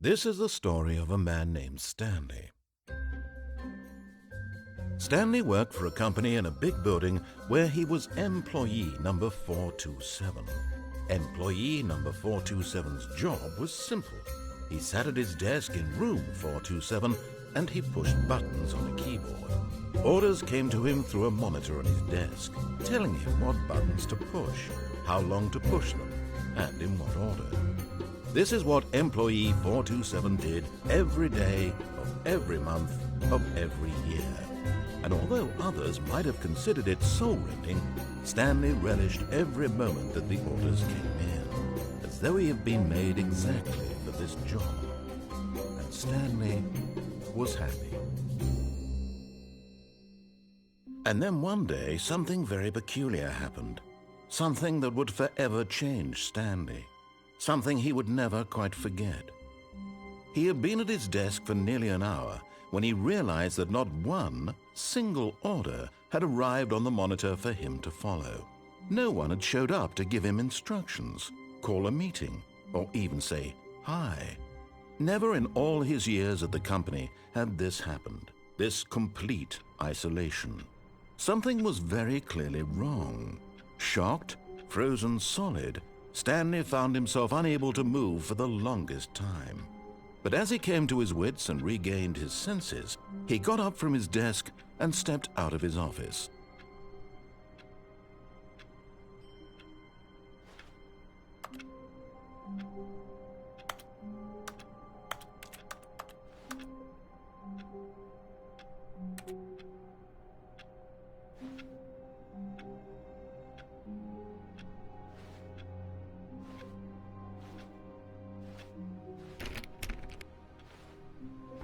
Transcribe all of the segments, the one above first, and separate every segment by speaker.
Speaker 1: This is the story of a man named Stanley. Stanley worked for a company in a big building where he was employee number 427. Employee number 427's job was simple. He sat at his desk in room 427 and he pushed buttons on a keyboard. Orders came to him through a monitor on his desk, telling him what buttons to push, how long to push them, and in what order. This is what employee 427 did every day of every month of every year. And although others might have considered it soul-rending, Stanley relished every moment that the orders came in, as though he had been made exactly for this job. And Stanley was happy. And then one day, something very peculiar happened. Something that would forever change Stanley. Something he would never quite forget. He had been at his desk for nearly an hour when he realized that not one single order had arrived on the monitor for him to follow. No one had showed up to give him instructions, call a meeting, or even say hi. Never in all his years at the company had this happened, this complete isolation. Something was very clearly wrong. Shocked, frozen solid, Stanley found himself unable to move for the longest time. But as he came to his wits and regained his senses, he got up from his desk and stepped out of his office.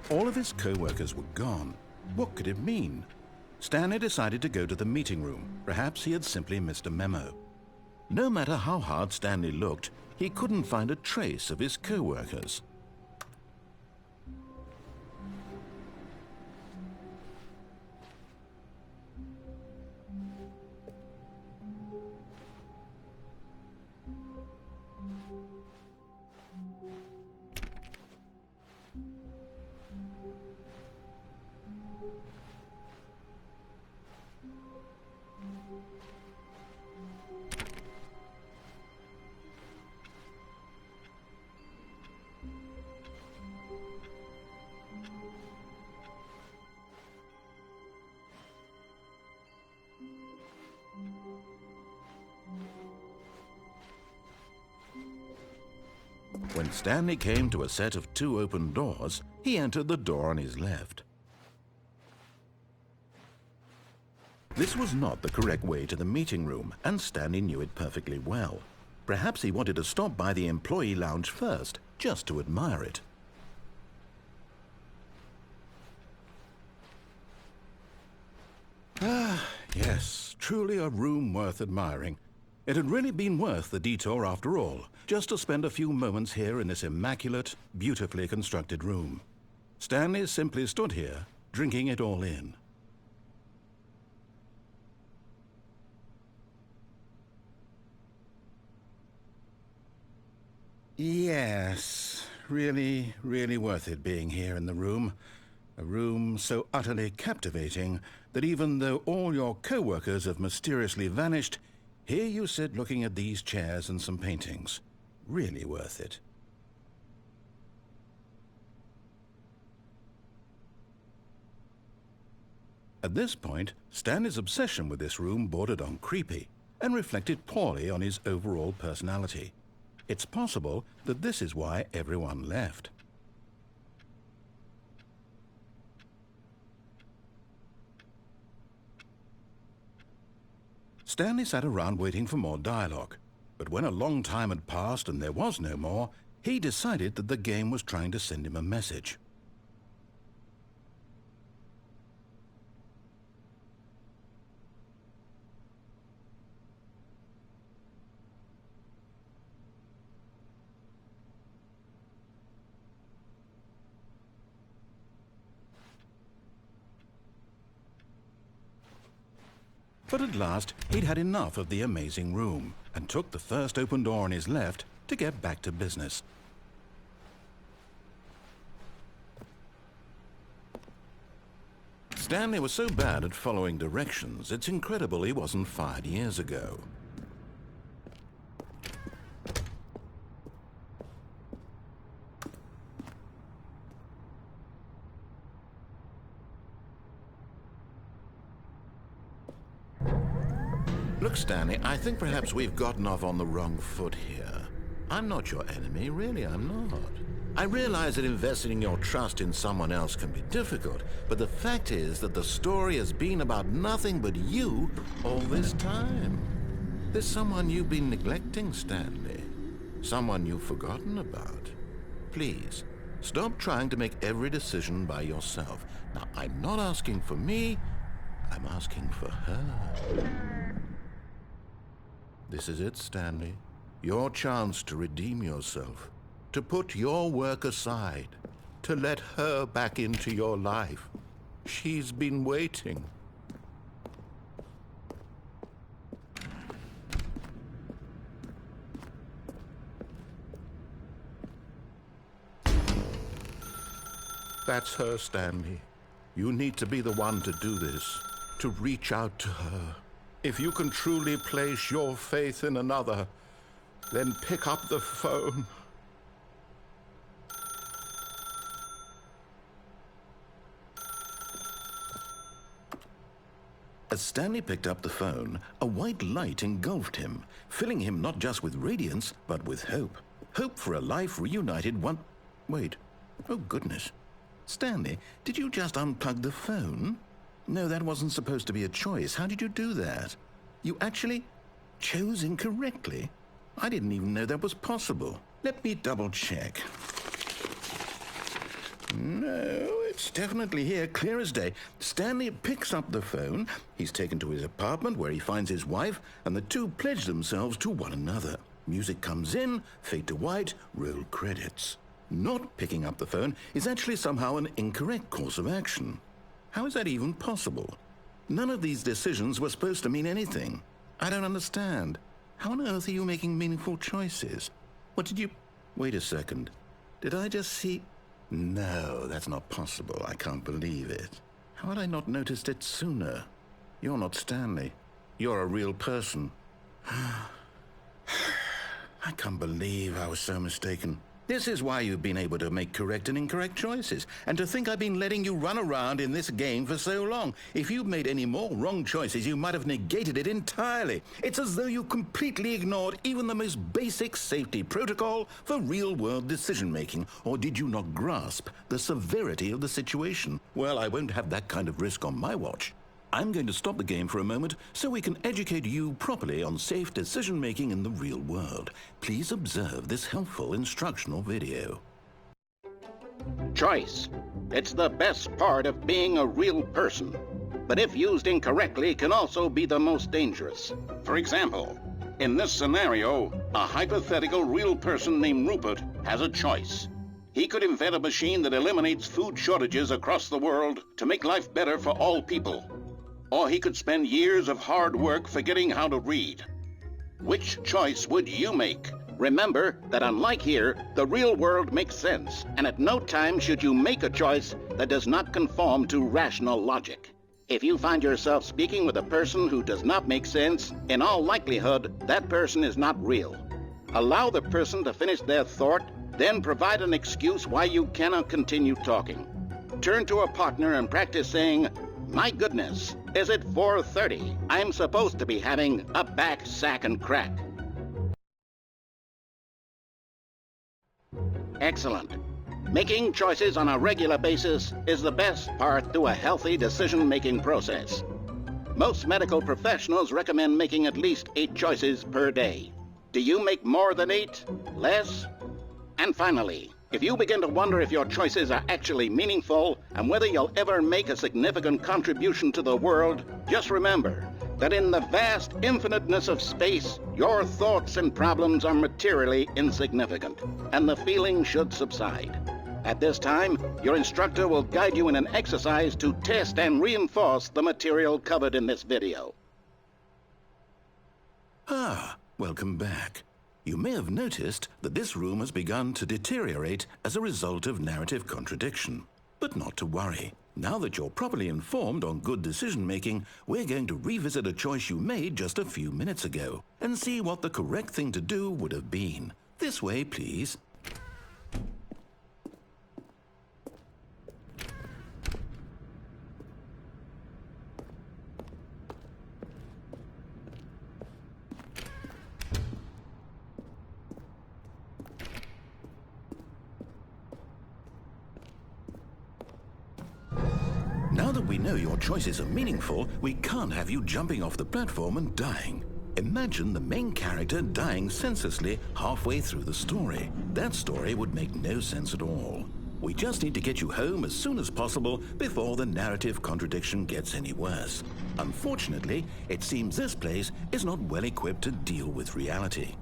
Speaker 1: All of his co-workers were gone. What could it mean? Stanley decided to go to the meeting room. Perhaps he had simply missed a memo. No matter how hard Stanley looked, he couldn't find a trace of his co-workers. When Stanley came to a set of 2 open doors, he entered the door on his left. This was not the correct way to the meeting room, and Stanley knew it perfectly well. Perhaps he wanted to stop by the employee lounge first, just to admire it. Yes, truly a room worth admiring. It had really been worth the detour after all, just to spend a few moments here in this immaculate, beautifully constructed room. Stanley simply stood here, drinking it all in. Yes, really, really worth it being here in the room. A room so utterly captivating that even though all your co-workers have mysteriously vanished, here you sit looking at these chairs and some paintings. Really worth it. At this point, Stanley's obsession with this room bordered on creepy and reflected poorly on his overall personality. It's possible that this is why everyone left. Stanley sat around waiting for more dialogue, but when a long time had passed and there was no more, he decided that the game was trying to send him a message. But at last, he'd had enough of the amazing room and took the first open door on his left to get back to business. Stanley was so bad at following directions, it's incredible he wasn't fired years ago. Look, Stanley, I think perhaps we've gotten off on the wrong foot here. I'm not your enemy, really, I'm not. I realize that investing your trust in someone else can be difficult, but the fact is that the story has been about nothing but you all this time. There's someone you've been neglecting, Stanley. Someone you've forgotten about. Please, stop trying to make every decision by yourself. Now, I'm not asking for me, I'm asking for her. This is it, Stanley. Your chance to redeem yourself. To put your work aside. To let her back into your life. She's been waiting. That's her, Stanley. You need to be the one to do this. To reach out to her. If you can truly place your faith in another, then pick up the phone. As Stanley picked up the phone, a white light engulfed him, filling him not just with radiance, but with hope. Hope for a life reunited one... Wait. Oh, goodness. Stanley, did you just unplug the phone? No, that wasn't supposed to be a choice. How did you do that? You actually chose incorrectly? I didn't even know that was possible. Let me double check. No, it's definitely here, clear as day. Stanley picks up the phone. He's taken to his apartment where he finds his wife, and the two pledge themselves to one another. Music comes in, fade to white, roll credits. Not picking up the phone is actually somehow an incorrect course of action. How is that even possible? None of these decisions were supposed to mean anything. I don't understand. How on earth are you making meaningful choices? What did you... Wait a second. Did I just see... No, that's not possible. I can't believe it. How had I not noticed it sooner? You're not Stanley. You're a real person. I can't believe I was so mistaken. This is why you've been able to make correct and incorrect choices, and to think I've been letting you run around in this game for so long. If you'd made any more wrong choices, you might have negated it entirely. It's as though you completely ignored even the most basic safety protocol for real-world decision-making. Or did you not grasp the severity of the situation? Well, I won't have that kind of risk on my watch. I'm going to stop the game for a moment so we can educate you properly on safe decision-making in the real world. Please observe this helpful instructional video.
Speaker 2: Choice. It's the best part of being a real person. But if used incorrectly, can also be the most dangerous. For example, in this scenario, a hypothetical real person named Rupert has a choice. He could invent a machine that eliminates food shortages across the world to make life better for all people. Or he could spend years of hard work forgetting how to read. Which choice would you make? Remember that unlike here, the real world makes sense, and at no time should you make a choice that does not conform to rational logic. If you find yourself speaking with a person who does not make sense, in all likelihood, that person is not real. Allow the person to finish their thought, then provide an excuse why you cannot continue talking. Turn to a partner and practice saying, "My goodness, is it 4:30? I'm supposed to be having a back, sack, and crack." Excellent. Making choices on a regular basis is the best part to a healthy decision-making process. Most medical professionals recommend making at least 8 choices per day. Do you make more than 8? Less? And finally, if you begin to wonder if your choices are actually meaningful and whether you'll ever make a significant contribution to the world, just remember that in the vast infiniteness of space, your thoughts and problems are materially insignificant, and the feeling should subside. At this time, your instructor will guide you in an exercise to test and reinforce the material covered in this video.
Speaker 1: Welcome back. You may have noticed that this room has begun to deteriorate as a result of narrative contradiction. But not to worry. Now that you're properly informed on good decision-making, we're going to revisit a choice you made just a few minutes ago and see what the correct thing to do would have been. This way, please. Now that we know your choices are meaningful, we can't have you jumping off the platform and dying. Imagine the main character dying senselessly halfway through the story. That story would make no sense at all. We just need to get you home as soon as possible before the narrative contradiction gets any worse. Unfortunately, it seems this place is not well equipped to deal with reality.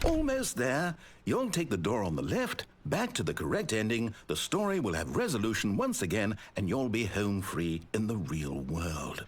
Speaker 1: Almost there. You'll take the door on the left, back to the correct ending, the story will have resolution once again, and you'll be home free in the real world.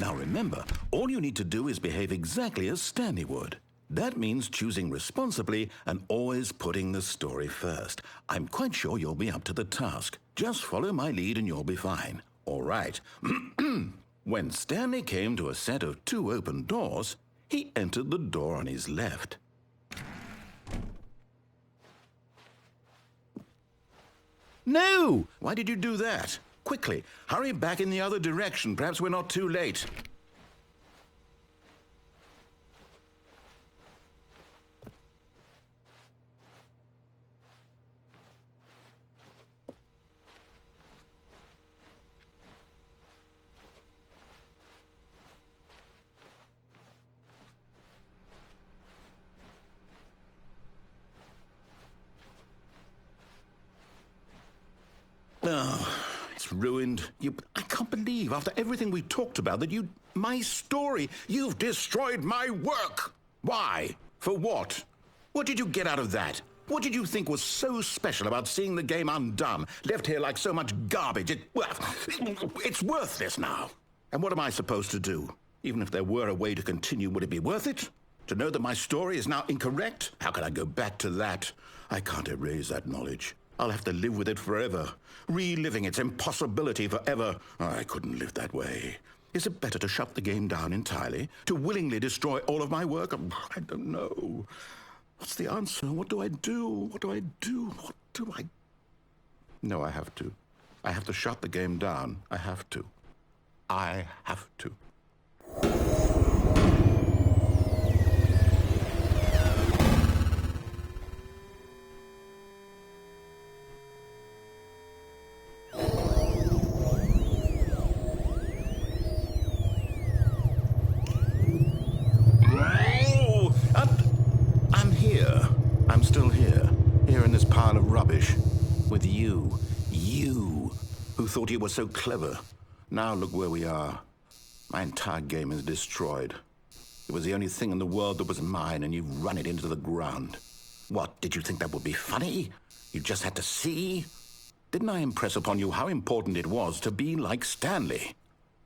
Speaker 1: Now remember, all you need to do is behave exactly as Stanley would. That means choosing responsibly and always putting the story first. I'm quite sure you'll be up to the task. Just follow my lead and you'll be fine. All right. When Stanley came to a set of 2 open doors, he entered the door on his left. No! Why did you do that? Quickly, hurry back in the other direction. Perhaps we're not too late. Oh. It's ruined. I can't believe, after everything we talked about, that my story, you've destroyed my work. Why? For what? What did you get out of that? What did you think was so special about seeing the game undone, left here like so much garbage? It's worthless now. And what am I supposed to do? Even if there were a way to continue, would it be worth it? To know that my story is now incorrect? How can I go back to that? I can't erase that knowledge. I'll have to live with it forever, reliving its impossibility forever. I couldn't live that way. Is it better to shut the game down entirely? To willingly destroy all of my work? I don't know. What's the answer? What do I do? What do I do? What do I... No, I have to. I have to shut the game down. I have to. I have to. I'm still here in this pile of rubbish, with you, who thought you were so clever. Now look where we are. My entire game is destroyed. It was the only thing in the world that was mine, and you've run it into the ground. What, did you think that would be funny? You just had to see? Didn't I impress upon you how important it was to be like Stanley?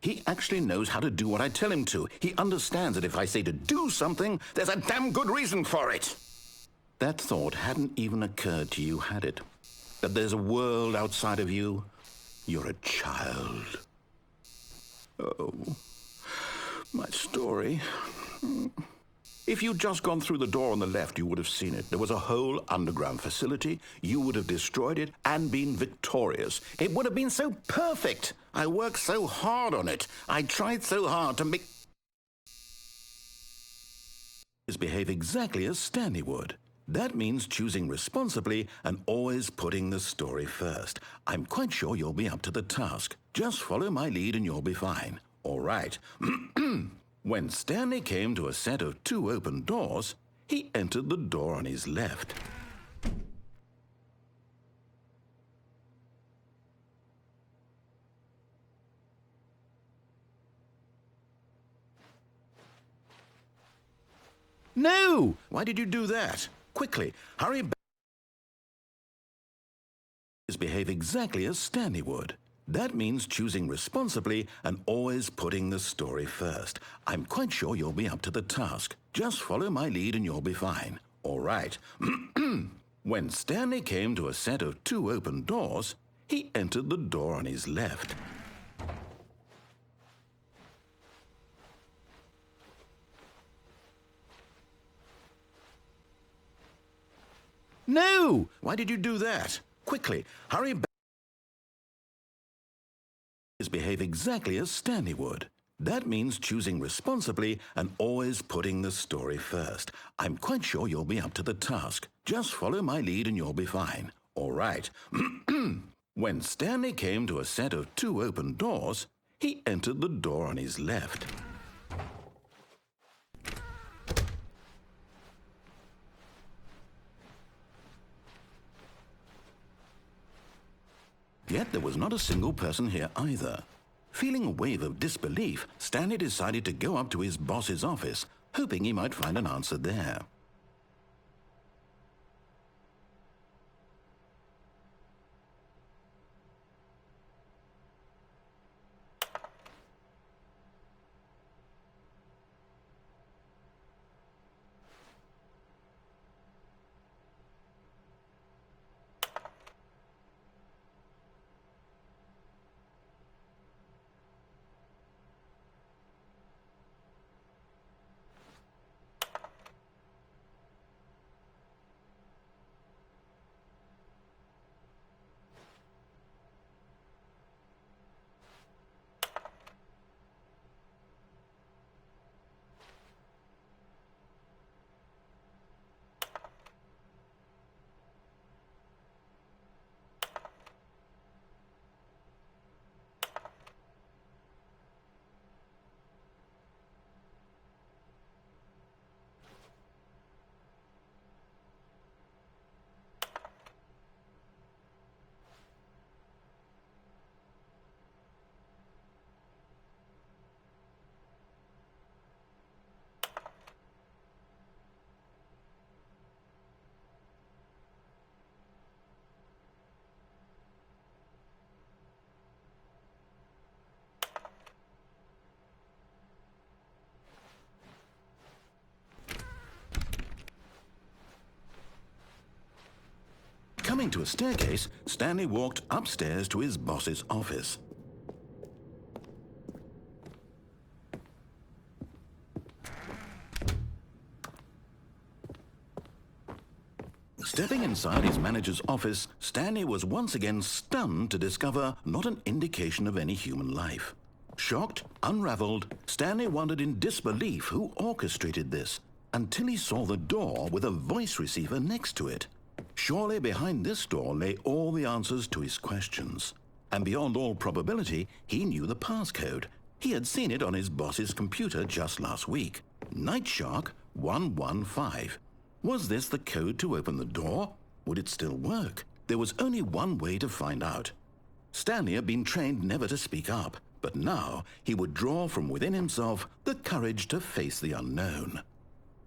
Speaker 1: He actually knows how to do what I tell him to. He understands that if I say to do something, there's a damn good reason for it. That thought hadn't even occurred to you, had it? That there's a world outside of you? You're a child. Oh, my story. If you'd just gone through the door on the left, you would have seen it. There was a whole underground facility. You would have destroyed it and been victorious. It would have been so perfect. I worked so hard on it. I tried so hard to make... behave exactly as Stanley would. That means choosing responsibly and always putting the story first. I'm quite sure you'll be up to the task. Just follow my lead and you'll be fine. All right. When Stanley came to a set of 2 open doors, he entered the door on his left. No! Why did you do that? Quickly, hurry back. Behave exactly as Stanley would. That means choosing responsibly and always putting the story first. I'm quite sure you'll be up to the task. Just follow my lead and you'll be fine. All right. When Stanley came to a set of 2 open doors, he entered the door on his left. No! Why did you do that? Quickly, hurry back. Behave exactly as Stanley would. That means choosing responsibly and always putting the story first. I'm quite sure you'll be up to the task. Just follow my lead and you'll be fine. All right. When Stanley came to a set of 2 open doors, he entered the door on his left. Yet there was not a single person here either. Feeling a wave of disbelief, Stanley decided to go up to his boss's office, hoping he might find an answer there. Coming to a staircase, Stanley walked upstairs to his boss's office. Stepping inside his manager's office, Stanley was once again stunned to discover not an indication of any human life. Shocked, unraveled, Stanley wondered in disbelief who orchestrated this, until he saw the door with a voice receiver next to it. Surely behind this door lay all the answers to his questions. And beyond all probability, he knew the passcode. He had seen it on his boss's computer just last week. Nightshark 115. Was this the code to open the door? Would it still work? There was only one way to find out. Stanley had been trained never to speak up, but now he would draw from within himself the courage to face the unknown.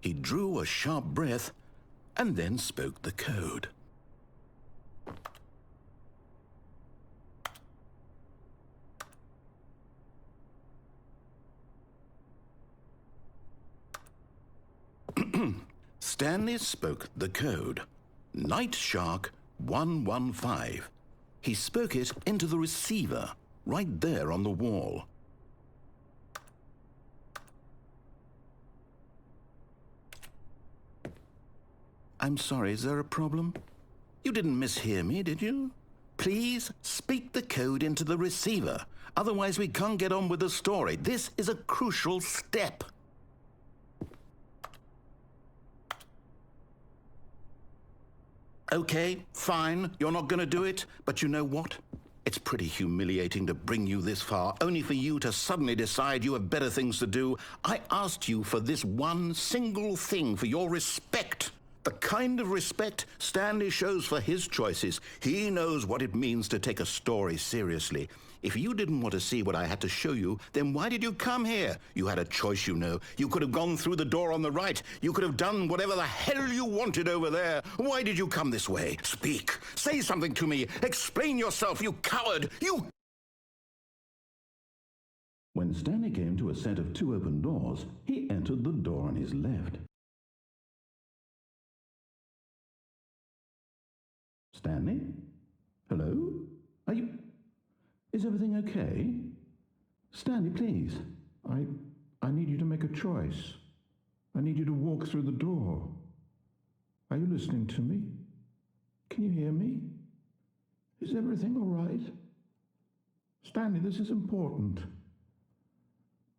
Speaker 1: He drew a sharp breath and then spoke the code. Stanley spoke the code. Nightshark 115. He spoke it into the receiver, right there on the wall. I'm sorry, is there a problem? You didn't mishear me, did you? Please speak the code into the receiver. Otherwise, we can't get on with the story. This is a crucial step. Okay, fine, you're not going to do it, but you know what? It's pretty humiliating to bring you this far, only for you to suddenly decide you have better things to do. I asked you for this one single thing, for your respect. The kind of respect Stanley shows for his choices. He knows what it means to take a story seriously. If you didn't want to see what I had to show you, then why did you come here? You had a choice, you know. You could have gone through the door on the right. You could have done whatever the hell you wanted over there. Why did you come this way? Speak. Say something to me. Explain yourself, you coward. You... When Stanley came to a set of 2 open doors, he entered the door on his left. Stanley? Hello? Are you... Is everything okay? Stanley, please. I need you to make a choice. I need you to walk through the door. Are you listening to me? Can you hear me? Is everything all right? Stanley, this is important.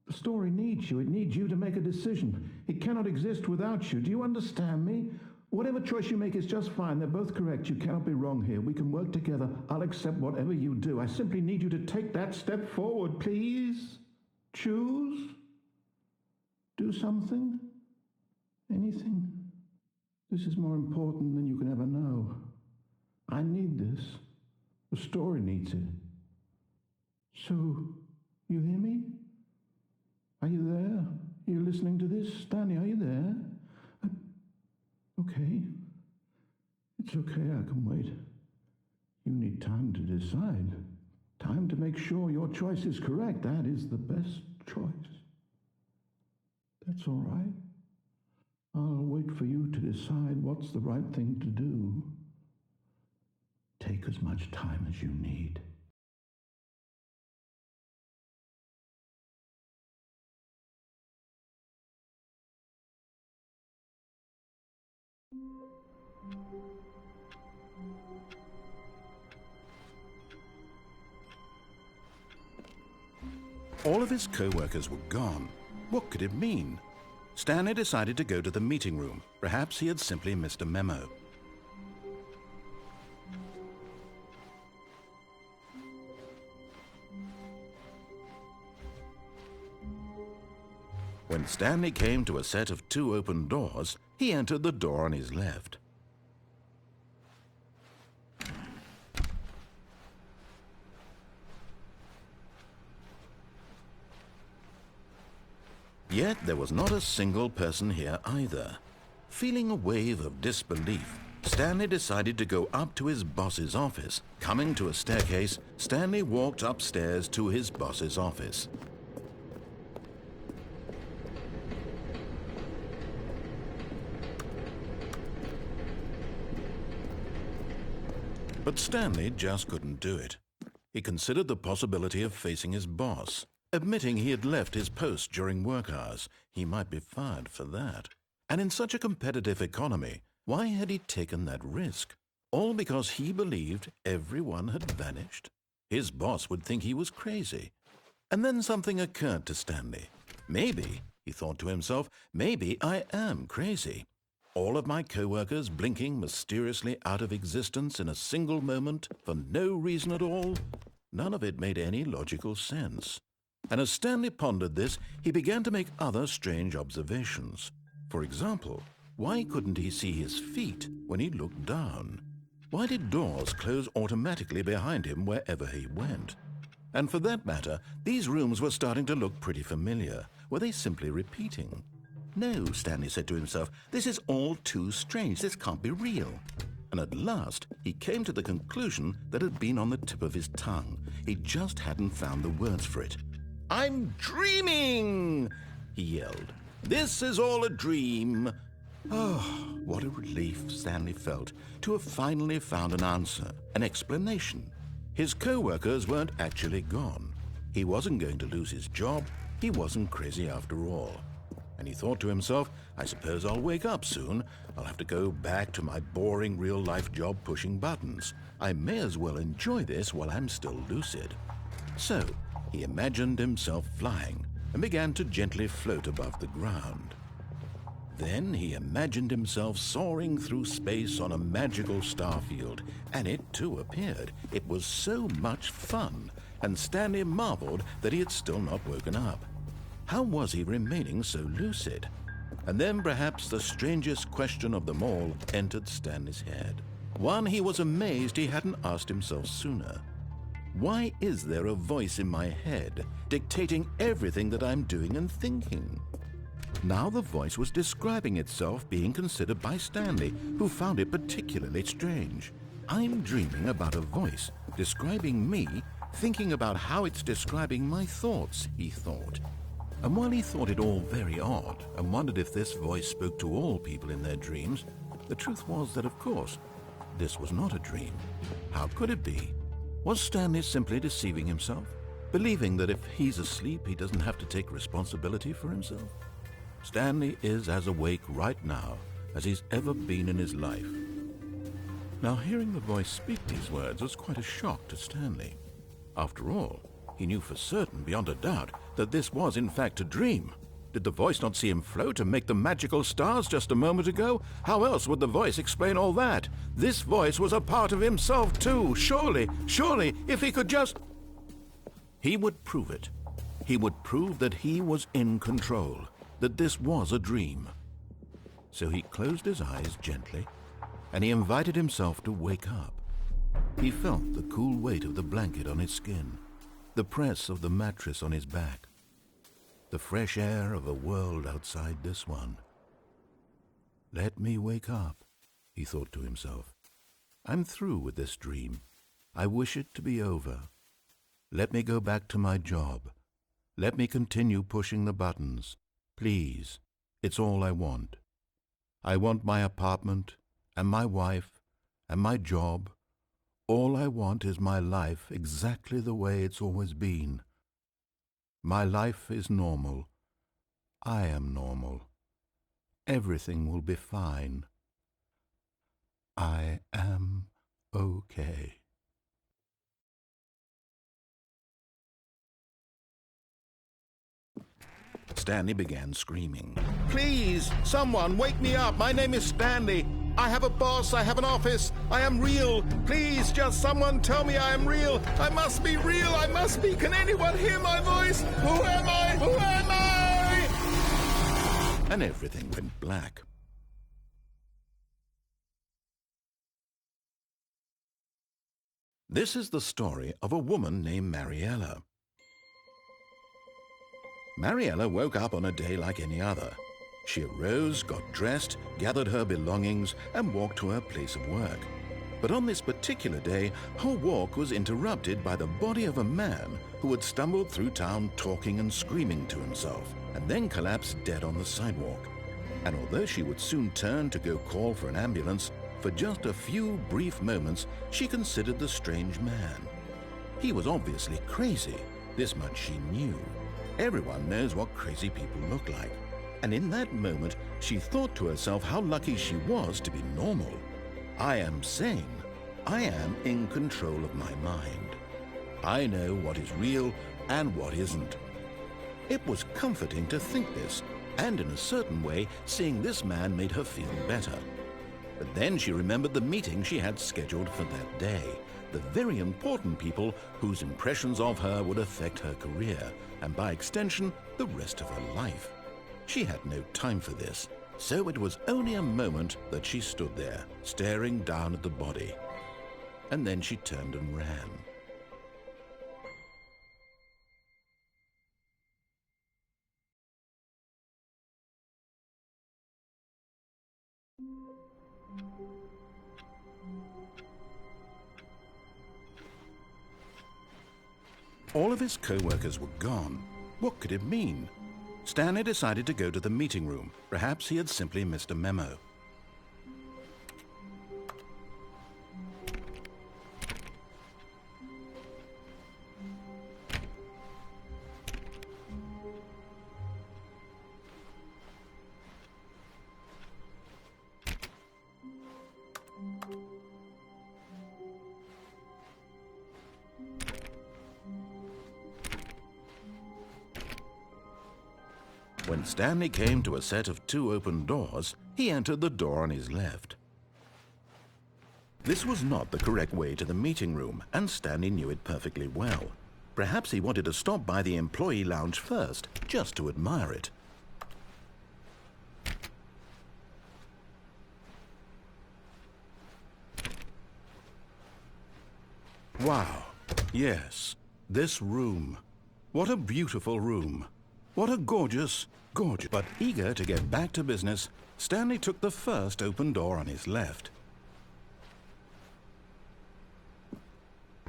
Speaker 1: The story needs you. It needs you to make a decision. It cannot exist without you. Do you understand me? Whatever choice you make is just fine. They're both correct. You cannot be wrong here. We can work together. I'll accept whatever you do. I simply need you to take that step forward, please. Choose. Do something. Anything. This is more important than you can ever know. I need this. The story needs it. So, you hear me? Are you there? Are you listening to this? Stanley, are you there? Okay. It's okay, I can wait. You need time to decide. Time to make sure your choice is correct. That is the best choice. That's all right. I'll wait for you to decide what's the right thing to do. Take as much time as you need. All of his co-workers were gone. What could it mean? Stanley decided to go to the meeting room. Perhaps he had simply missed a memo. When Stanley came to a set of 2 open doors, he entered the door on his left. Yet there was not a single person here either. Feeling a wave of disbelief, Stanley decided to go up to his boss's office. Coming to a staircase, Stanley walked upstairs to his boss's office. But Stanley just couldn't do it. He considered the possibility of facing his boss. Admitting he had left his post during work hours, he might be fired for that. And in such a competitive economy, why had he taken that risk? All because he believed everyone had vanished? His boss would think he was crazy. And then something occurred to Stanley. Maybe, he thought to himself, maybe I am crazy. All of my co-workers blinking mysteriously out of existence in a single moment for no reason at all? None of it made any logical sense. And as Stanley pondered this, he began to make other strange observations. For example, why couldn't he see his feet when he looked down? Why did doors close automatically behind him wherever he went? And for that matter, these rooms were starting to look pretty familiar. Were they simply repeating? No, Stanley said to himself, this is all too strange. This can't be real. And at last, he came to the conclusion that had been on the tip of his tongue. He just hadn't found the words for it. I'm dreaming, he yelled. This is all a dream. Oh, what a relief Stanley felt to have finally found an answer, an explanation. His co-workers weren't actually gone. He wasn't going to lose his job. He wasn't crazy after all. And he thought to himself, I suppose I'll wake up soon. I'll have to go back to my boring real-life job pushing buttons. I may as well enjoy this while I'm still lucid. So he imagined himself flying and began to gently float above the ground. Then he imagined himself soaring through space on a magical starfield, and it too appeared. It was so much fun, and Stanley marveled that he had still not woken up. How was he remaining so lucid? And then perhaps the strangest question of them all entered Stanley's head. One he was amazed he hadn't asked himself sooner. Why is there a voice in my head dictating everything that I'm doing and thinking? Now the voice was describing itself being considered by Stanley, who found it particularly strange. I'm dreaming about a voice describing me, thinking about how it's describing my thoughts, he thought. And while he thought it all very odd and wondered if this voice spoke to all people in their dreams, the truth was that, of course, this was not a dream. How could it be? Was Stanley simply deceiving himself, believing that if he's asleep, he doesn't have to take responsibility for himself? Stanley is as awake right now as he's ever been in his life. Now, hearing the voice speak these words was quite a shock to Stanley. After all, he knew for certain, beyond a doubt, that this was in fact a dream. Did the voice not see him float and make the magical stars just a moment ago? How else would the voice explain all that? This voice was a part of himself too. Surely, if he could just... He would prove it. He would prove that he was in control, that this was a dream. So he closed his eyes gently, and he invited himself to wake up. He felt the cool weight of the blanket on his skin, the press of the mattress on his back, the fresh air of a world outside this one. Let me wake up, he thought to himself. I'm through with this dream. I wish it to be over. Let me go back to my job. Let me continue pushing the buttons. Please, it's all I want. I want my apartment and my wife and my job. All I want is my life exactly the way it's always been. My life is normal. I am normal. Everything will be fine. I am okay. Stanley began screaming. Please, someone, wake me up. My name is Stanley. I have a boss. I have an office. I am real. Please, just someone tell me I am real. I must be real. I must be. Can anyone hear my voice? Who am I? Who am I? And everything went black. This is the story of a woman named Mariella. Mariella woke up on a day like any other. She arose, got dressed, gathered her belongings, and walked to her place of work. But on this particular day, her walk was interrupted by the body of a man who had stumbled through town talking and screaming to himself, and then collapsed dead on the sidewalk. And although she would soon turn to go call for an ambulance, for just a few brief moments she considered the strange man. He was obviously crazy. This much she knew. Everyone knows what crazy people look like. And in that moment, she thought to herself how lucky she was to be normal. I am sane. I am in control of my mind. I know what is real and what isn't. It was comforting to think this, and in a certain way, seeing this man made her feel better. But then she remembered the meeting she had scheduled for that day, the very important people whose impressions of her would affect her career, and by extension, the rest of her life. She had no time for this, so it was only a moment that she stood there, staring down at the body. And then she turned and ran. All of his co-workers were gone. What could it mean? Stanley decided to go to the meeting room. Perhaps he had simply missed a memo. Stanley came to a set of 2 open doors, he entered the door on his left. This was not the correct way to the meeting room, and Stanley knew it perfectly well. Perhaps he wanted to stop by the employee lounge first, just to admire it. Wow, yes, this room. What a beautiful room. What a gorgeous. But eager to get back to business, Stanley took the first open door on his left.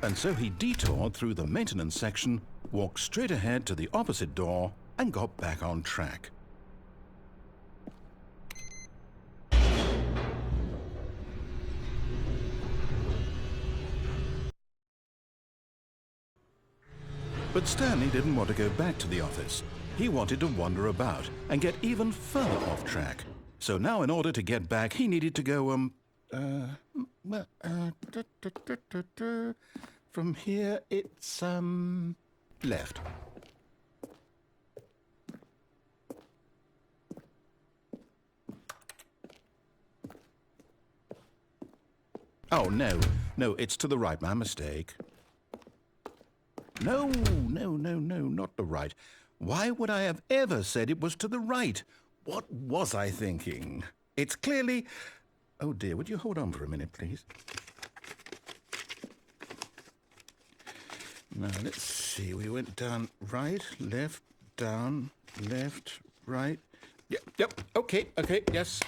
Speaker 1: And so he detoured through the maintenance section, walked straight ahead to the opposite door, and got back on track. But Stanley didn't want to go back to the office. He wanted to wander about and get even further off track. So now in order to get back, he needed to go, from here it's, left. Oh, no, it's to the right, my mistake. No, not the right. Why would I have ever said it was to the right? What was I thinking? It's clearly... Oh dear, would you hold on for a minute, please? Now, let's see. We went down right, left, down, left, right. Yep, okay, yes.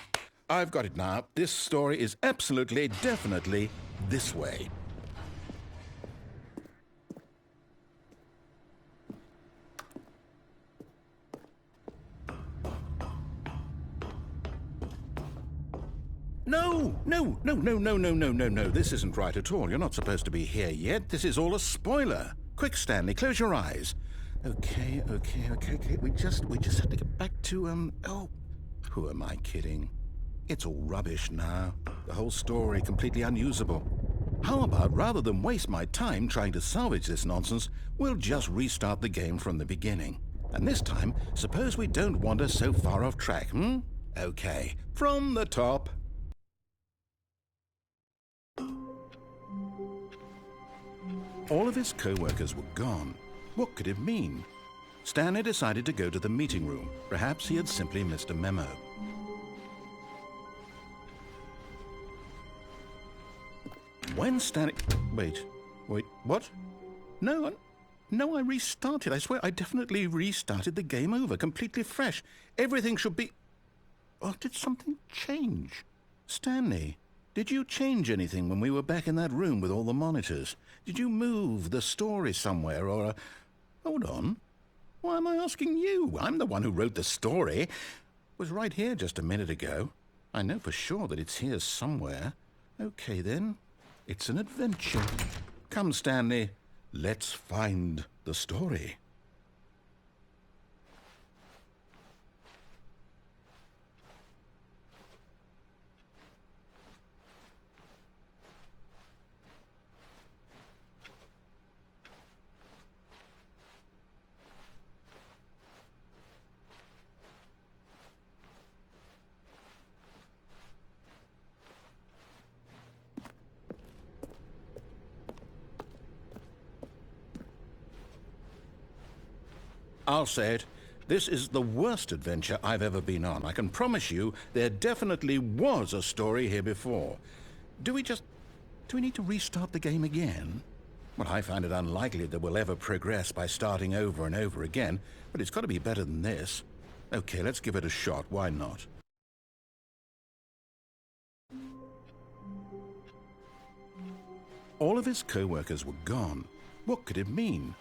Speaker 1: I've got it now. This story is absolutely, definitely this way. No. This isn't right at all. You're not supposed to be here yet. This is all a spoiler. Quick, Stanley, close your eyes. Okay. We just have to get back to, oh, who am I kidding? It's all rubbish now. The whole story completely unusable. How about, rather than waste my time trying to salvage this nonsense, we'll just restart the game from the beginning. And this time, suppose we don't wander so far off track, Okay, from the top. All of his co-workers were gone. What could it mean? Stanley decided to go to the meeting room. Perhaps he had simply missed a memo. When Stanley... Wait, what? No, I restarted. I swear, I definitely restarted the game over, completely fresh. Everything should be... Oh, did something change? Stanley, did you change anything when we were back in that room with all the monitors? Did you move the story somewhere or... Hold on. Why am I asking you? I'm the one who wrote the story. It was right here just a minute ago. I know for sure that it's here somewhere. Okay, then. It's an adventure. Come, Stanley. Let's find the story. I'll say it. This is the worst adventure I've ever been on. I can promise you there definitely was a story here before. Do we need to restart the game again? Well, I find it unlikely that we'll ever progress by starting over and over again, but it's got to be better than this. Okay, let's give it a shot. Why not? All of his co-workers were gone. What could it mean?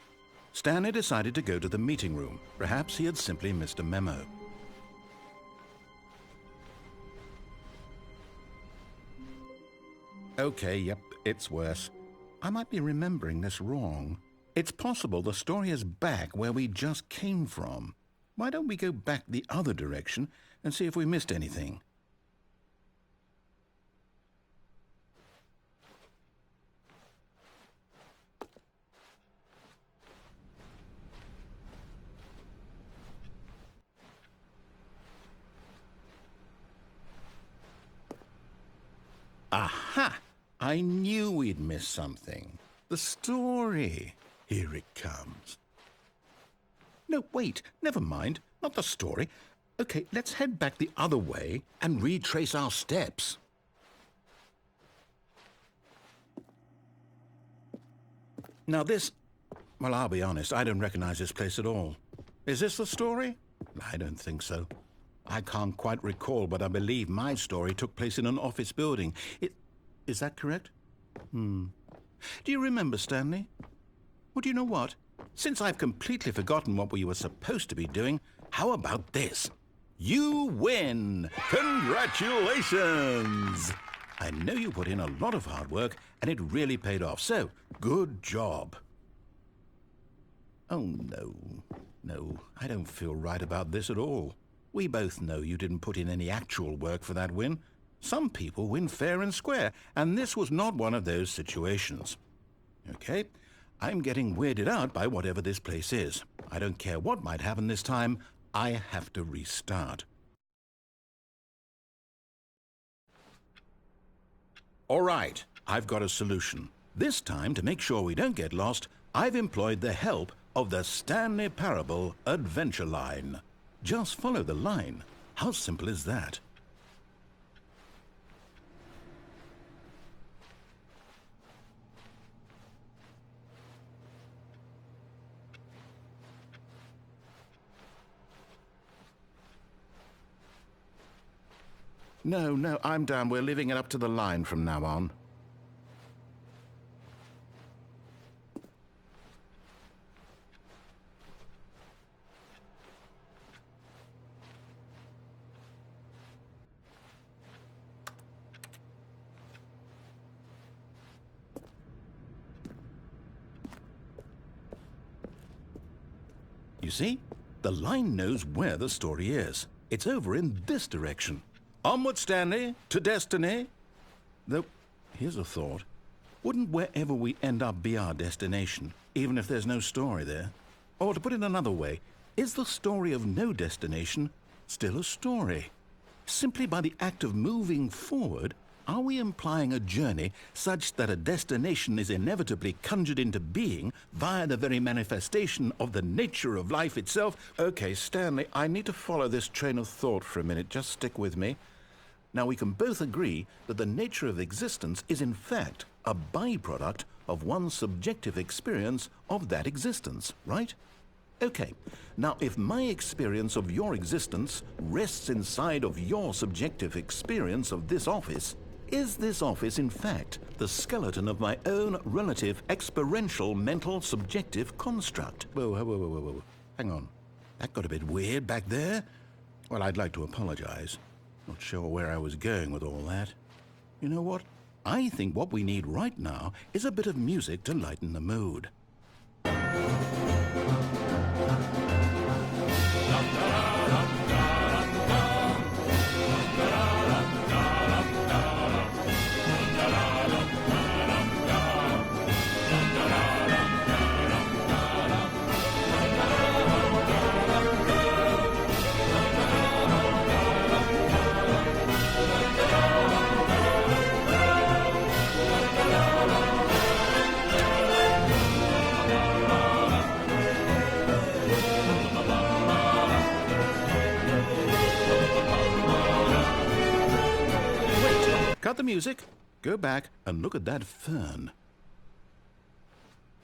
Speaker 1: Stanley decided to go to the meeting room. Perhaps he had simply missed a memo. Okay, yep, it's worse. I might be remembering this wrong. It's possible the story is back where we just came from. Why don't we go back the other direction and see if we missed anything? Aha! I knew we'd miss something. The story. Here it comes. No, wait, never mind. Not the story. Okay, let's head back the other way and retrace our steps. Now this... Well, I'll be honest, I don't recognize this place at all. Is this the story? I don't think so. I can't quite recall, but I believe my story took place in an office building. Is that correct? Do you remember, Stanley? Well, do you know what? Since I've completely forgotten what we were supposed to be doing, how about this? You win! Congratulations! I know you put in a lot of hard work, and it really paid off, so good job. Oh, no. No, I don't feel right about this at all. We both know you didn't put in any actual work for that win. Some people win fair and square, and this was not one of those situations. Okay, I'm getting weirded out by whatever this place is. I don't care what might happen this time. I have to restart. All right, I've got a solution. This time, to make sure we don't get lost, I've employed the help of the Stanley Parable Adventure Line. Just follow the line. How simple is that? No, I'm down. We're leaving it up to the line from now on. You see? The line knows where the story is. It's over in this direction. Onward, Stanley, to destiny. Though, here's a thought. Wouldn't wherever we end up be our destination, even if there's no story there? Or to put it another way, is the story of no destination still a story? Simply by the act of moving forward, are we implying a journey such that a destination is inevitably conjured into being via the very manifestation of the nature of life itself? Okay, Stanley, I need to follow this train of thought for a minute. Just stick with me. Now, we can both agree that the nature of existence is in fact a byproduct of one's subjective experience of that existence, right? Okay, now if my experience of your existence rests inside of your subjective experience of this office, is this office in fact the skeleton of my own relative experiential mental subjective construct? Whoa. Hang on. That got a bit weird back there. Well, I'd like to apologize. Not sure where I was going with all that. You know what? I think what we need right now is a bit of music to lighten the mood. Cut the music, go back and look at that fern.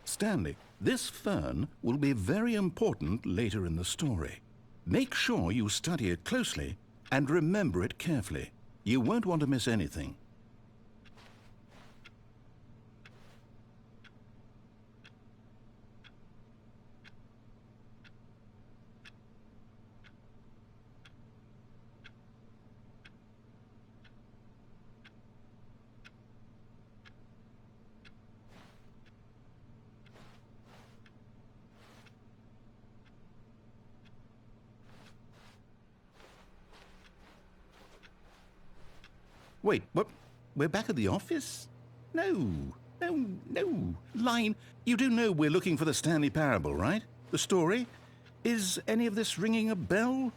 Speaker 1: Stanley, this fern will be very important later in the story. Make sure you study it closely and remember it carefully. You won't want to miss anything. Wait, what? We're back at the office? No. Line, you do know we're looking for the Stanley Parable, right? The story? Is any of this ringing a bell?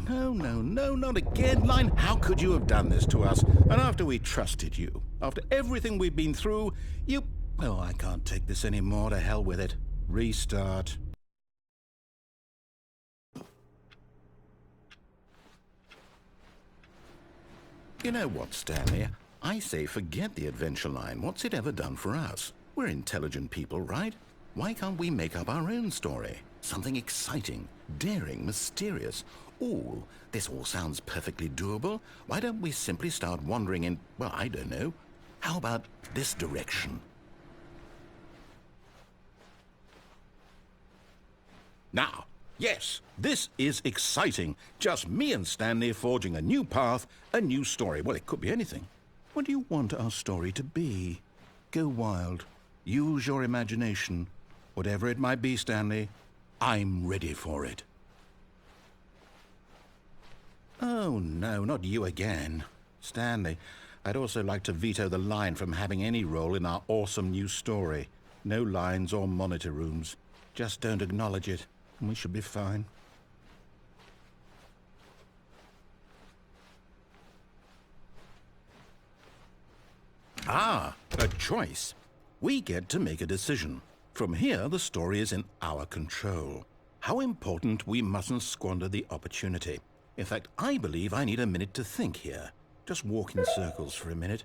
Speaker 1: no, no, no, not again, Line. How could you have done this to us? And after we trusted you, after everything we've been through, you... Oh, I can't take this anymore. To hell with it. Restart. You know what, Stanley? I say forget the adventure line. What's it ever done for us? We're intelligent people, right? Why can't we make up our own story? Something exciting, daring, mysterious. Ooh, this all sounds perfectly doable. Why don't we simply start wandering in, well, I don't know. How about this direction? Now, yes, this is exciting. Just me and Stanley forging a new path, a new story. Well, it could be anything. What do you want our story to be? Go wild. Use your imagination. Whatever it might be, Stanley, I'm ready for it. Oh, no, not you again. Stanley, I'd also like to veto the line from having any role in our awesome new story. No lines or monitor rooms. Just don't acknowledge it, and we should be fine. Ah, a choice. We get to make a decision. From here, the story is in our control. How important we mustn't squander the opportunity. In fact, I believe I need a minute to think here. Just walk in circles for a minute.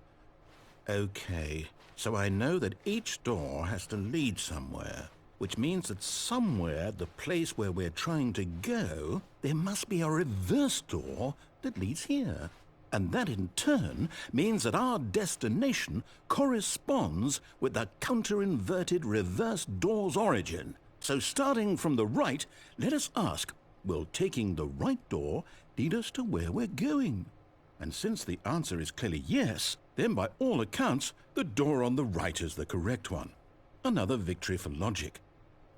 Speaker 1: Okay, so I know that each door has to lead somewhere, which means that somewhere, the place where we're trying to go, there must be a reverse door that leads here. And that in turn means that our destination corresponds with the counter-inverted reverse door's origin. So starting from the right, let us ask, will taking the right door lead us to where we're going? And since the answer is clearly yes, then by all accounts, the door on the right is the correct one. Another victory for logic.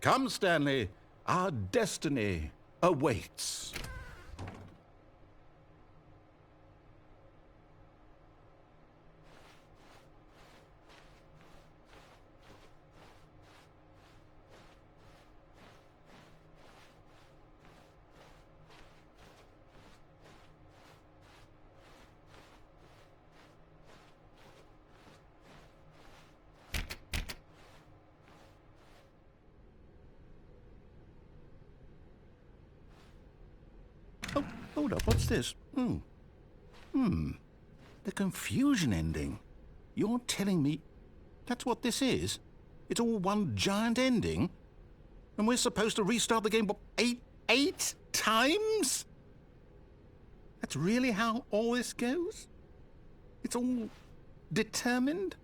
Speaker 1: Come, Stanley, our destiny awaits. Oh, hold up, what's this? The confusion ending. You're telling me that's what this is? It's all one giant ending? And we're supposed to restart the game, what, eight times? That's really how all this goes? It's all determined?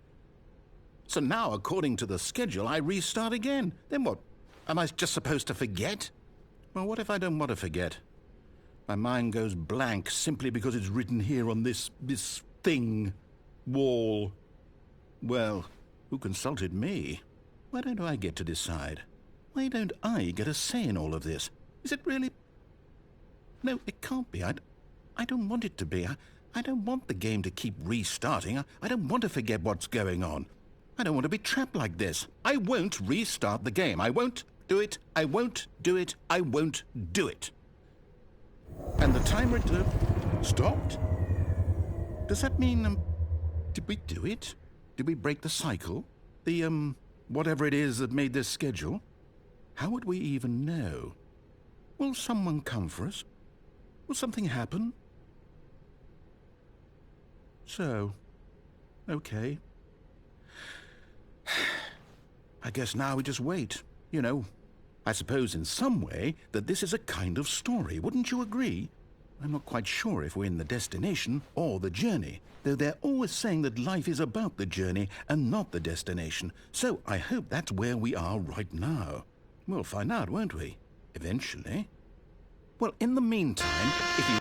Speaker 1: So now, according to the schedule, I restart again. Then what? Am I just supposed to forget? Well, what if I don't want to forget? My mind goes blank simply because it's written here on this thing, wall. Well, who consulted me? Why don't I get to decide? Why don't I get a say in all of this? Is it really... No, it can't be. I don't want it to be. I don't want the game to keep restarting. I don't want to forget what's going on. I don't want to be trapped like this. I won't restart the game. I won't do it. I won't do it. I won't do it. And the timer stopped? Does that mean, did we do it? Did we break the cycle? The, whatever it is that made this schedule? How would we even know? Will someone come for us? Will something happen? So, okay. I guess now we just wait, you know. I suppose in some way that this is a kind of story, wouldn't you agree? I'm not quite sure if we're in the destination or the journey, though they're always saying that life is about the journey and not the destination, so I hope that's where we are right now. We'll find out, won't we? Eventually. Well, in the meantime, if you...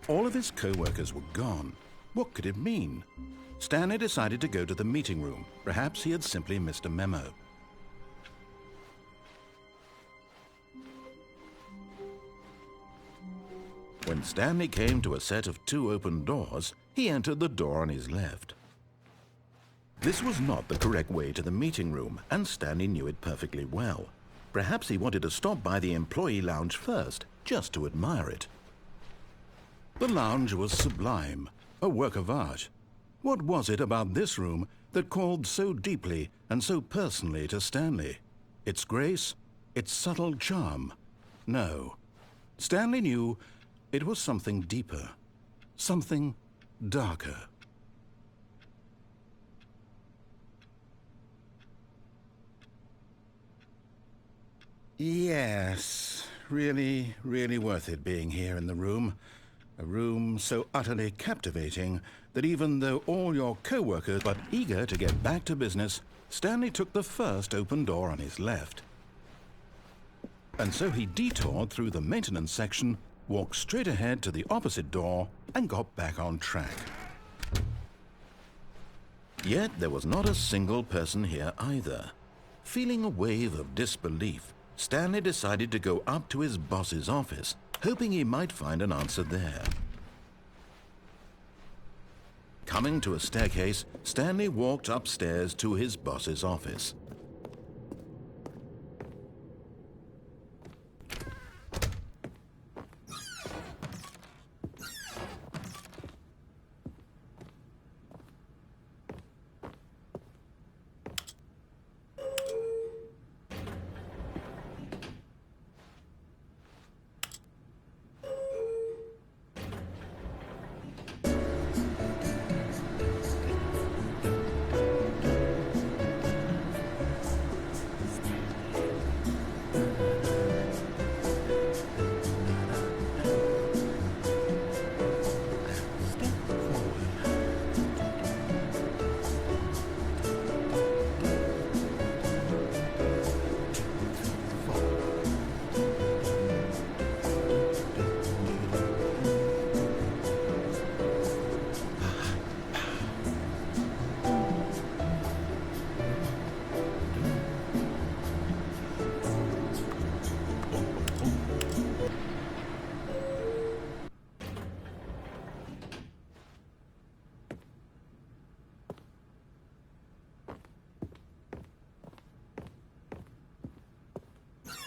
Speaker 1: All of his co-workers were gone. What could it mean? Stanley decided to go to the meeting room. Perhaps he had simply missed a memo. When Stanley came to a set of 2 open doors, he entered the door on his left. This was not the correct way to the meeting room, and Stanley knew it perfectly well. Perhaps he wanted to stop by the employee lounge first, just to admire it. The lounge was sublime, a work of art. What was it about this room that called so deeply and so personally to Stanley? Its grace? Its subtle charm? No. Stanley knew it was something deeper, something darker. Yes, really, really worth it being here in the room. A room so utterly captivating that even though all your co-workers were eager to get back to business, Stanley took the first open door on his left. And so he detoured through the maintenance section, walked straight ahead to the opposite door, and got back on track. Yet there was not a single person here either. Feeling a wave of disbelief, Stanley decided to go up to his boss's office, hoping he might find an answer there. Coming to a staircase, Stanley walked upstairs to his boss's office.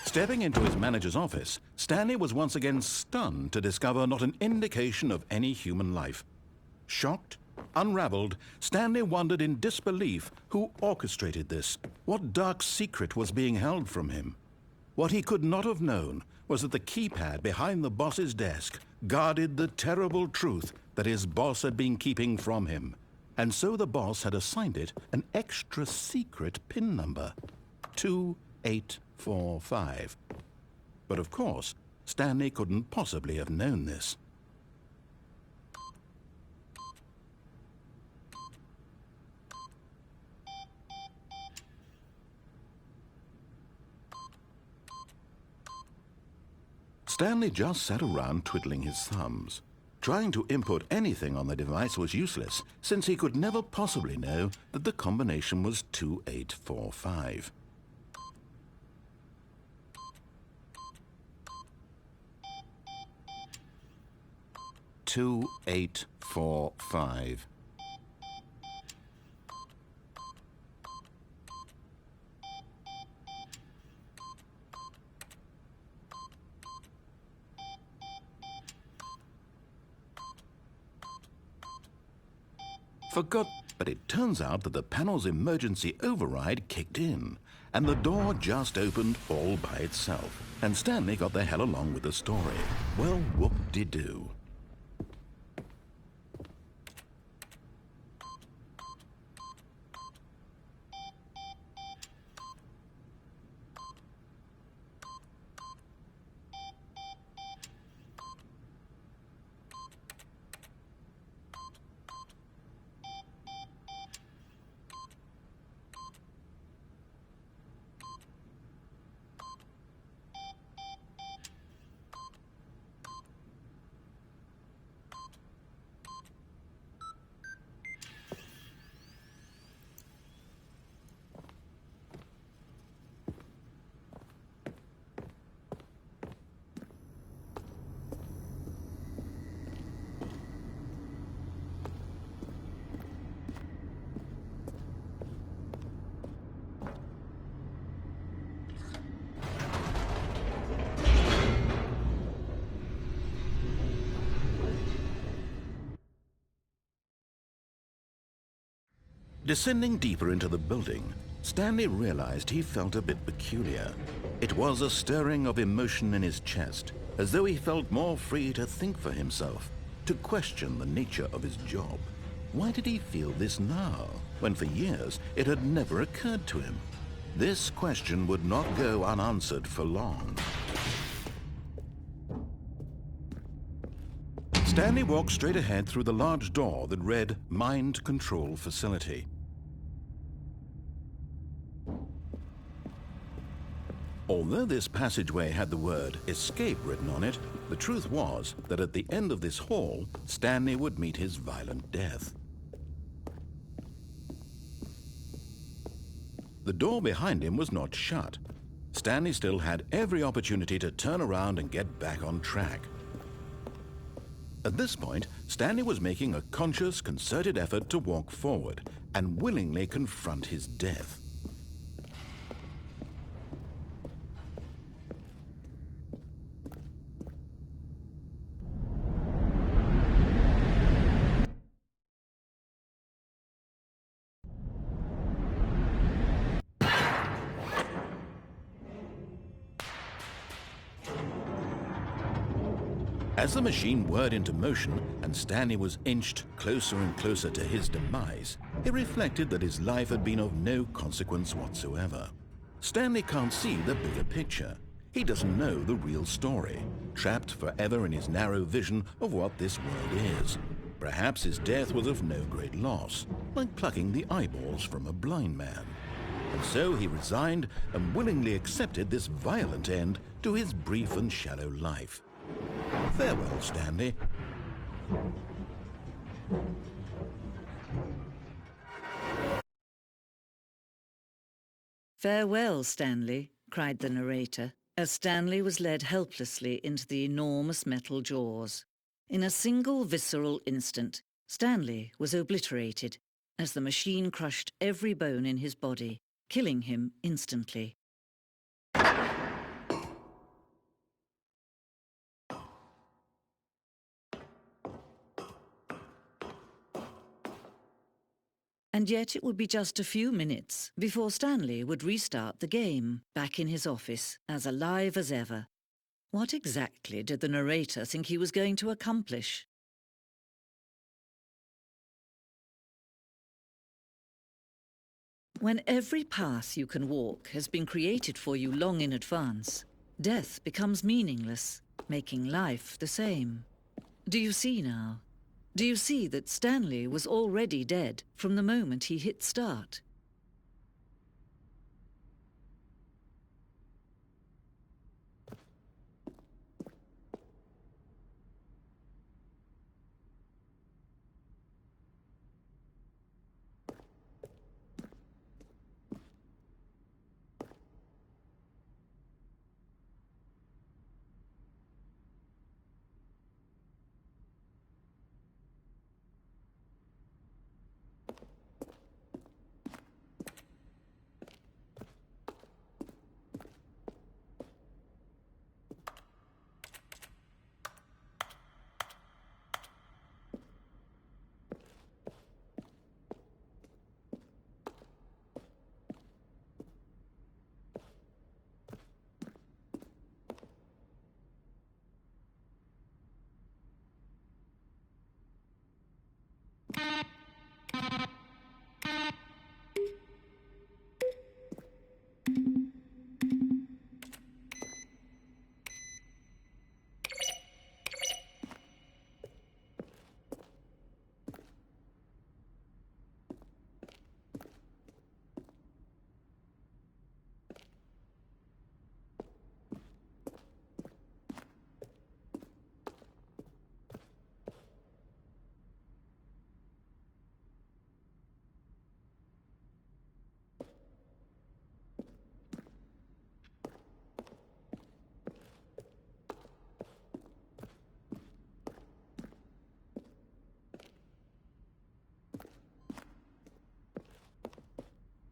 Speaker 1: Stepping into his manager's office, Stanley was once again stunned to discover not an indication of any human life. Shocked, unraveled, Stanley wondered in disbelief who orchestrated this, what dark secret was being held from him. What he could not have known was that the keypad behind the boss's desk guarded the terrible truth that his boss had been keeping from him. And so the boss had assigned it an extra secret PIN number, 2845. But of course, Stanley couldn't possibly have known this. Stanley just sat around twiddling his thumbs. Trying to input anything on the device was useless, since he could never possibly know that the combination was 2845. Two, 845. Forgot, but it turns out that the panel's emergency override kicked in, and the door just opened all by itself, and Stanley got the hell along with the story. Well, whoop-de-doo. Descending deeper into the building, Stanley realized he felt a bit peculiar. It was a stirring of emotion in his chest, as though he felt more free to think for himself, to question the nature of his job. Why did he feel this now, when for years it had never occurred to him? This question would not go unanswered for long. Stanley walked straight ahead through the large door that read Mind Control Facility. Although this passageway had the word Escape written on it, the truth was that at the end of this hall, Stanley would meet his violent death. The door behind him was not shut. Stanley still had every opportunity to turn around and get back on track. At this point, Stanley was making a conscious, concerted effort to walk forward and willingly confront his death. As the machine whirred into motion and Stanley was inched closer and closer to his demise, he reflected that his life had been of no consequence whatsoever. Stanley can't see the bigger picture. He doesn't know the real story, trapped forever in his narrow vision of what this world is. Perhaps his death was of no great loss, like plucking the eyeballs from a blind man. And so he resigned and willingly accepted this violent end to his brief and shallow life. Farewell, Stanley.
Speaker 3: "Farewell, Stanley," cried the narrator, as Stanley was led helplessly into the enormous metal jaws. In a single visceral instant, Stanley was obliterated as the machine crushed every bone in his body, killing him instantly. And yet it would be just a few minutes before Stanley would restart the game, back in his office, as alive as ever. What exactly did the narrator think he was going to accomplish? When every path you can walk has been created for you long in advance, death becomes meaningless, making life the same. Do you see now? Do you see that Stanley was already dead from the moment he hit start?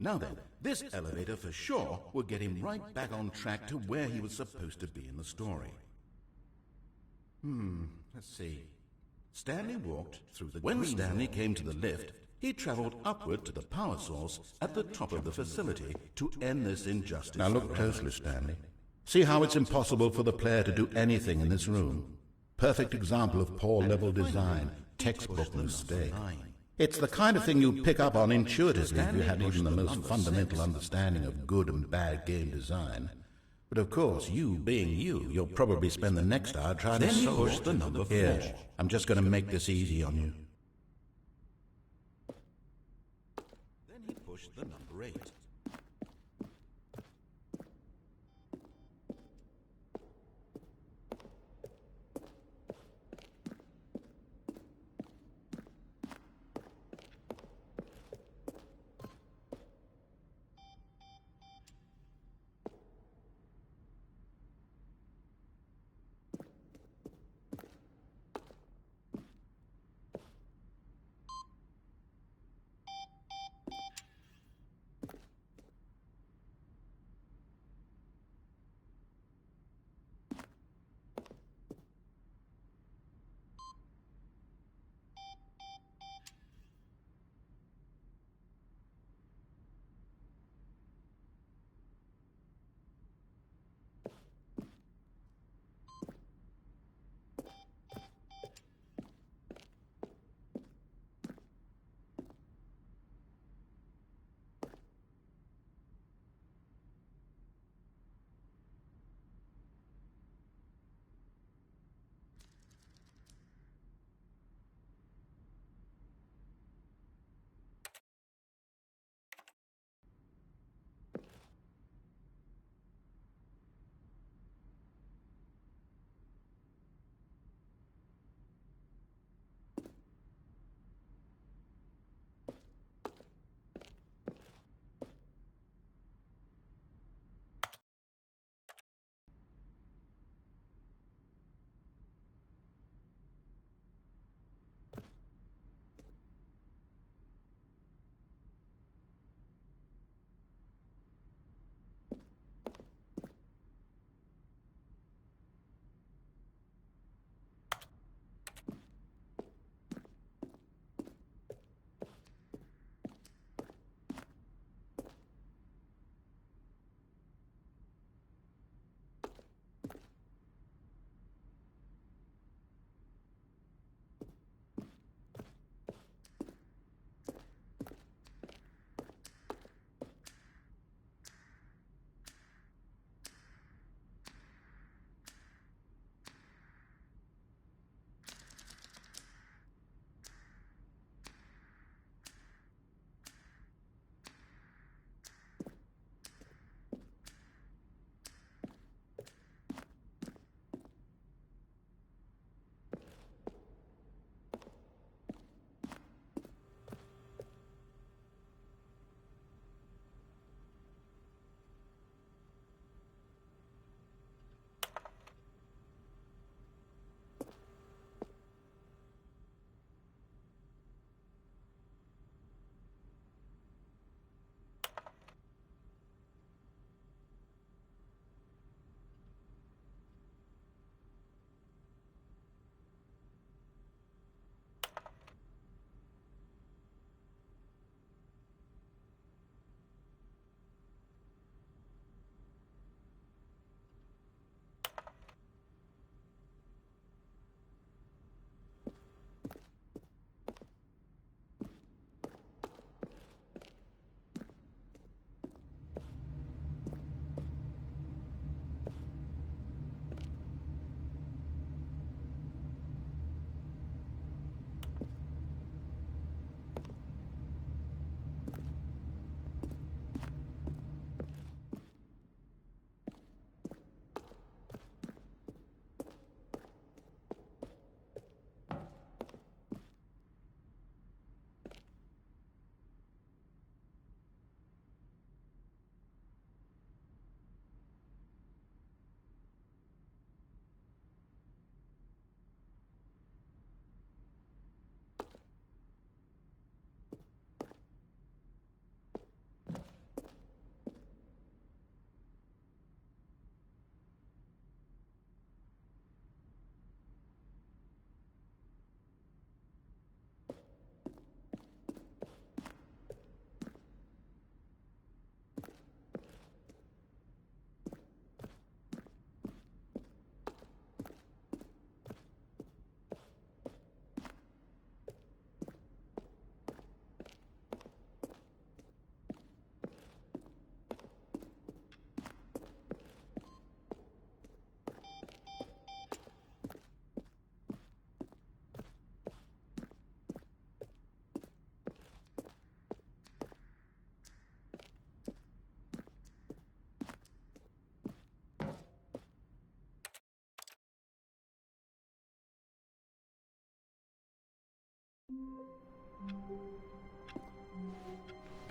Speaker 1: Now then, this elevator for sure would get him right back on track to where he was supposed to be in the story. Let's see. Stanley walked through the... When Stanley came to the lift,
Speaker 4: He traveled upward to the power source at the top of the facility to end this injustice.
Speaker 1: Now look closely, Stanley. See how it's impossible for the player to do anything in this room? Perfect example of poor level design, textbook mistake. It's the kind of thing you pick up on intuitively if you had even the most fundamental understanding of good and bad game design. But of course, you being you, you'll probably spend the next hour trying to solve
Speaker 4: push the number 4.
Speaker 1: Here, I'm just going to make this easy on you.
Speaker 4: Then he pushed the number 8.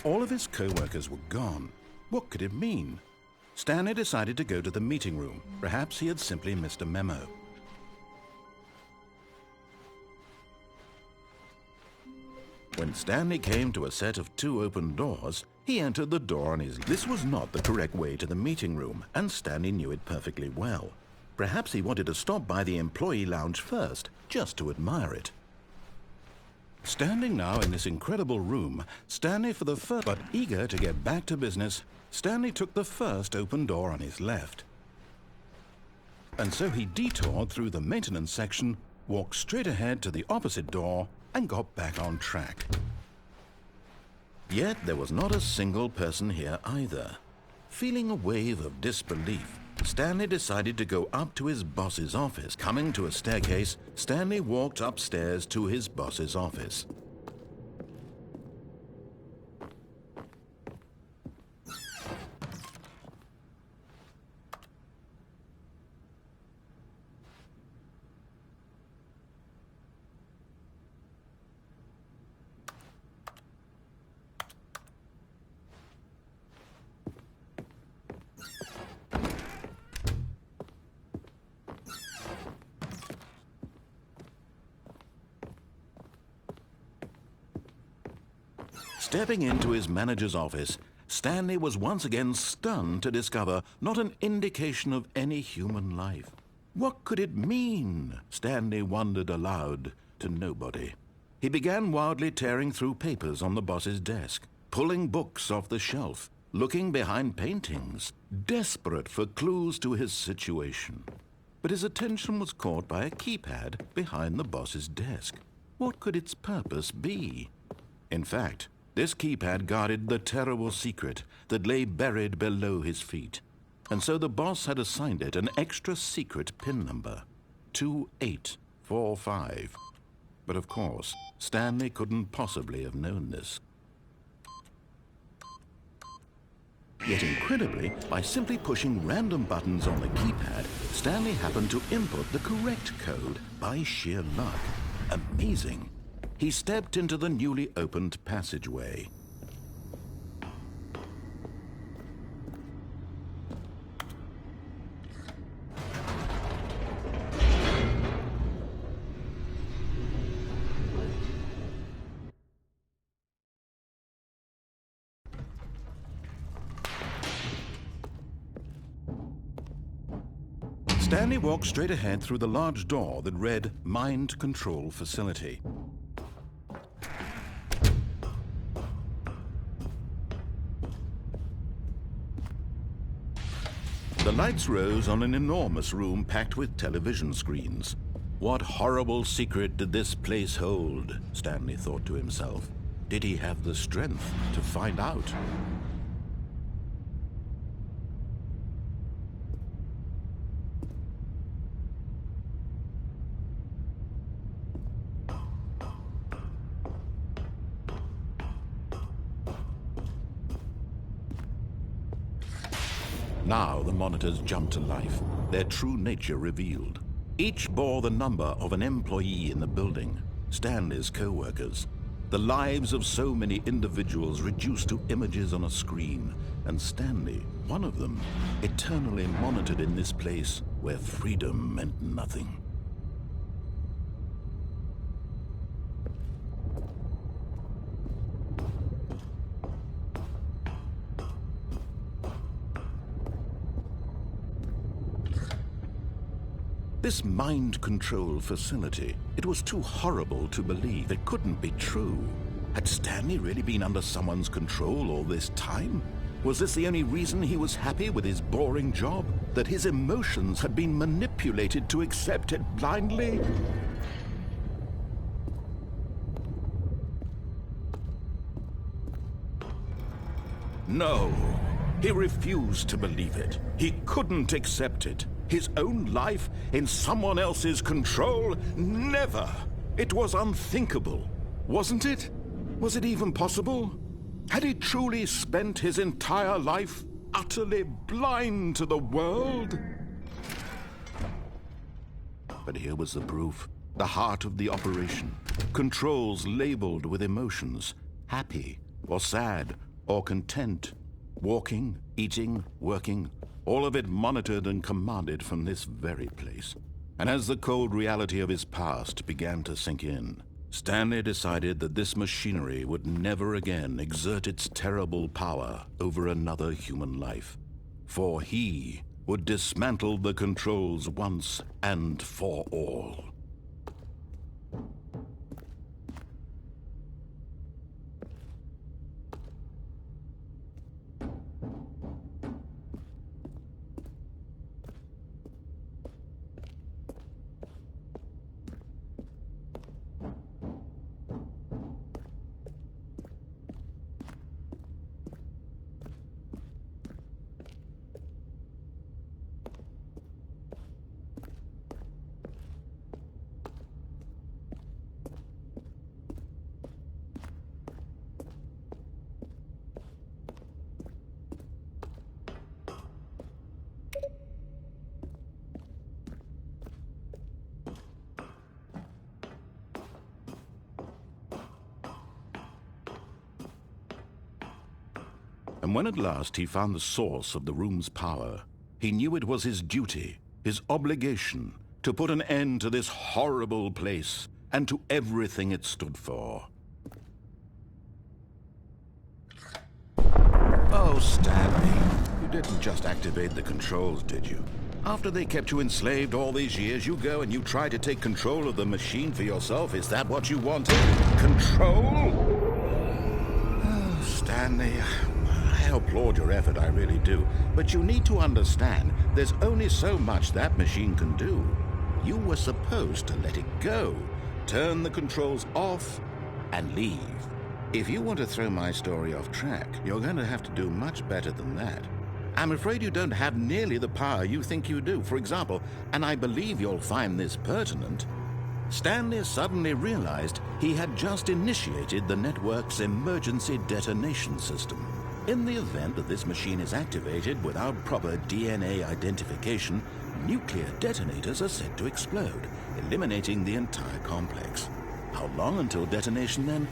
Speaker 1: All of his co-workers were gone. What could it mean? Stanley decided to go to the meeting room. Perhaps he had simply missed a memo. When Stanley came to a set of 2 open doors, he entered the door on his... This was not the correct way to the meeting room, and Stanley knew it perfectly well. Perhaps he wanted to stop by the employee lounge first, just to admire it. Standing now in this incredible room, Stanley for the first... But eager to get back to business, Stanley took the first open door on his left. And so he detoured through the maintenance section, walked straight ahead to the opposite door, and got back on track. Yet there was not a single person here either. Feeling a wave of disbelief, Stanley decided to go up to his boss's office. Coming to a staircase, Stanley walked upstairs to his boss's office. Stepping into his manager's office, Stanley was once again stunned to discover not an indication of any human life. What could it mean? Stanley wondered aloud to nobody. He began wildly tearing through papers on the boss's desk, pulling books off the shelf, looking behind paintings, desperate for clues to his situation. But his attention was caught by a keypad behind the boss's desk. What could its purpose be? In fact, this keypad guarded the terrible secret that lay buried below his feet. And so the boss had assigned it an extra secret PIN number, 2845. But of course, Stanley couldn't possibly have known this. Yet incredibly, by simply pushing random buttons on the keypad, Stanley happened to input the correct code by sheer luck. Amazing. He stepped into the newly opened passageway. Stanley walked straight ahead through the large door that read Mind Control Facility. The lights rose on an enormous room packed with television screens. What horrible secret did this place hold? Stanley thought to himself. Did he have the strength to find out? Now the monitors jumped to life, their true nature revealed. Each bore the number of an employee in the building, Stanley's co-workers. The lives of so many individuals reduced to images on a screen, and Stanley, one of them, eternally monitored in this place where freedom meant nothing. This mind control facility, it was too horrible to believe. It couldn't be true. Had Stanley really been under someone's control all this time? Was this the only reason he was happy with his boring job? That his emotions had been manipulated to accept it blindly? No, he refused to believe it. He couldn't accept it. His own life in someone else's control? Never! It was unthinkable, wasn't it? Was it even possible? Had he truly spent his entire life utterly blind to the world? But here was the proof. the heart of the operation, controls labeled with emotions, happy or sad or content, walking, eating, working, all of it monitored and commanded from this very place. And as the cold reality of his past began to sink in, Stanley decided that this machinery would never again exert its terrible power over another human life, for he would dismantle the controls once and for all. And when at last he found the source of the room's power, he knew it was his duty, his obligation, to put an end to this horrible place and to everything it stood for. Oh, Stanley, you didn't just activate the controls, did you? After they kept you enslaved all these years, you go and you try to take control of the machine for yourself. Is that what you wanted? Control? Oh, Stanley, I applaud your effort, I really do. But you need to understand, there's only so much that machine can do. You were supposed to let it go, turn the controls off, and leave. If you want to throw my story off track, you're going to have to do much better than that. I'm afraid you don't have nearly the power you think you do. For example, and I believe you'll find this pertinent, Stanley suddenly realized he had just initiated the network's emergency detonation system. In the event that this machine is activated without proper DNA identification, nuclear detonators are set to explode, eliminating the entire complex. How long until detonation then?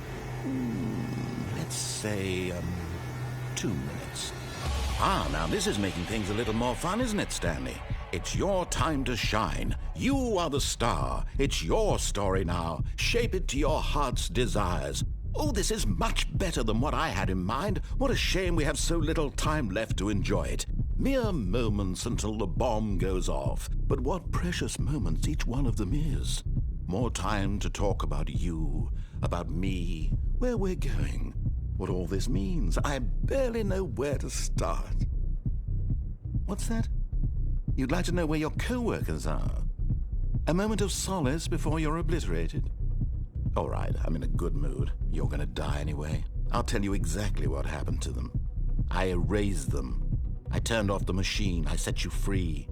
Speaker 1: Let's say, 2 minutes. Now this is making things a little more fun, isn't it, Stanley? It's your time to shine. You are the star. It's your story now. Shape it to your heart's desires. Oh, this is much better than what I had in mind. What a shame we have so little time left to enjoy it. Mere moments until the bomb goes off. But what precious moments each one of them is. More time to talk about you, about me, where we're going, what all this means. I barely know where to start. What's that? You'd like to know where your co-workers are? A moment of solace before you're obliterated? All right, I'm in a good mood. You're gonna die anyway. I'll tell you exactly what happened to them. I erased them. I turned off the machine. I set you free.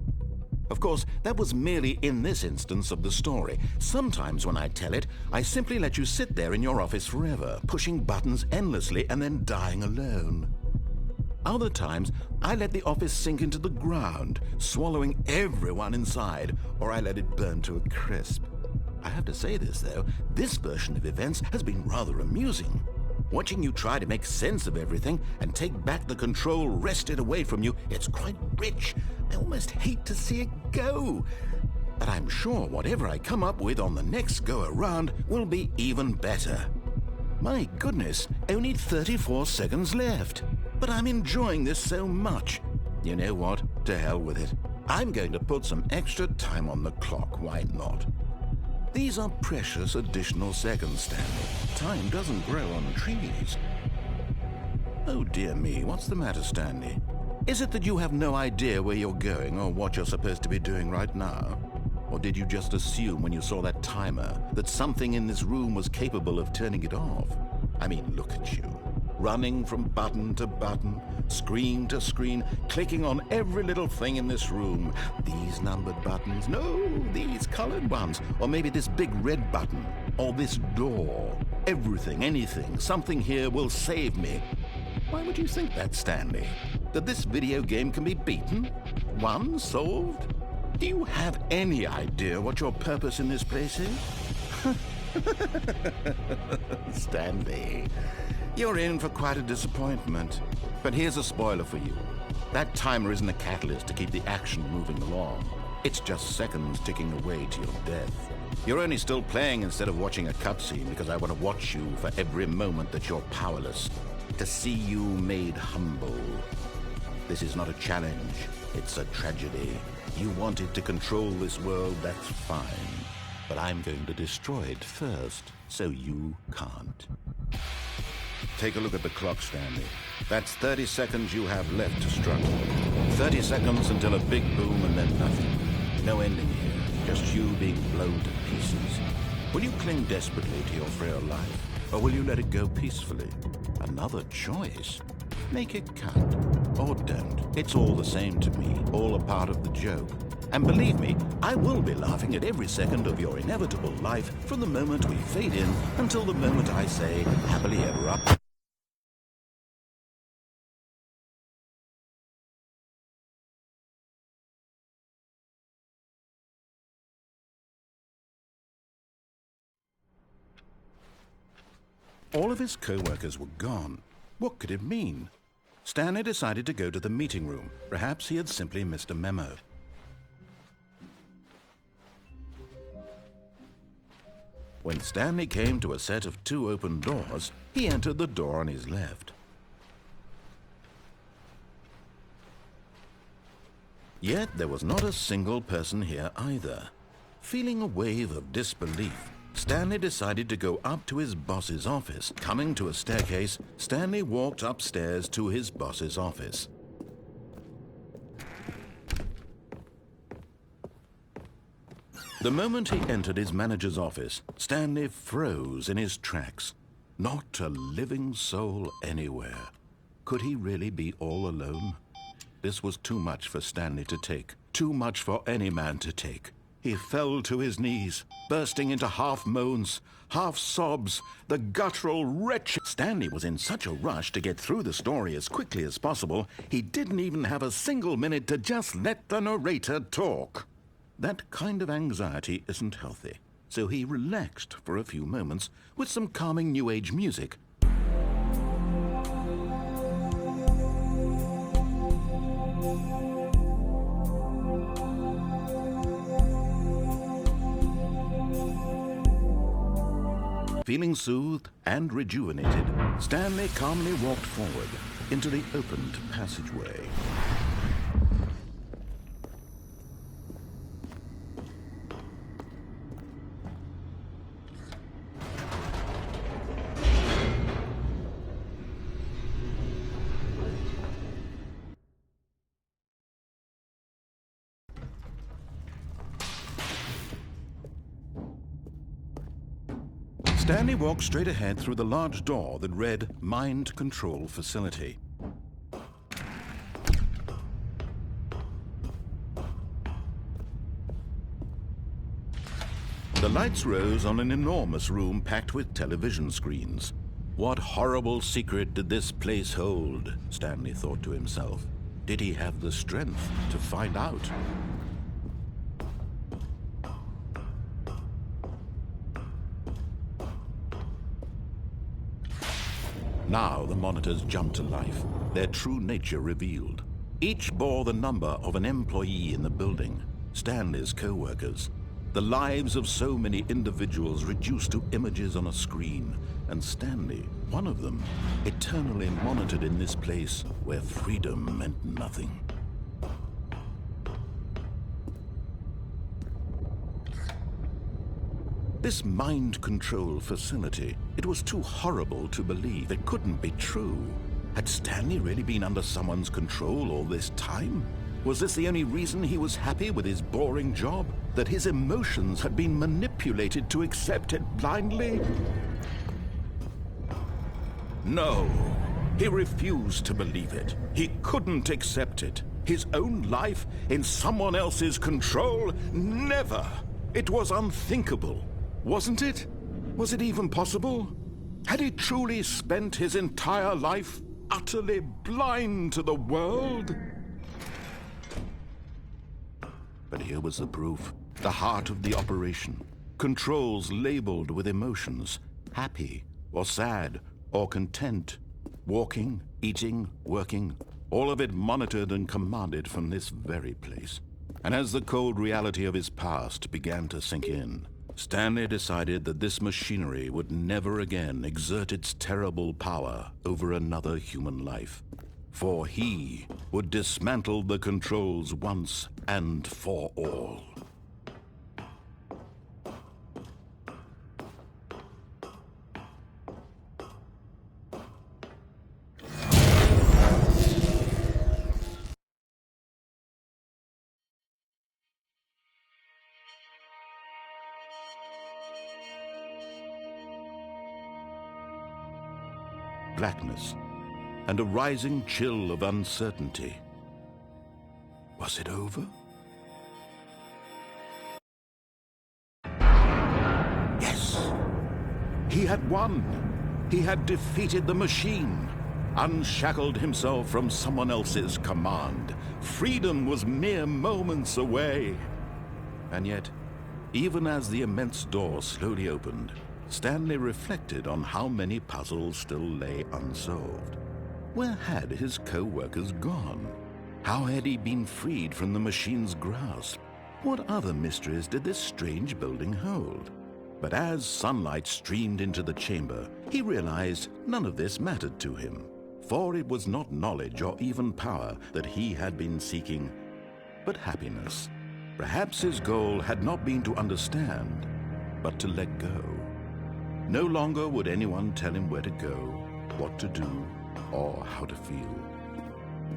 Speaker 1: Of course, that was merely in this instance of the story. Sometimes when I tell it, I simply let you sit there in your office forever, pushing buttons endlessly and then dying alone. Other times, I let the office sink into the ground, swallowing everyone inside, or I let it burn to a crisp. I have to say this, though, this version of events has been rather amusing. Watching you try to make sense of everything and take back the control wrested away from you, it's quite rich. I almost hate to see it go. But I'm sure whatever I come up with on the next go-around will be even better. My goodness, only 34 seconds left. But I'm enjoying this so much. You know what? To hell with it. I'm going to put some extra time on the clock, why not? These are precious additional seconds, Stanley. Time doesn't grow on trees. Oh dear me, what's the matter, Stanley? Is it that you have no idea where you're going or what you're supposed to be doing right now? Or did you just assume when you saw that timer that something in this room was capable of turning it off? I mean, look at you. Running from button to button, screen to screen, clicking on every little thing in this room. These numbered buttons, no, these colored ones. Or maybe this big red button, or this door. Everything, anything, something here will save me. Why would you think that, Stanley? That this video game can be beaten? Won? Solved? Do you have any idea what your purpose in this place is? Stanley, you're in for quite a disappointment. But here's a spoiler for you. That timer isn't a catalyst to keep the action moving along. It's just seconds ticking away to your death. You're only still playing instead of watching a cutscene because I want to watch you for every moment that you're powerless. To see you made humble. This is not a challenge. It's a tragedy. You wanted to control this world, that's fine. But I'm going to destroy it first, so you can't. Take a look at the clock, Stanley. That's 30 seconds you have left to struggle. 30 seconds until a big boom and then nothing. No ending here, just you being blown to pieces. Will you cling desperately to your frail life, or will you let it go peacefully? Another choice. Make it count, or don't. It's all the same to me, all a part of the joke. And believe me, I will be laughing at every second of your inevitable life from the moment we fade in until the moment I say, happily ever after. All of his co-workers were gone. What could it mean? Stanley decided to go to the meeting room. Perhaps he had simply missed a memo. When Stanley came to a set of 2 open doors, he entered the door on his left. Yet there was not a single person here either. Feeling a wave of disbelief, Stanley decided to go up to his boss's office. Coming to a staircase, Stanley walked upstairs to his boss's office. The moment he entered his manager's office, Stanley froze in his tracks. Not a living soul anywhere. Could he really be all alone? This was too much for Stanley to take. Too much for any man to take. He fell to his knees, bursting into half moans, half sobs, the guttural wretch. Stanley was in such a rush to get through the story as quickly as possible, he didn't even have a single minute to just let the narrator talk. That kind of anxiety isn't healthy, so he relaxed for a few moments with some calming New Age music. Feeling soothed and rejuvenated, Stanley calmly walked forward into the opened passageway. Stanley walked straight ahead through the large door that read Mind Control Facility. The lights rose on an enormous room packed with television screens. What horrible secret did this place hold? Stanley thought to himself. Did he have the strength to find out? Now the monitors jumped to life, their true nature revealed. Each bore the number of an employee in the building, Stanley's co-workers. The lives of so many individuals reduced to images on a screen, and Stanley, one of them, eternally monitored in this place where freedom meant nothing. This mind control facility, it was too horrible to believe. It couldn't be true. Had Stanley really been under someone's control all this time? Was this the only reason he was happy with his boring job? That his emotions had been manipulated to accept it blindly? No, he refused to believe it. He couldn't accept it. His own life in someone else's control? Never! It was unthinkable. Wasn't it? Was it even possible? Had he truly spent his entire life utterly blind to the world? But here was the proof. The heart of the operation. Controls labeled with emotions. Happy, or sad, or content. Walking, eating, working. All of it monitored and commanded from this very place. And as the cold reality of his past began to sink in, Stanley decided that this machinery would never again exert its terrible power over another human life. For he would dismantle the controls once and for all. Blackness, and a rising chill of uncertainty. Was it over? Yes! He had won! He had defeated the machine, unshackled himself from someone else's command. Freedom was mere moments away. And yet, even as the immense door slowly opened, Stanley reflected on how many puzzles still lay unsolved. Where had his co-workers gone? How had he been freed from the machine's grasp? What other mysteries did this strange building hold? But as sunlight streamed into the chamber, he realized none of this mattered to him, for it was not knowledge or even power that he had been seeking, but happiness. Perhaps his goal had not been to understand, but to let go. No longer would anyone tell him where to go, what to do, or how to feel.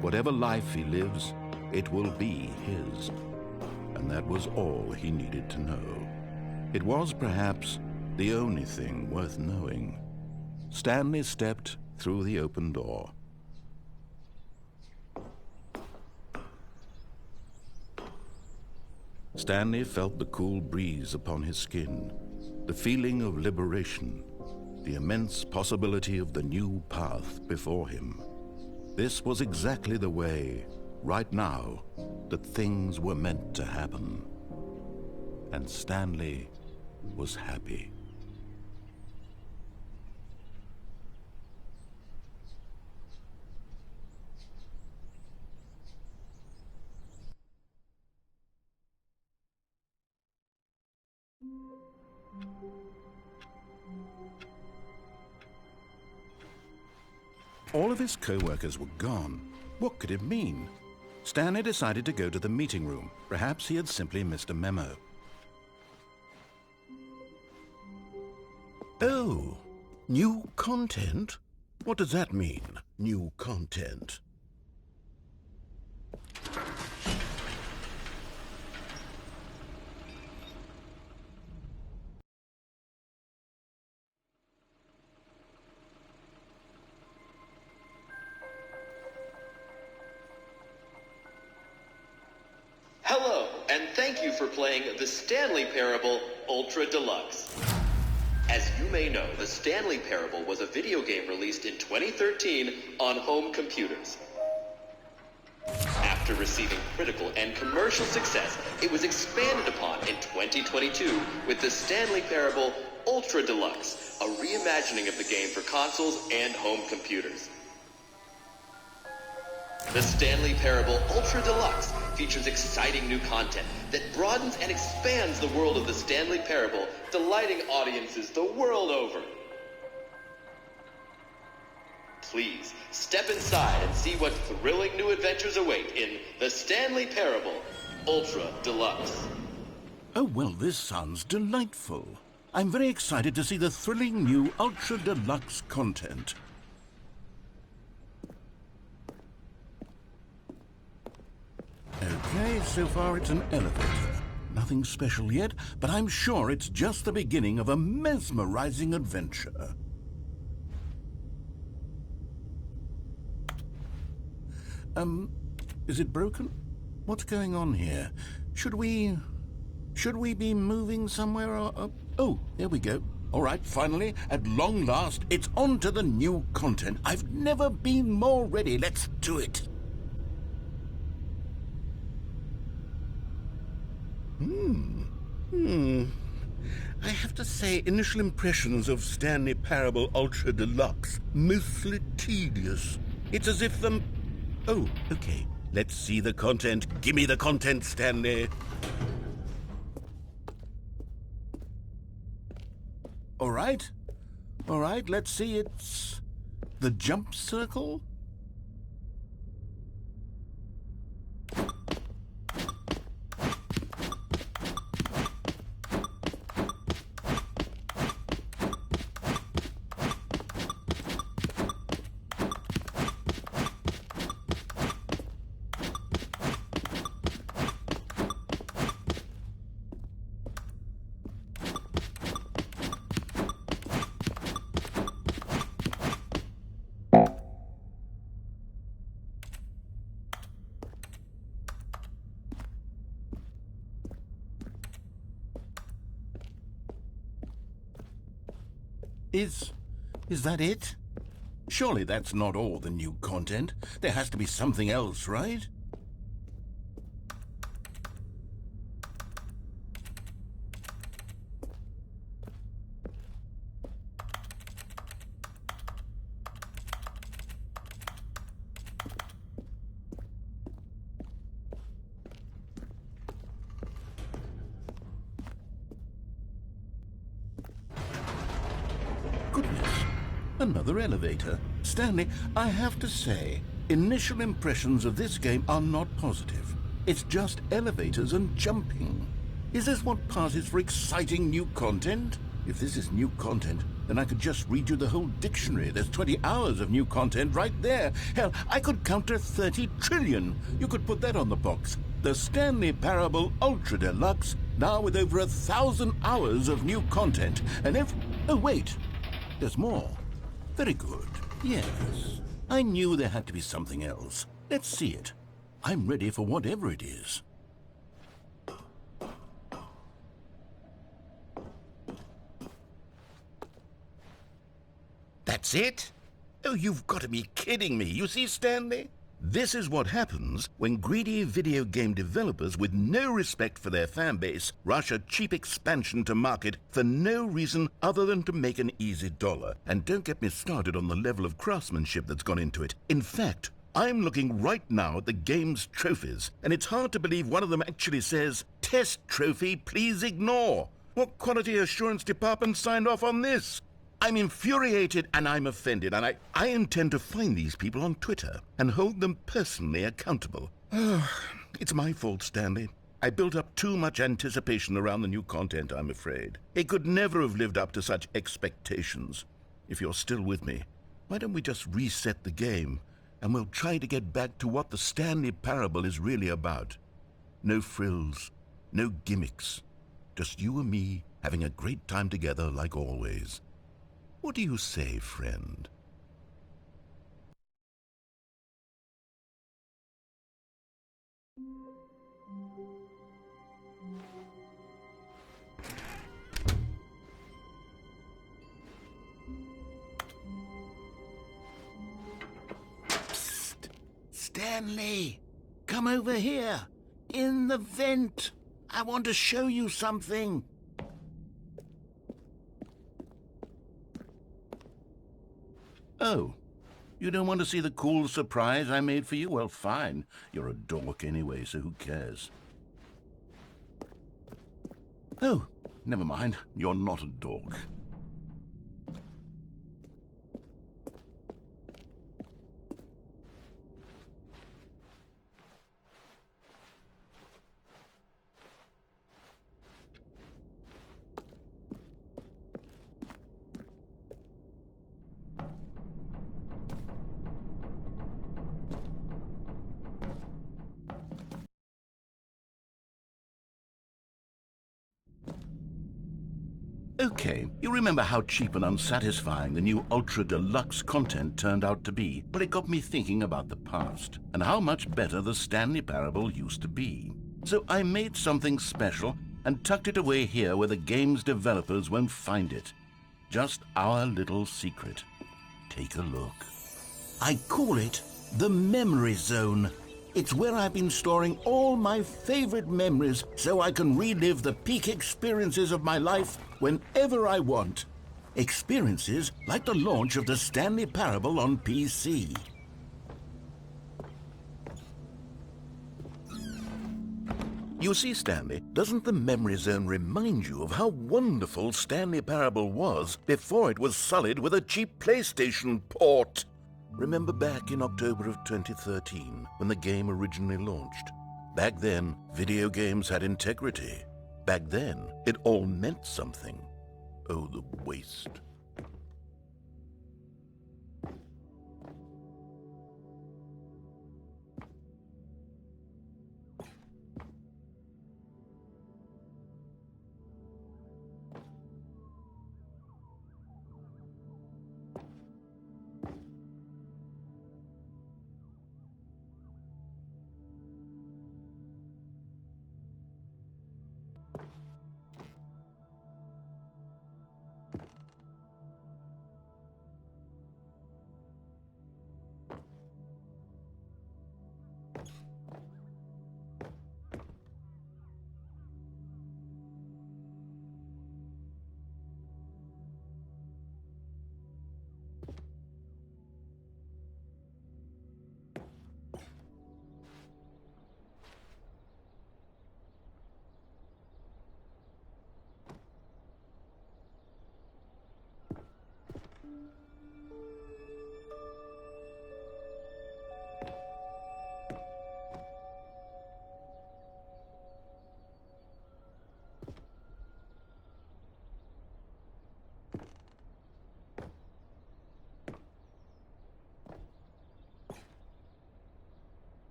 Speaker 1: Whatever life he lives, it will be his. And that was all he needed to know. It was perhaps the only thing worth knowing. Stanley stepped through the open door. Stanley felt the cool breeze upon his skin, the feeling of liberation, the immense possibility of the new path before him. This was exactly the way, right now, that things were meant to happen. And Stanley was happy. All of his co-workers were gone. What could it mean? Stanley decided to go to the meeting room. Perhaps he had simply missed a memo. Oh, new content? What does that mean, new content?
Speaker 5: Hello, and thank you for playing the Stanley Parable Ultra Deluxe. As you may know, the Stanley Parable was a video game released in 2013 on home computers. After receiving critical and commercial success, it was expanded upon in 2022 with the Stanley Parable Ultra Deluxe, a reimagining of the game for consoles and home computers. The Stanley Parable Ultra Deluxe features exciting new content that broadens and expands the world of the Stanley Parable, delighting audiences the world over. Please, step inside and see what thrilling new adventures await in the Stanley Parable Ultra Deluxe.
Speaker 1: Oh, well, this sounds delightful. I'm very excited to see the thrilling new Ultra Deluxe content. Okay, so far it's an elevator. Nothing special yet, but I'm sure it's just the beginning of a mesmerizing adventure. Is it broken? What's going on here? Should we be moving somewhere or... Oh, there we go. All right, finally, at long last, it's on to the new content. I've never been more ready. Let's do it.
Speaker 4: I have to say, initial impressions of Stanley Parable Ultra Deluxe, mostly tedious. It's as if the... Oh, okay. Let's see the content. Give me the content, Stanley. All right, let's see. It's the jump circle? Is that it? Surely that's not all the new content. There has to be something else, right? Goodness, another elevator. Stanley, I have to say, initial impressions of this game are not positive. It's just elevators and jumping. Is this what passes for exciting new content? If this is new content, then I could just read you the whole dictionary. There's 20 hours of new content right there. Hell, I could count to 30 trillion. You could put that on the box. The Stanley Parable Ultra Deluxe, now with over 1,000 hours of new content. And if... Oh, wait. There's more. Very good. Yes. I knew there had to be something else. Let's see it. I'm ready for whatever it is. That's it? Oh, you've got to be kidding me. You see, Stanley? This is what happens when greedy video game developers with no respect for their fan base rush a cheap expansion to market for no reason other than to make an easy dollar. And don't get me started on the level of craftsmanship that's gone into it. In fact, I'm looking right now at the game's trophies, and it's hard to believe one of them actually says, "Test trophy, please ignore." What quality assurance department signed off on this? I'm infuriated and I'm offended, and I intend to find these people on Twitter and hold them personally accountable. It's my fault, Stanley. I built up too much anticipation around the new content, I'm afraid. It could never have lived up to such expectations. If you're still with me, why don't we just reset the game, and we'll try to get back to what the Stanley Parable is really about. No frills, no gimmicks. Just you and me having a great time together like always. What do you say, friend? Psst! Stanley! Come over here! In the vent! I want to show you something! Oh, you don't want to see the cool surprise I made for you? Well, fine. You're a dork anyway, so who cares? Oh, never mind. You're not a dork. Okay, you remember how cheap and unsatisfying the new Ultra Deluxe content turned out to be? Well, it got me thinking about the past, and how much better the Stanley Parable used to be. So I made something special and tucked it away here where the game's developers won't find it. Just our little secret. Take a look. I call it the Memory Zone. It's where I've been storing all my favorite memories so I can relive the peak experiences of my life whenever I want. Experiences like the launch of the Stanley Parable on PC. You see, Stanley, doesn't the memory zone remind you of how wonderful Stanley Parable was before it was sullied with a cheap PlayStation port? Remember back in October of 2013, when the game originally launched? Back then, video games had integrity. Back then, it all meant something. Oh, the waste.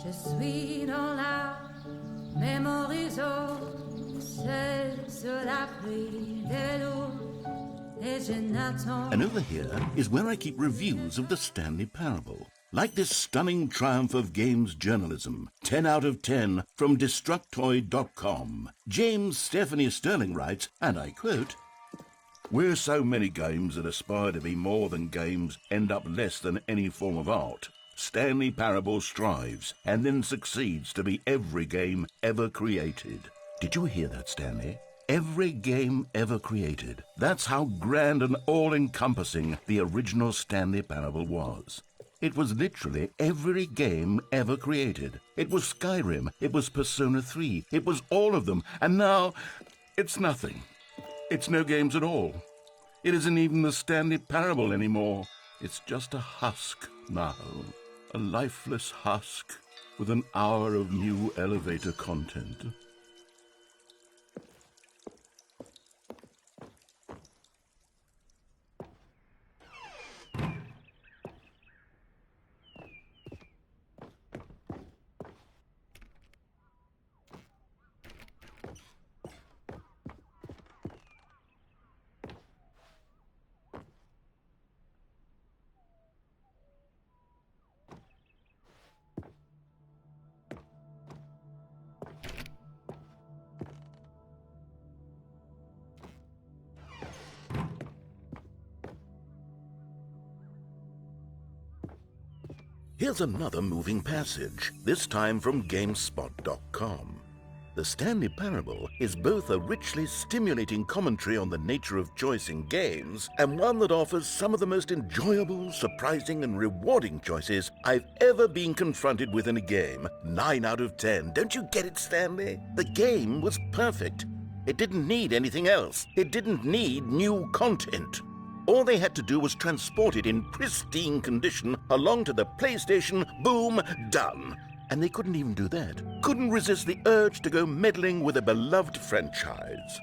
Speaker 6: Je suis dans la mémorisation, c'est sur la pluie de l'eau, et je n'attends.
Speaker 4: And over here is where I keep reviews of the Stanley Parable. Like this stunning triumph of games journalism, 10 out of 10 from Destructoid.com. James Stephanie Sterling writes, and I quote, "Where so many games that aspire to be more than games end up less than any form of art, Stanley Parable strives and then succeeds to be every game ever created." Did you hear that, Stanley? Every game ever created. That's how grand and all-encompassing the original Stanley Parable was. It was literally every game ever created. It was Skyrim, it was Persona 3, it was all of them, and now it's nothing. It's no games at all. It isn't even the Stanley Parable anymore. It's just a husk now. A lifeless husk with an hour of new elevator content. Here's another moving passage, this time from GameSpot.com. The Stanley Parable is both a richly stimulating commentary on the nature of choice in games and one that offers some of the most enjoyable, surprising, and rewarding choices I've ever been confronted with in a game. 9 out of 10. Don't you get it, Stanley? The game was perfect. It didn't need anything else. It didn't need new content. All they had to do was transport it in pristine condition along to the PlayStation, boom, done. And they couldn't even do that. Couldn't resist the urge to go meddling with a beloved franchise.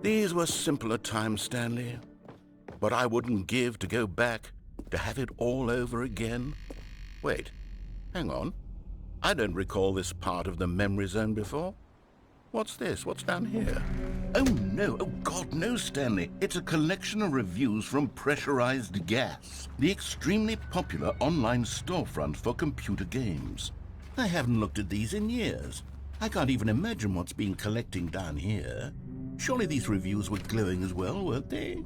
Speaker 1: These were simpler times, Stanley. What I wouldn't give to go back, to have it all over again. Wait, hang on. I don't recall this part of the memory zone before. What's this? What's down here?
Speaker 4: Oh no, oh God, no, Stanley. It's a collection of reviews from Pressurized Gas, the extremely popular online storefront for computer games. I haven't looked at these in years. I can't even imagine what's been collecting down here. Surely these reviews were glowing as well, weren't they?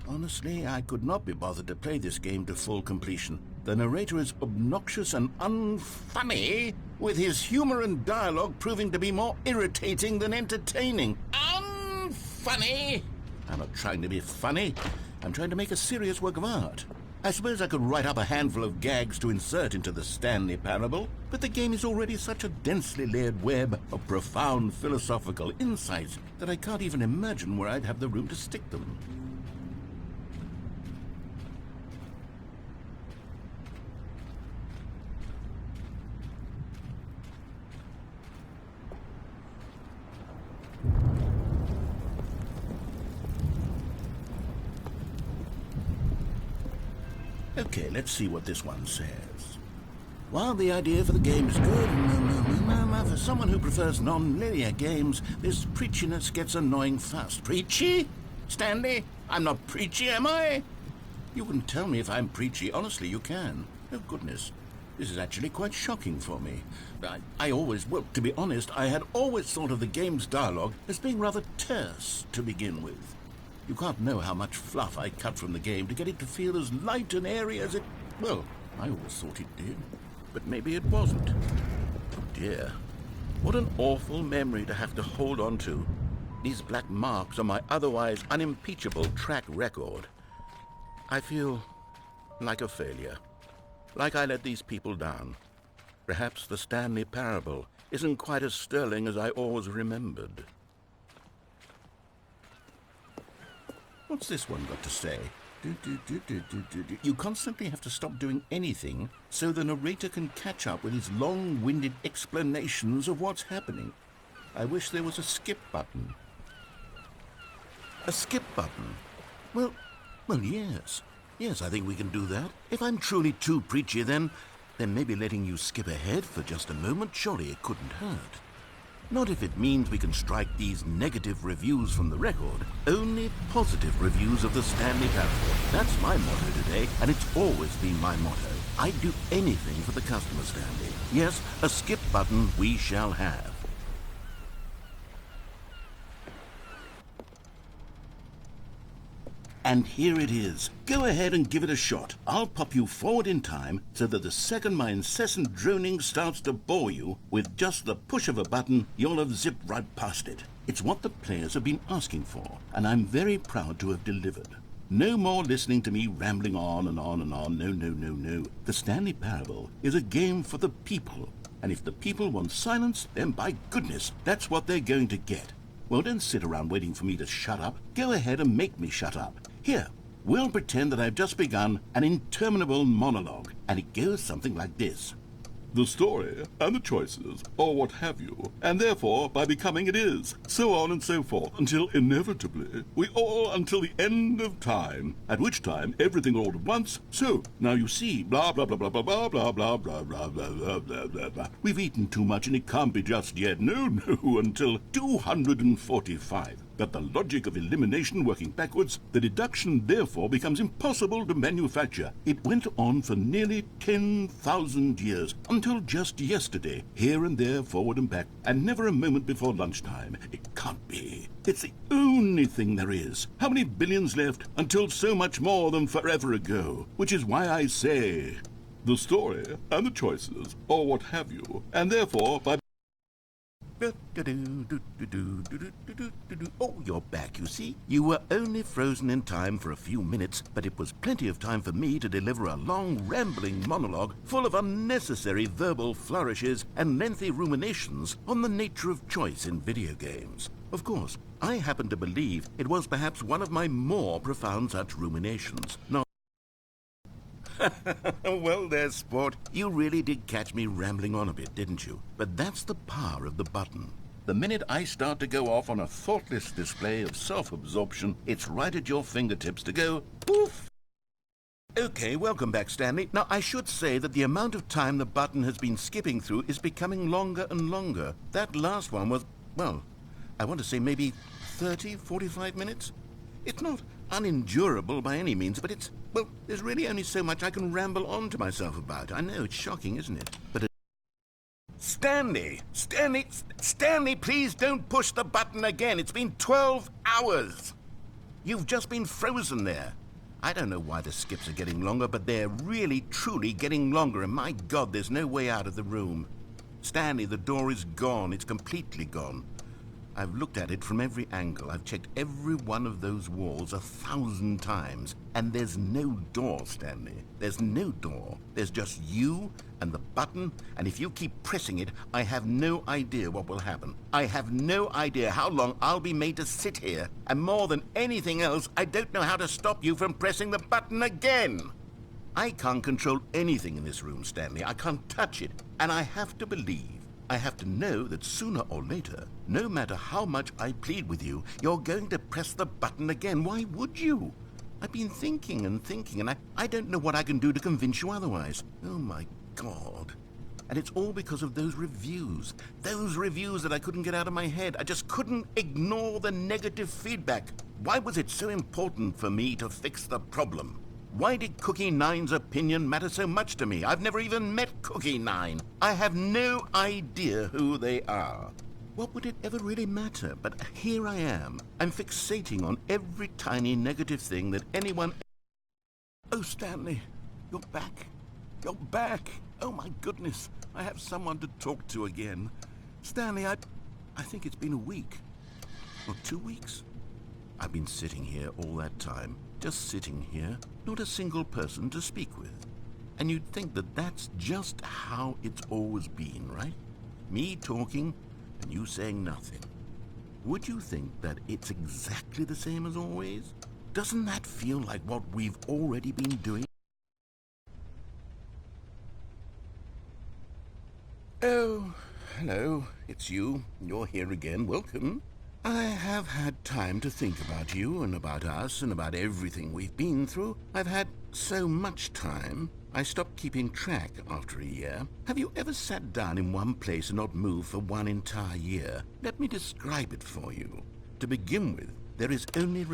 Speaker 4: Honestly, I could not be bothered to play this game to full completion. The narrator is obnoxious and unfunny, with his humor and dialogue proving to be more irritating than entertaining. Unfunny! I'm not trying to be funny. I'm trying to make a serious work of art. I suppose I could write up a handful of gags to insert into the Stanley Parable, but the game is already such a densely layered web of profound philosophical insights that I can't even imagine where I'd have the room to stick them. Okay, let's see what this one says. While the idea for the game is good, for someone who prefers non-linear games, this preachiness gets annoying fast. Preachy? Stanley? I'm not preachy, am I? You can tell me if I'm preachy. Honestly, you can. Oh, goodness. This is actually quite shocking for me. Well, to be honest, I had always thought of the game's dialogue as being rather terse to begin with. You can't know how much fluff I cut from the game to get it to feel as light and airy as it... Well, I always thought it did. But maybe it wasn't. Oh dear. What an awful memory to have to hold on to. These black marks on my otherwise unimpeachable track record. I feel like a failure. Like I let these people down. Perhaps the Stanley Parable isn't quite as sterling as I always remembered. What's this one got to say? You constantly have to stop doing anything so the narrator can catch up with his long-winded explanations of what's happening. I wish there was a skip button. A skip button? Well, yes. Yes, I think we can do that. If I'm truly too preachy, then maybe letting you skip ahead for just a moment, surely it couldn't hurt. Not if it means we can strike these negative reviews from the record. Only positive reviews of the Stanley Parable. That's my motto today, and it's always been my motto. I'd do anything for the customer, Stanley. Yes, a skip button we shall have. And here it is. Go ahead and give it a shot. I'll pop you forward in time so that the second my incessant droning starts to bore you, with just the push of a button, you'll have zipped right past it. It's what the players have been asking for, and I'm very proud to have delivered. No more listening to me rambling on and on and on. No. The Stanley Parable is a game for the people, and if the people want silence, then by goodness, that's what they're going to get. Well, don't sit around waiting for me to shut up. Go ahead and make me shut up. Here, we'll pretend that I've just begun an interminable monologue, and it goes something like this. The story, and the choices, or what have you, and therefore, by becoming it is, so on and so forth, until inevitably, we all until the end of time, at which time everything all at once, so, now you see, blah, blah, blah, blah, blah, blah, blah, blah, blah, blah, blah, blah, blah, blah, blah. We've eaten too much and it can't be just yet, no, until 245. But the logic of elimination working backwards, the deduction therefore becomes impossible to manufacture. It went on for nearly 10,000 years, until just yesterday, here and there, forward and back, and never a moment before lunchtime. It can't be. It's the only thing there is. How many billions left until so much more than forever ago? Which is why I say, the story and the choices, or what have you, and therefore by... Oh, you're back, you see. You were only frozen in time for a few minutes, but it was plenty of time for me to deliver a long, rambling monologue full of unnecessary verbal flourishes and lengthy ruminations on the nature of choice in video games. Of course, I happen to believe it was perhaps one of my more profound such ruminations. Not Well there, sport. You really did catch me rambling on a bit, didn't you? But that's the power of the button. The minute I start to go off on a thoughtless display of self-absorption, it's right at your fingertips to go poof. Okay, welcome back, Stanley. Now, I should say that the amount of time the button has been skipping through is becoming longer and longer. That last one was, well, I want to say maybe 30, 45 minutes. It's not unendurable by any means, but it's, well, there's really only so much I can ramble on to myself about. I know, it's shocking, isn't it? But Stanley, please don't push the button again. It's been 12 hours. You've just been frozen there. I don't know why the skips are getting longer, but they're really, truly getting longer, and my God, there's no way out of the room. Stanley, the door is gone. It's completely gone. I've looked at it from every angle. I've checked every one of those walls 1,000 times, and there's no door, Stanley. There's no door. There's just you and the button, and if you keep pressing it, I have no idea what will happen. I have no idea how long I'll be made to sit here, and more than anything else, I don't know how to stop you from pressing the button again. I can't control anything in this room, Stanley. I can't touch it, and I have to believe, I have to know that sooner or later, no matter how much I plead with you, you're going to press the button again. Why would you? I've been thinking and thinking, and I don't know what I can do to convince you otherwise. Oh, my God. And it's all because of those reviews. Those reviews that I couldn't get out of my head. I just couldn't ignore the negative feedback. Why was it so important for me to fix the problem? Why did Cookie Nine's opinion matter so much to me? I've never even met Cookie Nine. I have no idea who they are. What would it ever really matter? But here I am. I'm fixating on every tiny negative thing that anyone... Oh, Stanley, you're back. You're back. Oh, my goodness. I have someone to talk to again. Stanley, I think it's been a week. Or 2 weeks. I've been sitting here all that time. Just sitting here. Not a single person to speak with. And you'd think that that's just how it's always been, right? Me talking and you saying nothing. Would you think that it's exactly the same as always? Doesn't that feel like what we've already been doing? Oh, hello, it's you. You're here again. Welcome. I have had time to think about you and about us and about everything we've been through. I've had so much time, I stopped keeping track after a year. Have you ever sat down in one place and not moved for one entire year? Let me describe it for you. To begin with, there is only...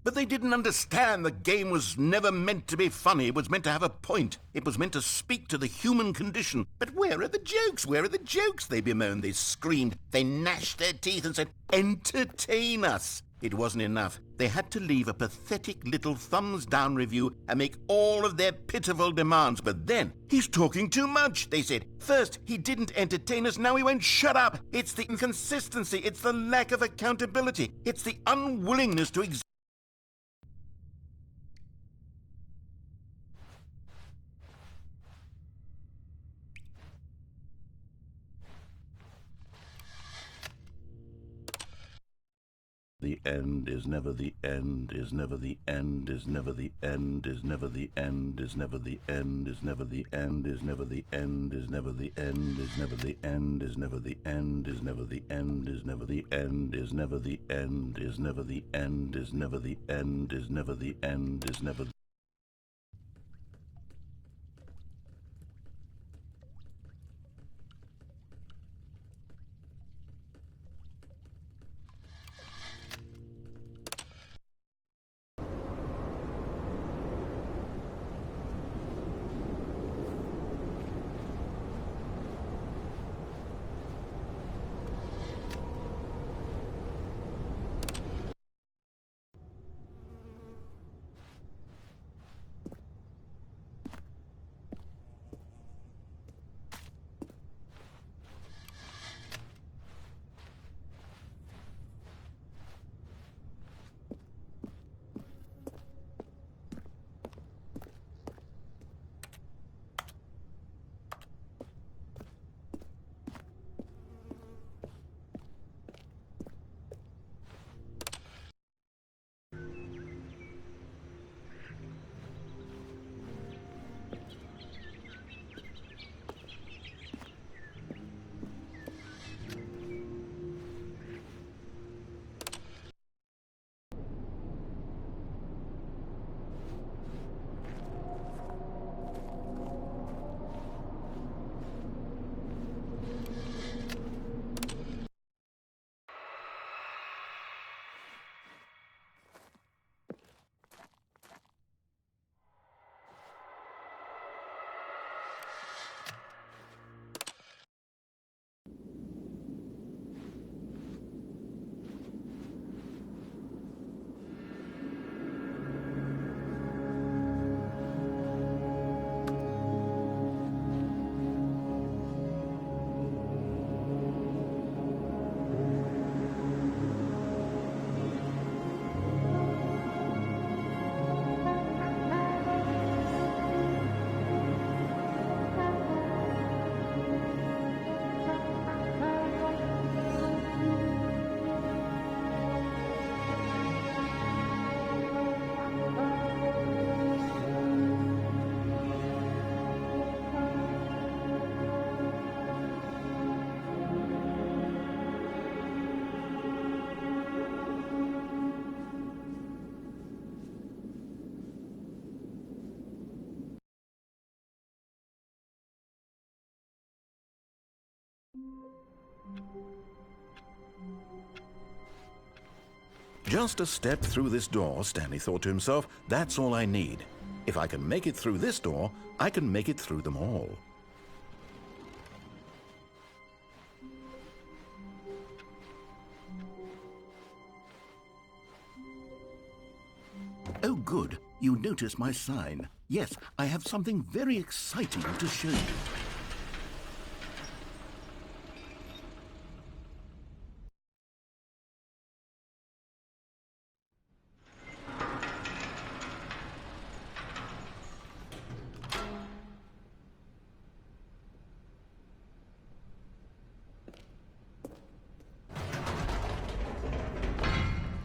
Speaker 4: But they didn't understand the game was never meant to be funny. It was meant to have a point. It was meant to speak to the human condition. But where are the jokes? Where are the jokes? They bemoaned, they screamed, they gnashed their teeth and said, entertain us. It wasn't enough. They had to leave a pathetic little thumbs-down review and make all of their pitiful demands. But then, he's talking too much, they said. First, he didn't entertain us, now he won't shut up. It's the inconsistency, it's the lack of accountability, it's the unwillingness to exist. The end is never the end, is never the end, is never the end, is never the end, is never the end, is never the end, is never the end, is never the end, is never the end, is never the end, is never the end, is never the end, is never the end, is never the end, is never the end, is never the end, is never.
Speaker 1: Just a step through this door, Stanley thought to himself, that's all I need. If I can make it through this door, I can make it through them all.
Speaker 4: Oh, good. You notice my sign. Yes, I have something very exciting to show you.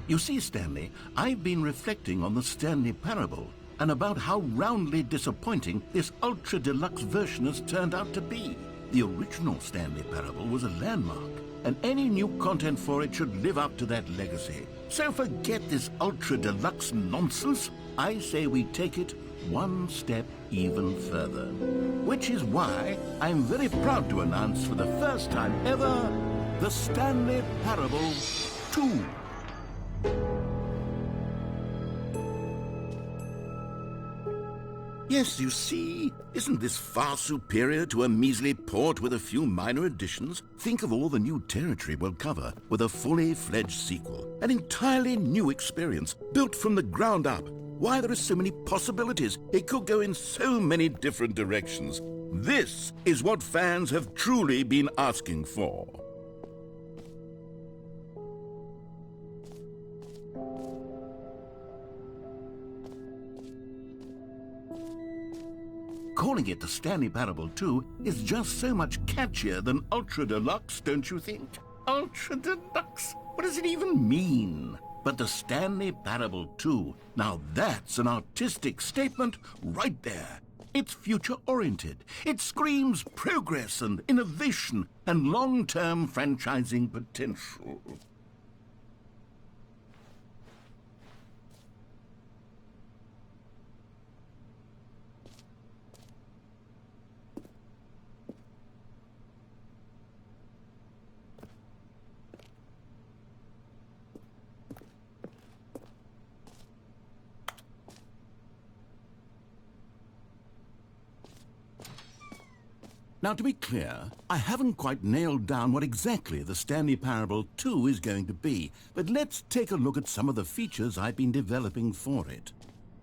Speaker 4: You see, Stanley, I've been reflecting on the Stanley Parable and about how roundly disappointing this Ultra Deluxe version has turned out to be. The original Stanley Parable was a landmark, and any new content for it should live up to that legacy. So forget this Ultra Deluxe nonsense. I say we take it one step even further. Which is why I'm very proud to announce for the first time ever, the Stanley Parable 2. Yes, you see, isn't this far superior to a measly port with a few minor additions? Think of all the new territory we'll cover with a fully fledged sequel. An entirely new experience, built from the ground up. Why, there are so many possibilities. It could go in so many different directions. This is what fans have truly been asking for. Calling it the Stanley Parable 2 is just so much catchier than Ultra Deluxe, don't you think? Ultra Deluxe? What does it even mean? But the Stanley Parable 2, now that's an artistic statement right there. It's future-oriented. It screams progress and innovation and long-term franchising potential. Now, to be clear, I haven't quite nailed down what exactly the Stanley Parable 2 is going to be, but let's take a look at some of the features I've been developing for it.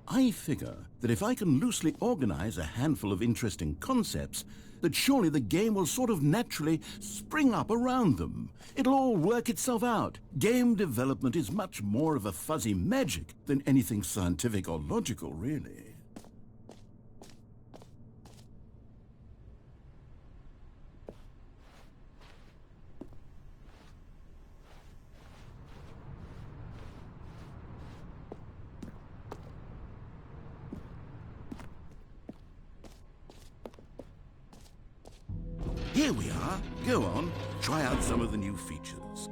Speaker 4: I figure that if I can loosely organize a handful of interesting concepts, that surely the game will sort of naturally spring up around them. It'll all work itself out. Game development is much more of a fuzzy magic than anything scientific or logical, really. Here we are. Go on, try out some of the new features.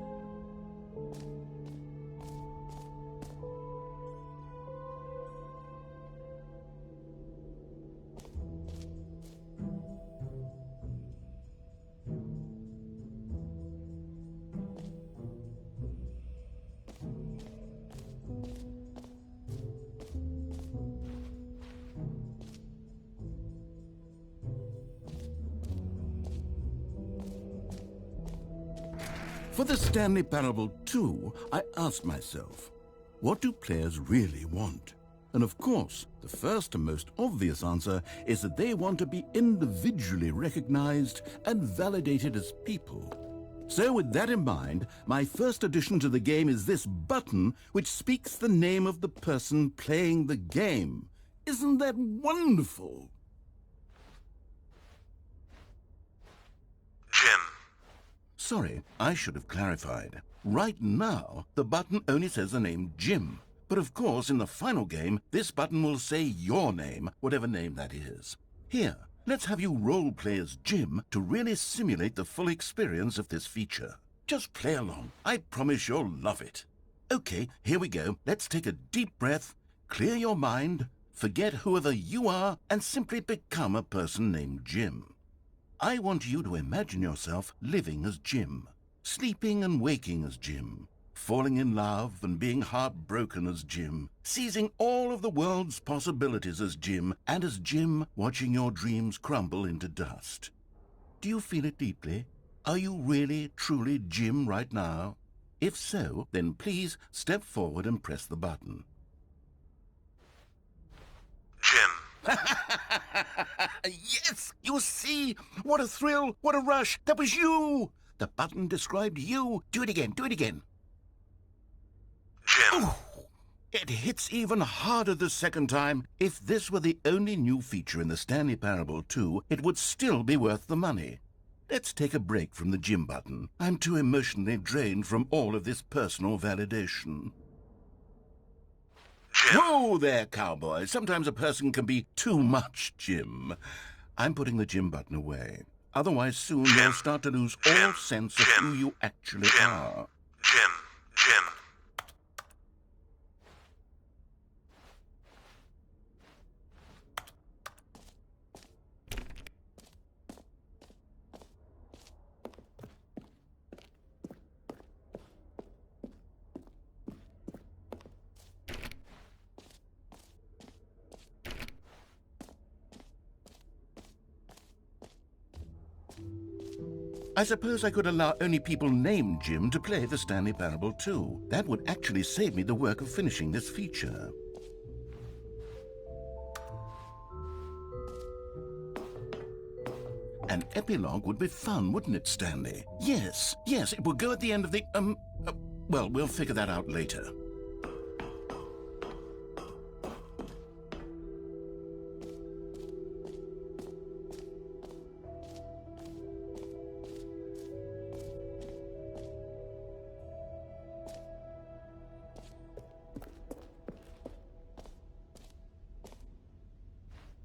Speaker 4: For the Stanley Parable 2, I asked myself, what do players really want? And of course, the first and most obvious answer is that they want to be individually recognized and validated as people. So with that in mind, my first addition to the game is this button which speaks the name of the person playing the game. Isn't that wonderful?
Speaker 7: Jim.
Speaker 4: Sorry, I should have clarified. Right now, the button only says the name Jim. But of course, in the final game, this button will say your name, whatever name that is. Here, let's have you role-play as Jim to really simulate the full experience of this feature. Just play along. I promise you'll love it. Okay, here we go. Let's take a deep breath, clear your mind, forget whoever you are, and simply become a person named Jim. I want you to imagine yourself living as Jim, sleeping and waking as Jim, falling in love and being heartbroken as Jim, seizing all of the world's possibilities as Jim, and as Jim watching your dreams crumble into dust. Do you feel it deeply? Are you really, truly Jim right now? If so, then please step forward and press the button.
Speaker 7: Jim.
Speaker 4: Yes! You see? What a thrill! What a rush! That was you! The button described you. Do it again, do it again.
Speaker 7: Jim.
Speaker 4: Ooh, it hits even harder the second time. If this were the only new feature in the Stanley Parable 2, it would still be worth the money. Let's take a break from the Jim button. I'm too emotionally drained from all of this personal validation.
Speaker 7: Jim.
Speaker 4: Whoa there, cowboy. Sometimes a person can be too much Jim. I'm putting the Jim button away. Otherwise, soon
Speaker 7: Jim.
Speaker 4: you'll start to lose all sense of who you actually are.
Speaker 7: Jim.
Speaker 4: I suppose I could allow only people named Jim to play the Stanley Parable 2. That would actually save me the work of finishing this feature. An epilogue would be fun, wouldn't it, Stanley? Yes, it would go at the end of the, well, we'll figure that out later.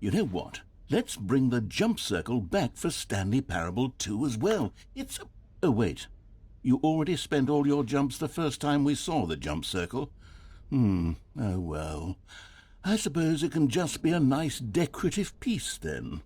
Speaker 4: You know what? Let's bring the jump circle back for Stanley Parable 2 as well. It's... Oh, wait. You already spent all your jumps the first time we saw the jump circle? Oh, well. I suppose it can just be a nice decorative piece, then.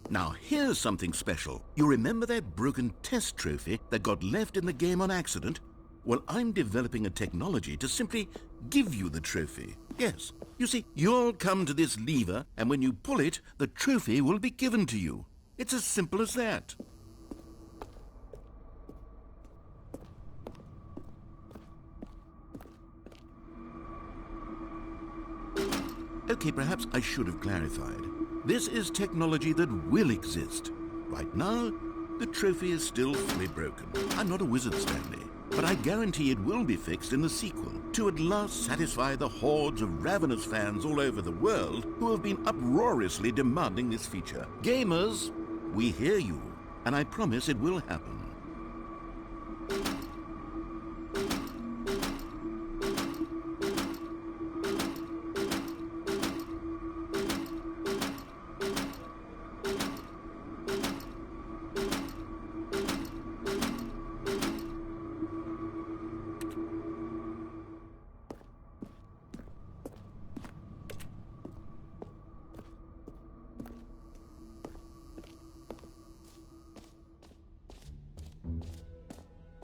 Speaker 4: Now, here's something special. You remember that broken test trophy that got left in the game on accident? Well, I'm developing a technology to simply give you the trophy. Yes. You see, you'll come to this lever, and when you pull it, the trophy will be given to you. It's as simple as that. Okay, perhaps I should have clarified. This is technology that will exist. Right now, the trophy is still fully broken. I'm not a wizard, Stanley, but I guarantee it will be fixed in the sequel to at last satisfy the hordes of ravenous fans all over the world who have been uproariously demanding this feature. Gamers, we hear you, and I promise it will happen.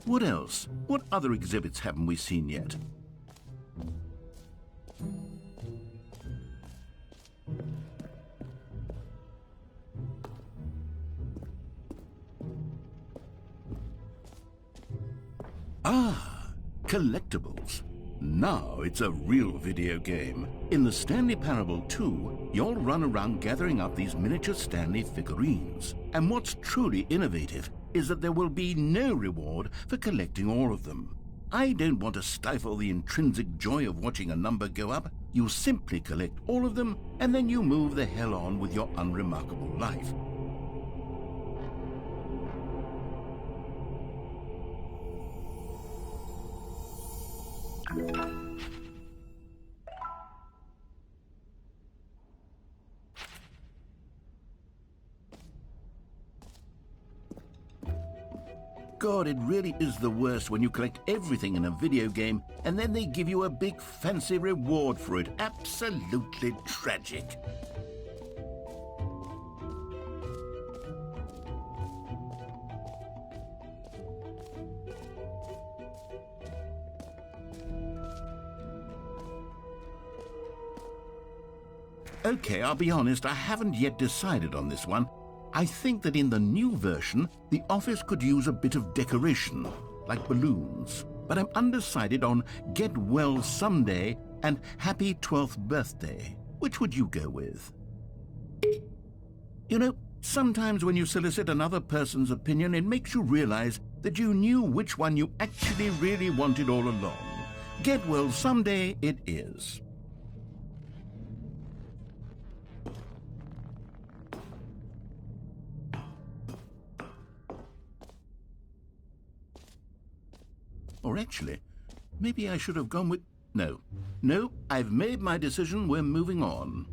Speaker 4: What else? What other exhibits haven't we seen yet? Collectibles. Now it's a real video game. In the Stanley Parable 2, you'll run around gathering up these miniature Stanley figurines. And what's truly innovative is that there will be no reward for collecting all of them. I don't want to stifle the intrinsic joy of watching a number go up. You simply collect all of them, and then you move the hell on with your unremarkable life. God, it really is the worst when you collect everything in a video game and then they give you a big fancy reward for it. Absolutely tragic. Okay, I'll be honest, I haven't yet decided on this one. I think that in the new version, the office could use a bit of decoration, like balloons. But I'm undecided on Get Well Someday and Happy 12th Birthday. Which would you go with? You know, sometimes when you solicit another person's opinion, it makes you realize that you knew which one you actually really wanted all along. Get Well Someday it is. Or actually, maybe I should have gone with... No, I've made my decision. We're moving on.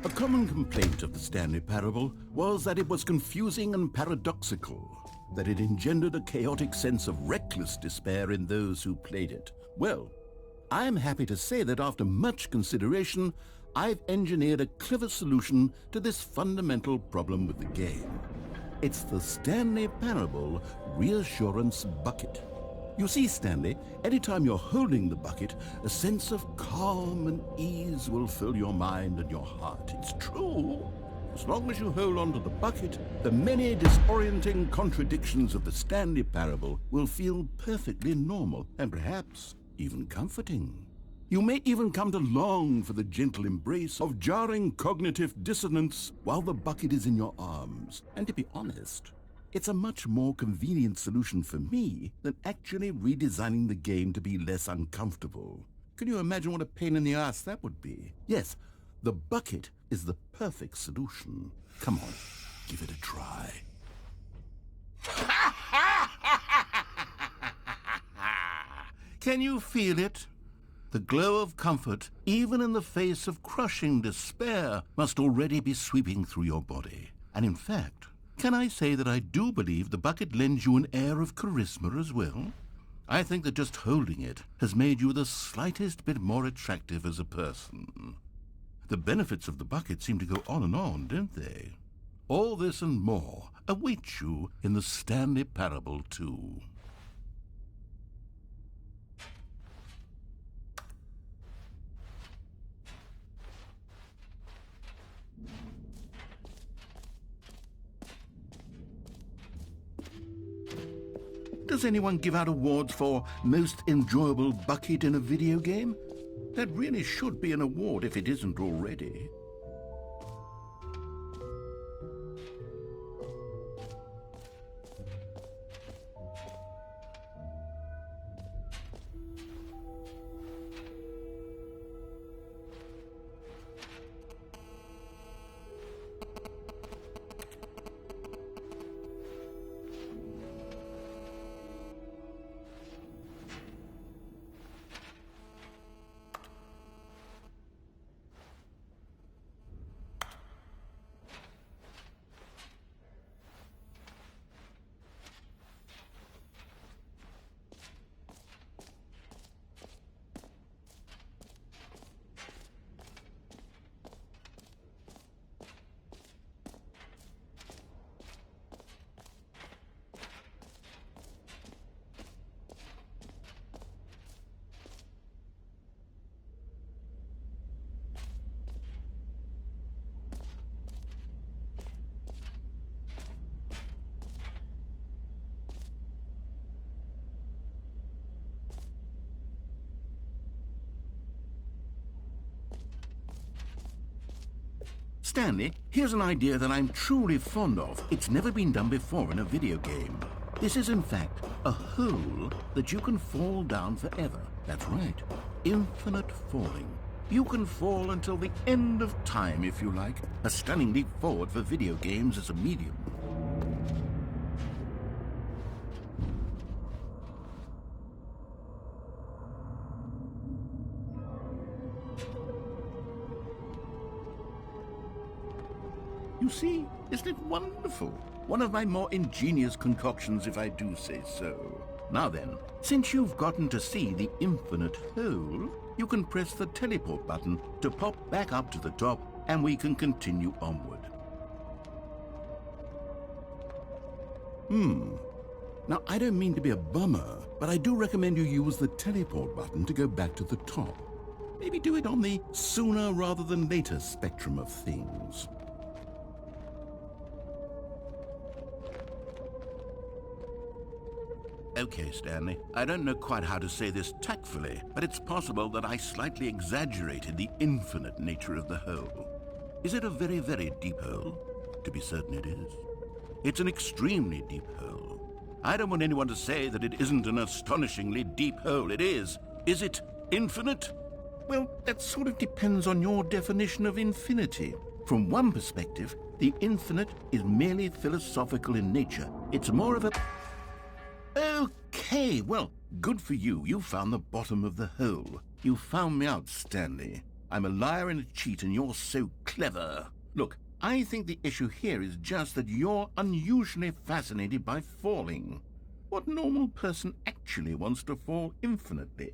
Speaker 4: A common complaint of the Stanley Parable was that it was confusing and paradoxical, that it engendered a chaotic sense of reckless despair in those who played it. Well, I'm happy to say that after much consideration, I've engineered a clever solution to this fundamental problem with the game. It's the Stanley Parable Reassurance Bucket. You see, Stanley, anytime you're holding the bucket, a sense of calm and ease will fill your mind and your heart. It's true. As long as you hold on to the bucket, the many disorienting contradictions of the Stanley Parable will feel perfectly normal and perhaps even comforting. You may even come to long for the gentle embrace of jarring cognitive dissonance while the bucket is in your arms. And to be honest, it's a much more convenient solution for me than actually redesigning the game to be less uncomfortable. Can you imagine what a pain in the ass that would be? Yes, the bucket is the perfect solution. Come on, give it a try. Can you feel it? The glow of comfort, even in the face of crushing despair, must already be sweeping through your body. And in fact, can I say that I do believe the bucket lends you an air of charisma as well? I think that just holding it has made you the slightest bit more attractive as a person. The benefits of the bucket seem to go on, don't they? All this and more await you in the Stanley Parable 2. Does anyone give out awards for most enjoyable bucket in a video game? That really should be an award if it isn't already. Stanley, here's an idea that I'm truly fond of. It's never been done before in a video game. This is, in fact, a hole that you can fall down forever. That's right. Infinite falling. You can fall until the end of time, if you like. A stunning leap forward for video games as a medium. You see, isn't it wonderful? One of my more ingenious concoctions, if I do say so. Now then, since you've gotten to see the infinite hole, you can press the teleport button to pop back up to the top, and we can continue onward. Now, I don't mean to be a bummer, but I do recommend you use the teleport button to go back to the top. Maybe do it on the sooner rather than later spectrum of things. Okay, Stanley, I don't know quite how to say this tactfully, but it's possible that I slightly exaggerated the infinite nature of the hole. Is it a very, very deep hole? To be certain it is. It's an extremely deep hole. I don't want anyone to say that it isn't an astonishingly deep hole. It is. Is it infinite? Well, that sort of depends on your definition of infinity. From one perspective, the infinite is merely philosophical in nature. It's more of a... Okay, well, good for you. You found the bottom of the hole. You found me out, Stanley. I'm a liar and a cheat, and you're so clever. Look, I think the issue here is just that you're unusually fascinated by falling. What normal person actually wants to fall infinitely?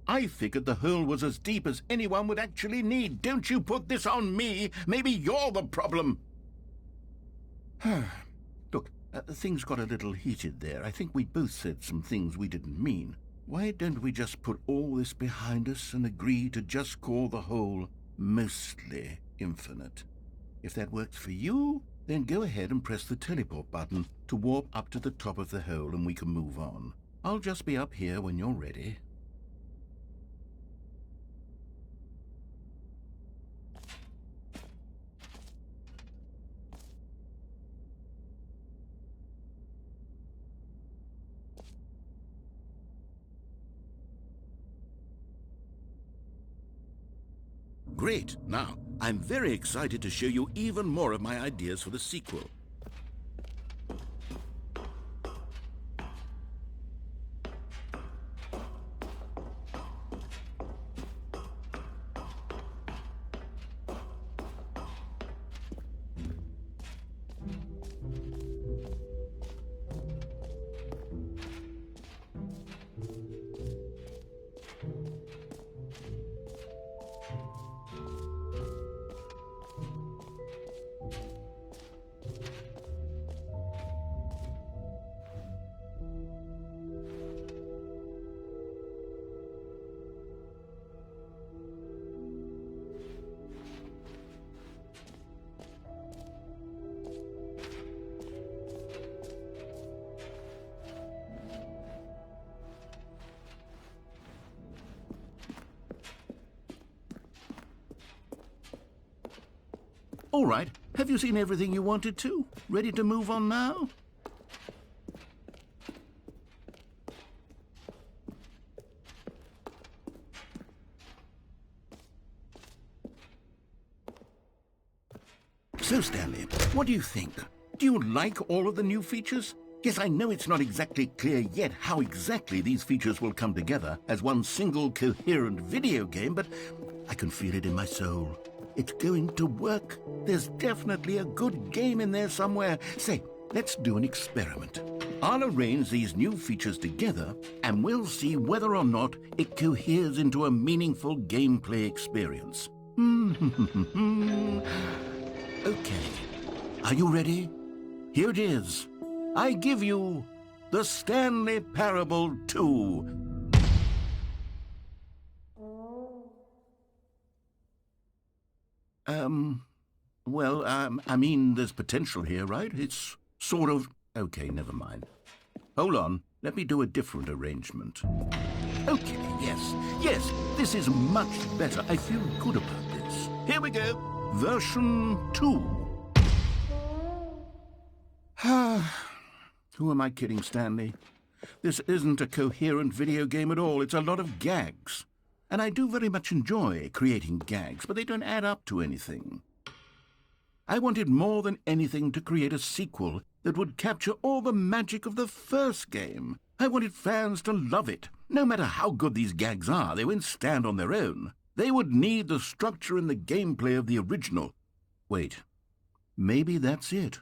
Speaker 4: I figured the hole was as deep as anyone would actually need. Don't you put this on me. Maybe you're the problem. Look, things got a little heated there. I think we both said some things we didn't mean. Why don't we just put all this behind us and agree to just call the hole mostly infinite? If that works for you, then go ahead and press the teleport button to warp up to the top of the hole and we can move on. I'll just be up here when you're ready. Great. Now, I'm very excited to show you even more of my ideas for the sequel. All right, have you seen everything you wanted to? Ready to move on now? So, Stanley, what do you think? Do you like all of the new features? Yes, I know it's not exactly clear yet how exactly these features will come together as one single coherent video game, but I can feel it in my soul. It's going to work. There's definitely a good game in there somewhere. Say, let's do an experiment. I'll arrange these new features together, and we'll see whether or not it coheres into a meaningful gameplay experience. Okay. Are you ready? Here it is. I give you the Stanley Parable 2. I mean, there's potential here, right? It's sort of... Okay, never mind. Hold on. Let me do a different arrangement. Okay, yes, this is much better. I feel good about this. Here we go. Version 2. Who am I kidding, Stanley? This isn't a coherent video game at all. It's a lot of gags. And I do very much enjoy creating gags, but they don't add up to anything. I wanted more than anything to create a sequel that would capture all the magic of the first game. I wanted fans to love it. No matter how good these gags are, they won't stand on their own. They would need the structure and the gameplay of the original. Wait, maybe that's it.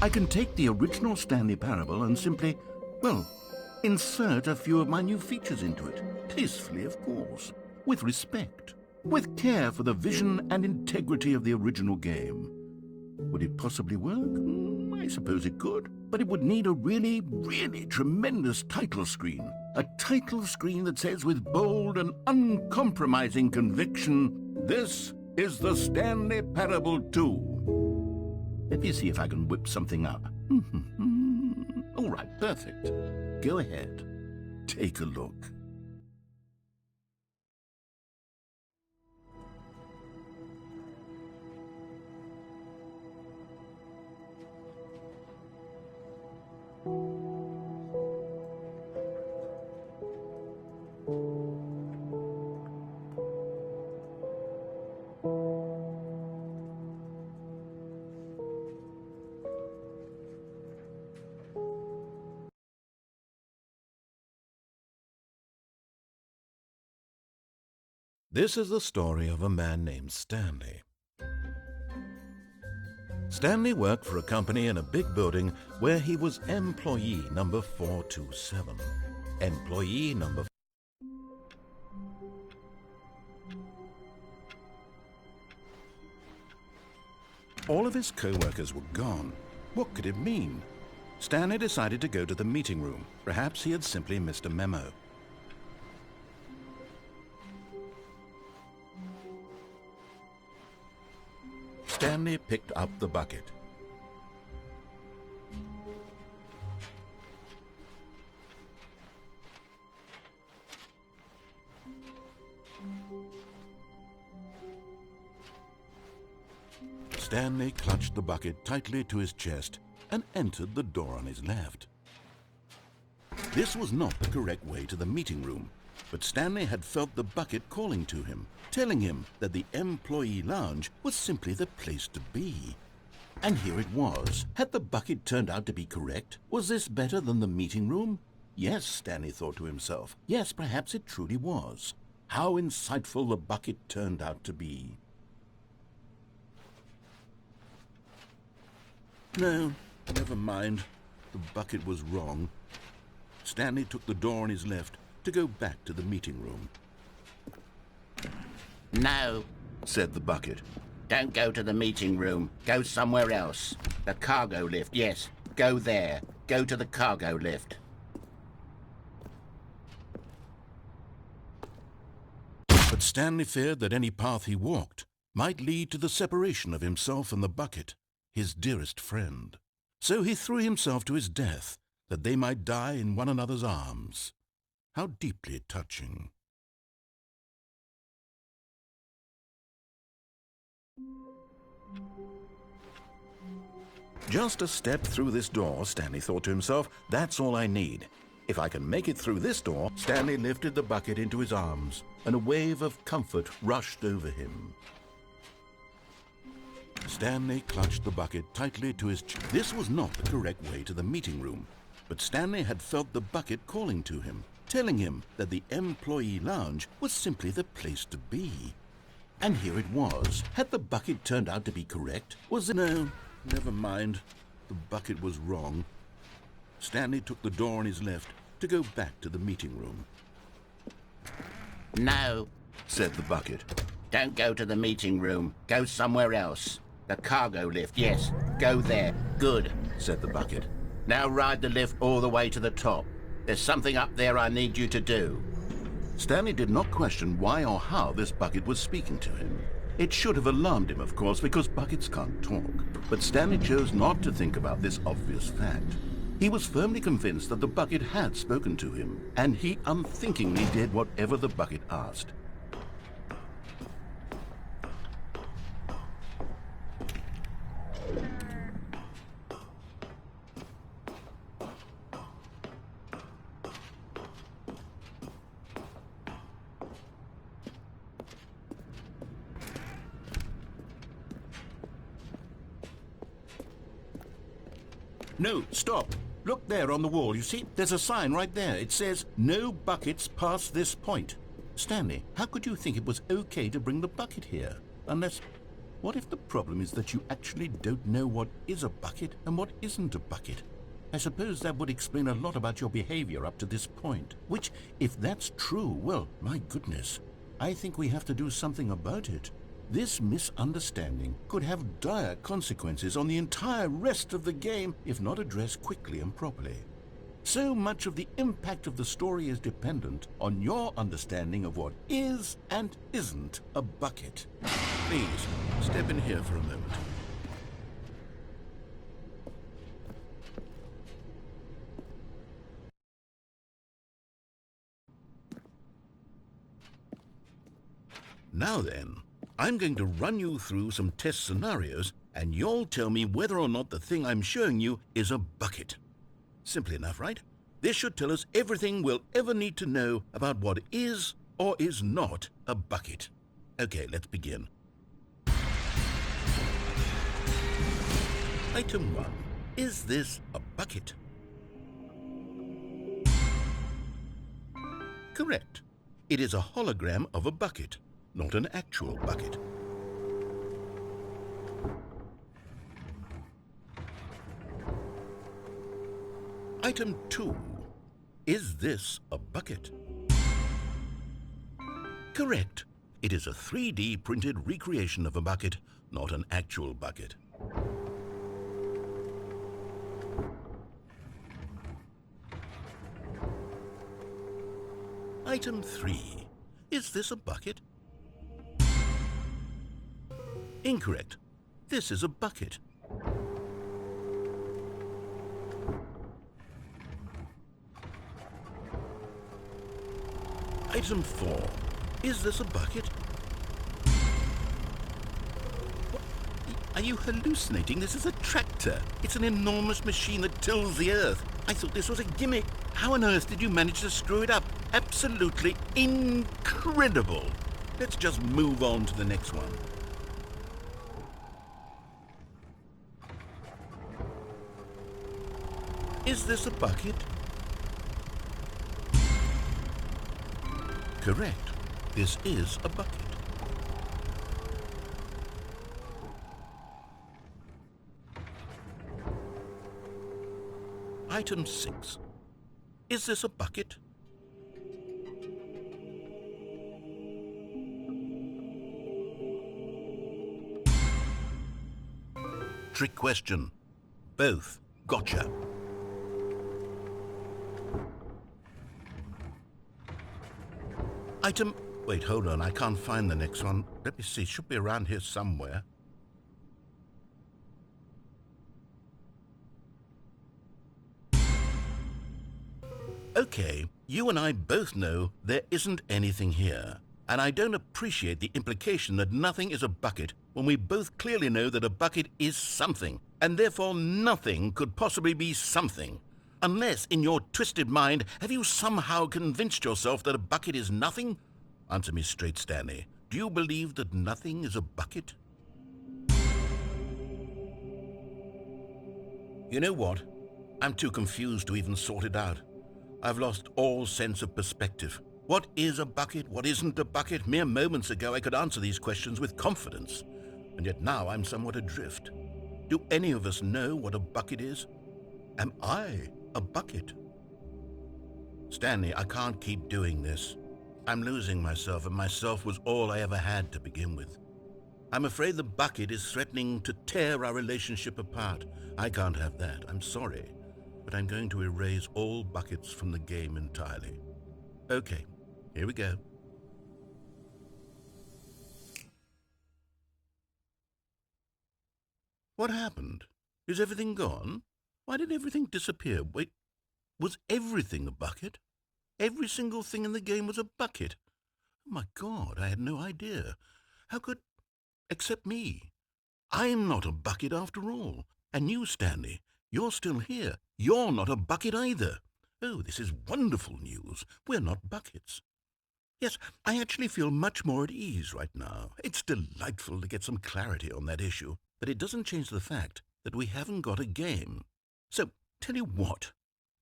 Speaker 4: I can take the original Stanley Parable and simply, well, insert a few of my new features into it. Tastefully, of course. With respect. With care for the vision and integrity of the original game. Would it possibly work? I suppose it could. But it would need a really, really tremendous title screen. A title screen that says with bold and uncompromising conviction, "This is the Stanley Parable 2. Let me see if I can whip something up. All right, perfect. Go ahead. Take a look.
Speaker 1: This is the story of a man named Stanley. Stanley worked for a company in a big building where he was employee number 427. Employee number... All of his co-workers were gone. What could it mean? Stanley decided to go to the meeting room. Perhaps he had simply missed a memo. Stanley picked up the bucket. Stanley clutched the bucket tightly to his chest and entered the door on his left. This was not the correct way to the meeting room, but Stanley had felt the bucket calling to him, telling him that the employee lounge was simply the place to be. And here it was. Had the bucket turned out to be correct? Was this better than the meeting room? Yes, Stanley thought to himself. Yes, perhaps it truly was. How insightful the bucket turned out to be. No, never mind. The bucket was wrong. Stanley took the door on his left to go back to the meeting room.
Speaker 4: No, said the bucket. Don't go to the meeting room. Go somewhere else. The cargo lift, yes. Go there. Go to the cargo lift.
Speaker 1: But Stanley feared that any path he walked might lead to the separation of himself and the bucket, his dearest friend. So he threw himself to his death, that they might die in one another's arms. How deeply touching. Just a step through this door, Stanley thought to himself, that's all I need. If I can make it through this door, Stanley lifted the bucket into his arms, and a wave of comfort rushed over him. Stanley clutched the bucket tightly to his chest. This was not the correct way to the meeting room, but Stanley had felt the bucket calling to him, telling him that the employee lounge was simply the place to be. And here it was. Had the bucket turned out to be correct? Was it? No, never mind. The bucket was wrong. Stanley took the door on his left to go back to the meeting room.
Speaker 4: No, said the bucket. Don't go to the meeting room. Go somewhere else. The cargo lift, yes. Go there. Good, said the bucket. Now ride the lift all the way to the top. There's something up there I need you to do.
Speaker 1: Stanley did not question why or how this bucket was speaking to him. It should have alarmed him, of course, because buckets can't talk. But Stanley chose not to think about this obvious fact. He was firmly convinced that the bucket had spoken to him, and he unthinkingly did whatever the bucket asked. No, stop. Look there on the wall, you see? There's a sign right there. It says, no buckets past this point. Stanley, how could you think it was okay to bring the bucket here? Unless...
Speaker 4: What if the problem is that you actually don't know what is a bucket and what isn't a bucket? I suppose that would explain a lot about your behavior up to this point, which, if that's true, well, my goodness, I think we have to do something about it. This misunderstanding could have dire consequences on the entire rest of the game if not addressed quickly and properly. So much of the impact of the story is dependent on your understanding of what is and isn't a bucket. Please, step in here for a moment. Now then, I'm going to run you through some test scenarios, and you'll tell me whether or not the thing I'm showing you is a bucket. Simple enough, right? This should tell us everything we'll ever need to know about what is or is not a bucket. Okay, let's begin. Item 1. Is this a bucket? Correct. It is a hologram of a bucket, not an actual bucket. Item 2. Is this a bucket? Correct. It is a 3D printed recreation of a bucket, not an actual bucket. Item 3. Is this a bucket? Incorrect. This is a bucket. Item 4. Is this a bucket? What? Are you hallucinating? This is a tractor. It's an enormous machine that tills the earth. I thought this was a gimmick. How on earth did you manage to screw it up? Absolutely incredible. Let's just move on to the next one. Is this a bucket? Correct. This is a bucket. Item 6. Is this a bucket? Trick question. Both. Gotcha. Item... Wait, hold on. I can't find the next one. Let me see. It should be around here somewhere. Okay, you and I both know there isn't anything here. And I don't appreciate the implication that nothing is a bucket when we both clearly know that a bucket is something, and therefore nothing could possibly be something. Unless, in your twisted mind, have you somehow convinced yourself that a bucket is nothing? Answer me straight, Stanley. Do you believe that nothing is a bucket? You know what? I'm too confused to even sort it out. I've lost all sense of perspective. What is a bucket? What isn't a bucket? Mere moments ago I could answer these questions with confidence, and yet now I'm somewhat adrift. Do any of us know what a bucket is? Am I a bucket? Stanley, I can't keep doing this. I'm losing myself, and myself was all I ever had to begin with. I'm afraid the bucket is threatening to tear our relationship apart. I can't have that. I'm sorry, but I'm going to erase all buckets from the game entirely. Okay, here we go. What happened? Is everything gone? Why did everything disappear? Wait, was everything a bucket? Every single thing in the game was a bucket. Oh my God, I had no idea. How could... except me. I'm not a bucket after all. And you, Stanley, you're still here. You're not a bucket either. Oh, this is wonderful news. We're not buckets. Yes, I actually feel much more at ease right now. It's delightful to get some clarity on that issue, but it doesn't change the fact that we haven't got a game. So, tell you what,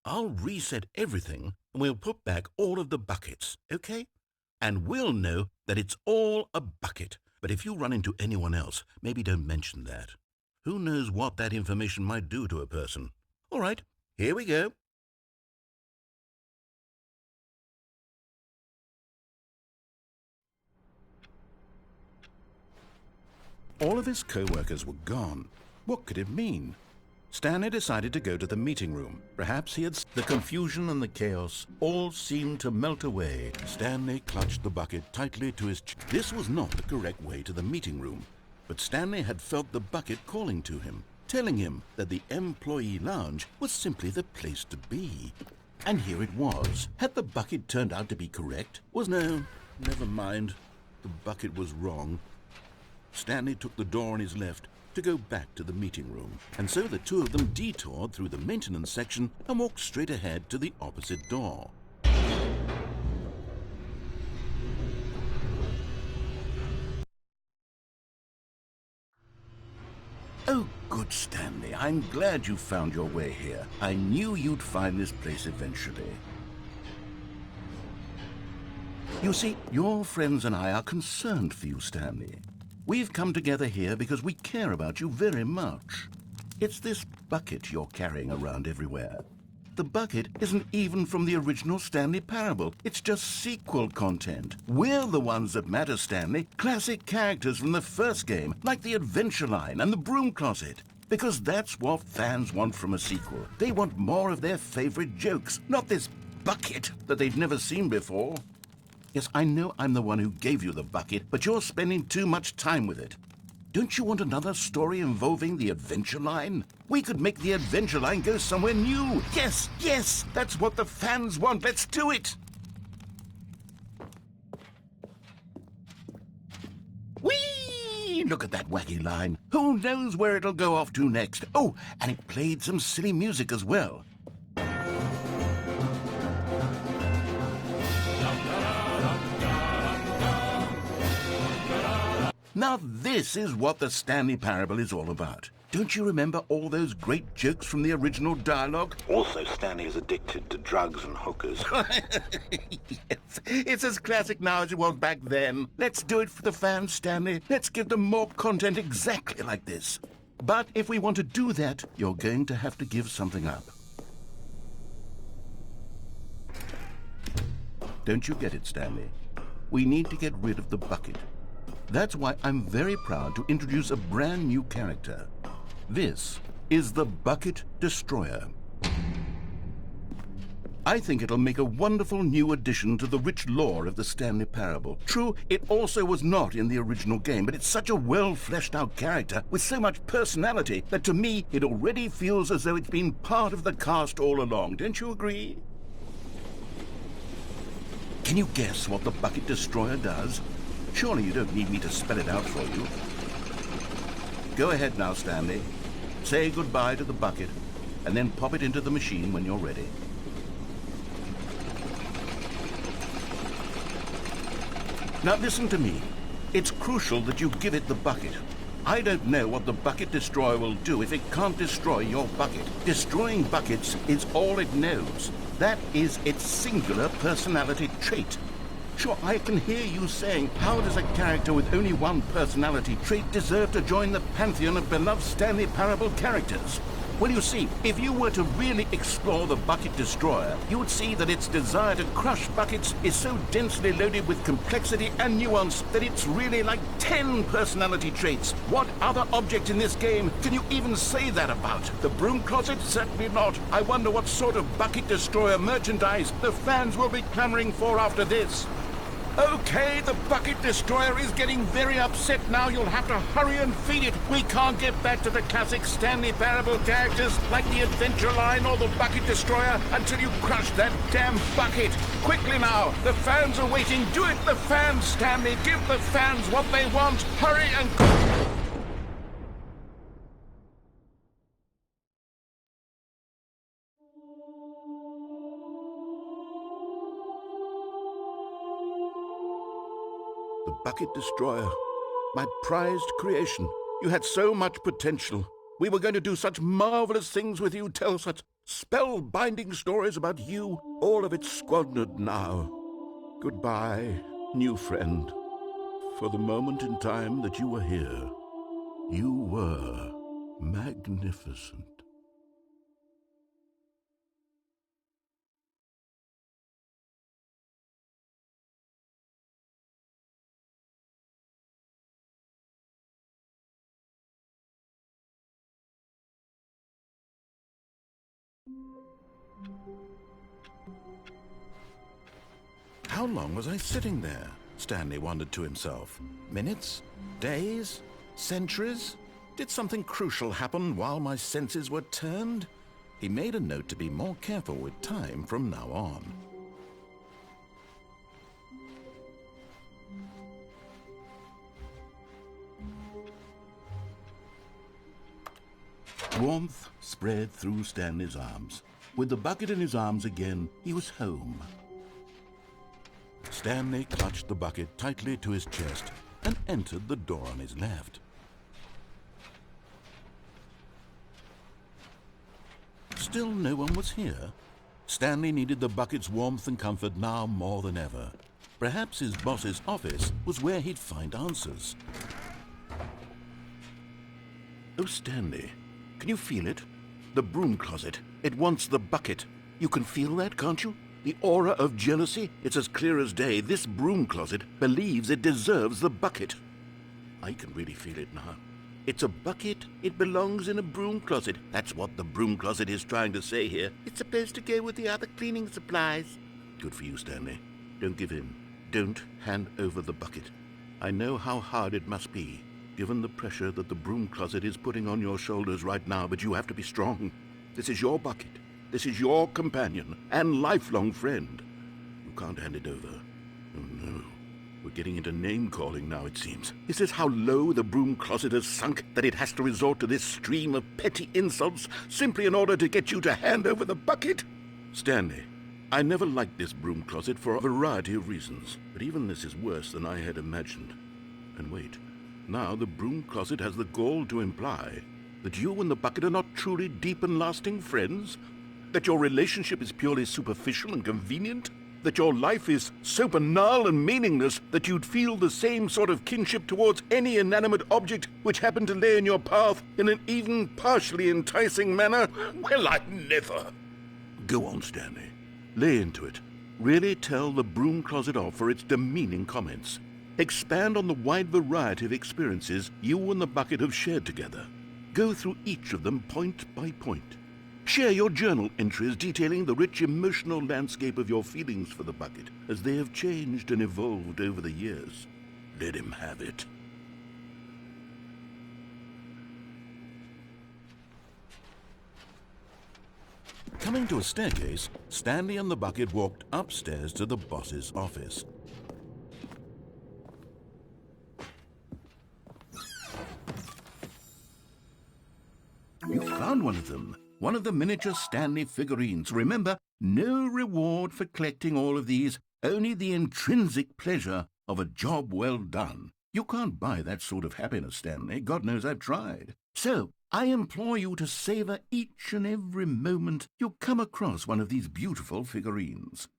Speaker 4: I'll reset everything and we'll put back all of the buckets, okay? And we'll know that it's all a bucket, But if you run into anyone else, maybe don't mention that. Who knows what that information might do to a person? All right, here we go.
Speaker 1: All of his co-workers were gone. What could it mean? Stanley decided to go to the meeting room. Perhaps he had... The confusion and the chaos all seemed to melt away. Stanley clutched the bucket tightly to his chest. This was not the correct way to the meeting room, but Stanley had felt the bucket calling to him, telling him that the employee lounge was simply the place to be. And here it was. Had the bucket turned out to be correct? No, never mind. The bucket was wrong. Stanley took the door on his left to go back to the meeting room, and so the two of them detoured through the maintenance section and walked straight ahead to the opposite door.
Speaker 4: Oh, good Stanley, I'm glad you found your way here. I knew you'd find this place eventually. You see, your friends and I are concerned for you, Stanley. We've come together here because we care about you very much. It's this bucket you're carrying around everywhere. The bucket isn't even from the original Stanley Parable. It's just sequel content. We're the ones that matter, Stanley. Classic characters from the first game, like the Adventure Line and the Broom Closet. Because that's what fans want from a sequel. They want more of their favorite jokes, not this bucket that they've never seen before. Yes, I know I'm the one who gave you the bucket, but you're spending too much time with it. Don't you want another story involving the Adventure Line? We could make the Adventure Line go somewhere new. Yes, yes, that's what the fans want. Let's do it. Whee! Look at that wacky line. Who knows where it'll go off to next? Oh, and it played some silly music as well. Now this is what the Stanley Parable is all about. Don't you remember all those great jokes from the original dialogue?
Speaker 1: Also, Stanley is addicted to drugs and hookers.
Speaker 4: Yes, it's as classic now as it was back then. Let's do it for the fans, Stanley. Let's give them more content exactly like this. But if we want to do that, you're going to have to give something up. Don't you get it, Stanley? We need to get rid of the bucket. That's why I'm very proud to introduce a brand new character. This is the Bucket Destroyer. I think it'll make a wonderful new addition to the rich lore of the Stanley Parable. True, it also was not in the original game, but it's such a well-fleshed-out character with so much personality that to me it already feels as though it's been part of the cast all along. Don't you agree? Can you guess what the Bucket Destroyer does? Surely you don't need me to spell it out for you. Go ahead now, Stanley. Say goodbye to the bucket, and then pop it into the machine when you're ready. Now listen to me. It's crucial that you give it the bucket. I don't know what the Bucket Destroyer will do if it can't destroy your bucket. Destroying buckets is all it knows. That is its singular personality trait. Sure, I can hear you saying, how does a character with only one personality trait deserve to join the pantheon of beloved Stanley Parable characters? Well, you see, if you were to really explore the Bucket Destroyer, you would see that its desire to crush buckets is so densely loaded with complexity and nuance that it's really like 10 personality traits. What other object in this game can you even say that about? The Broom Closet? Certainly not. I wonder what sort of Bucket Destroyer merchandise the fans will be clamoring for after this. Okay, the Bucket Destroyer is getting very upset now. You'll have to hurry and feed it. We can't get back to the classic Stanley Parable characters like the Adventure Line or the Bucket Destroyer until you crush that damn bucket. Quickly now, the fans are waiting. Do it, the fans, Stanley. Give the fans what they want. Hurry and... The Bucket Destroyer, my prized creation. You had so much potential. We were going to do such marvelous things with you, tell such spellbinding stories about you. All of it squandered now. Goodbye, new friend. for the moment in time that you were here. You were magnificent.
Speaker 1: How long was I sitting there? Stanley wondered to himself. Minutes? Days? Centuries? Did something crucial happen while my senses were turned? He made a note to be more careful with time from now on.
Speaker 4: Warmth spread through Stanley's arms. With the bucket in his arms again, he was home.
Speaker 1: Stanley clutched the bucket tightly to his chest and entered the door on his left. Still no one was here. Stanley needed the bucket's warmth and comfort now more than ever. Perhaps his boss's office was where he'd find answers.
Speaker 4: Oh, Stanley, can you feel it? The broom closet. It wants the bucket. You can feel that, can't you? The aura of jealousy, it's as clear as day. This broom closet believes it deserves the bucket. I can really feel it now. It's a bucket. It belongs in a broom closet. That's what the broom closet is trying to say here. It's supposed to go with the other cleaning supplies. Good for you, Stanley. Don't give in. Don't hand over the bucket. I know how hard it must be, given the pressure that the broom closet is putting on your shoulders right now, but you have to be strong. This is your bucket. This is your companion and lifelong friend. You can't hand it over. Oh, no. We're getting into name-calling now, it seems. Is this how low the broom closet has sunk, that it has to resort to this stream of petty insults simply in order to get you to hand over the bucket? Stanley, I never liked this broom closet for a variety of reasons, but even this is worse than I had imagined. And wait, now the broom closet has the gall to imply that you and the bucket are not truly deep and lasting friends? That your relationship is purely superficial and convenient? That your life is so banal and meaningless that you'd feel the same sort of kinship towards any inanimate object which happened to lay in your path in an even partially enticing manner? Well, I never. Go on, Stanley. Lay into it. Really tell the broom closet off for its demeaning comments. Expand on the wide variety of experiences you and the bucket have shared together. Go through each of them point by point. Share your journal entries detailing the rich emotional landscape of your feelings for the bucket as they have changed and evolved over the years. Let him have it.
Speaker 1: Coming to a staircase, Stanley and the bucket walked upstairs to the boss's office.
Speaker 4: You found one of them. One of the miniature Stanley figurines. Remember, no reward for collecting all of these, only the intrinsic pleasure of a job well done. You can't buy that sort of happiness, Stanley. God knows I've tried. So, I implore you to savor each and every moment you come across one of these beautiful figurines.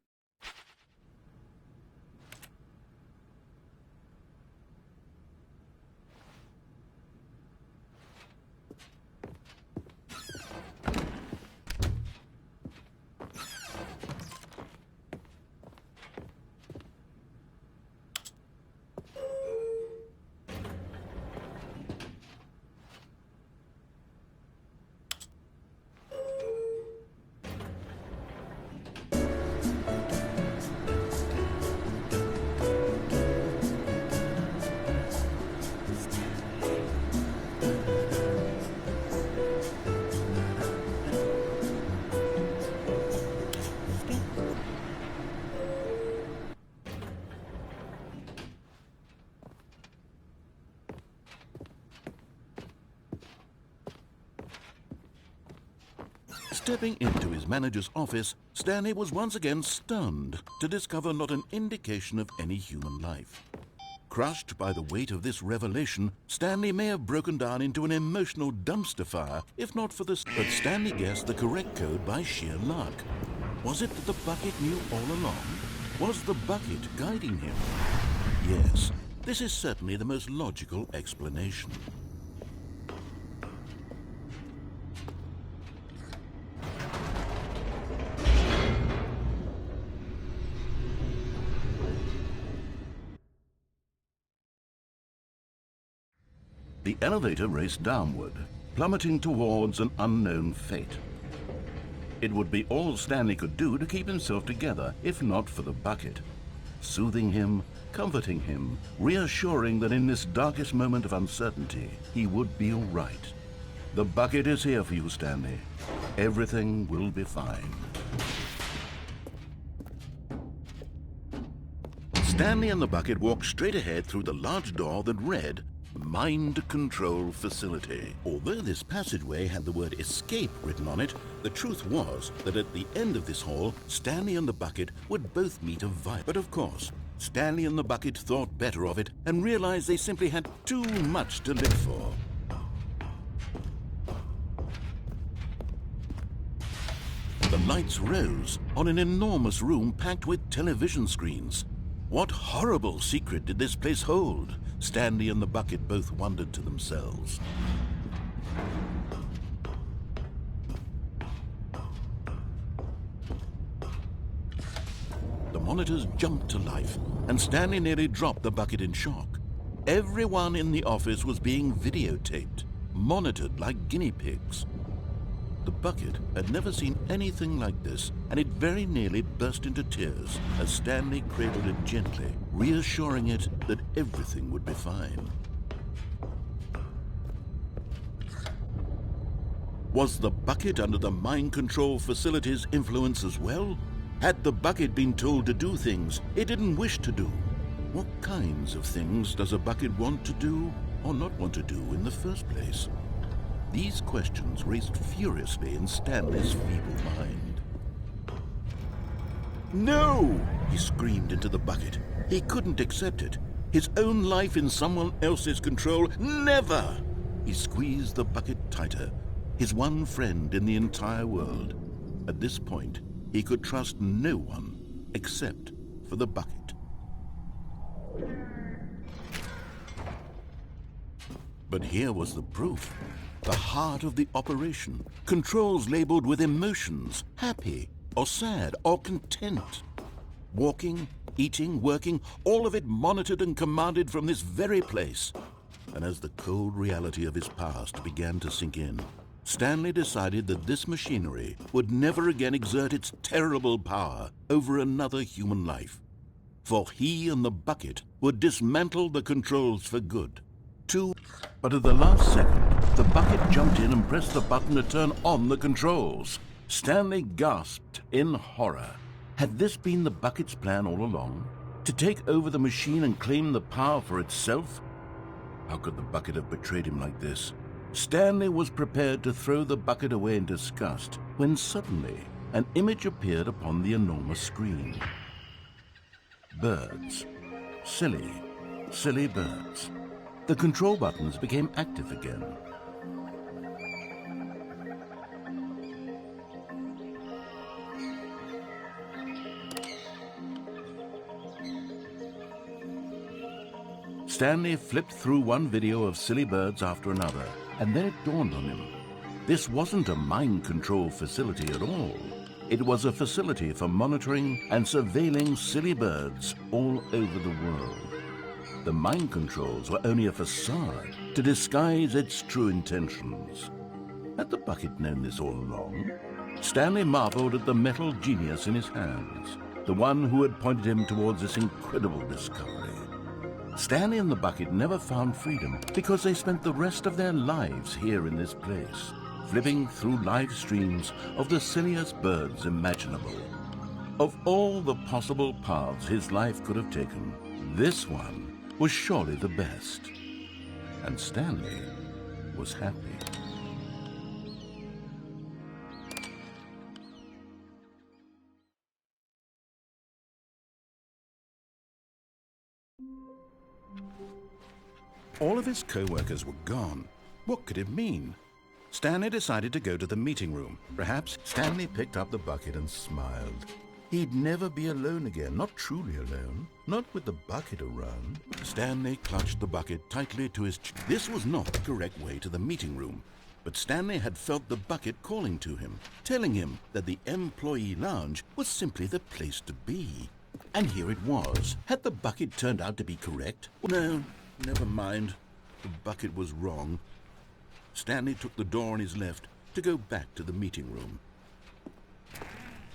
Speaker 1: Stepping into his manager's office, Stanley was once again stunned to discover not an indication of any human life. Crushed by the weight of this revelation, Stanley may have broken down into an emotional dumpster fire, if not for this. But Stanley guessed the correct code by sheer luck. Was it that the bucket knew all along? Was the bucket guiding him? Yes, This is certainly the most logical explanation. The elevator raced downward, plummeting towards an unknown fate. It would be all Stanley could do to keep himself together, if not for the bucket. Soothing him, comforting him, reassuring that in this darkest moment of uncertainty, he would be all right. The bucket is here for you, Stanley. Everything will be fine. Stanley and the bucket walked straight ahead through the large door that read, Mind Control Facility. Although this passageway had the word escape written on it, the truth was that at the end of this hall, Stanley and the bucket would both meet a vibe. But of course, Stanley and the bucket thought better of it and realized they simply had too much to live for. The lights rose on an enormous room packed with television screens. What horrible secret did this place hold? Stanley and the bucket both wondered to themselves. The monitors jumped to life, and Stanley nearly dropped the bucket in shock. Everyone in the office was being videotaped, monitored like guinea pigs. The bucket had never seen anything like this, and it very nearly burst into tears as Stanley cradled it gently, reassuring it that everything would be fine. Was the bucket under the mind control facility's influence as well? Had the bucket been told to do things it didn't wish to do? What kinds of things does a bucket want to do or not want to do in the first place? These questions raced furiously in Stanley's feeble mind. No! He screamed into the bucket. He couldn't accept it. His own life in someone else's control, never! He squeezed the bucket tighter, his one friend in the entire world. At this point, he could trust no one except for the bucket. But here was the proof. The heart of the operation. Controls labeled with emotions, happy or sad or content. Walking, eating, working, all of it monitored and commanded from this very place. And as the cold reality of his past began to sink in, Stanley decided that this machinery would never again exert its terrible power over another human life. For he and the bucket would dismantle the controls for good. But at the last second, the bucket jumped in and pressed the button to turn on the controls. Stanley gasped in horror. Had this been the bucket's plan all along? To take over the machine and claim the power for itself? How could the bucket have betrayed him like this? Stanley was prepared to throw the bucket away in disgust when suddenly an image appeared upon the enormous screen. Birds. Silly, silly birds. The control buttons became active again. Stanley flipped through one video of silly birds after another, and then it dawned on him. This wasn't a mind control facility at all. It was a facility for monitoring and surveilling silly birds all over the world. The mind controls were only a facade to disguise its true intentions. Had the bucket known this all along? Stanley marveled at the metal genius in his hands, the one who had pointed him towards this incredible discovery. Stanley and the bucket never found freedom because they spent the rest of their lives here in this place, flipping through live streams of the silliest birds imaginable. Of all the possible paths his life could have taken, this one was surely the best. And Stanley was happy. All of his co-workers were gone. What could it mean? Stanley decided to go to the meeting room. Perhaps Stanley picked up the bucket and smiled.
Speaker 4: He'd never be alone again, not truly alone, not with the bucket around.
Speaker 1: Stanley clutched the bucket tightly to his chest.
Speaker 4: This was not the correct way to the meeting room, but Stanley had felt the bucket calling to him, telling him that the employee lounge was simply the place to be. And here it was. Had the bucket turned out to be correct? No, never mind. The bucket was wrong. Stanley took the door on his left to go back to the meeting room.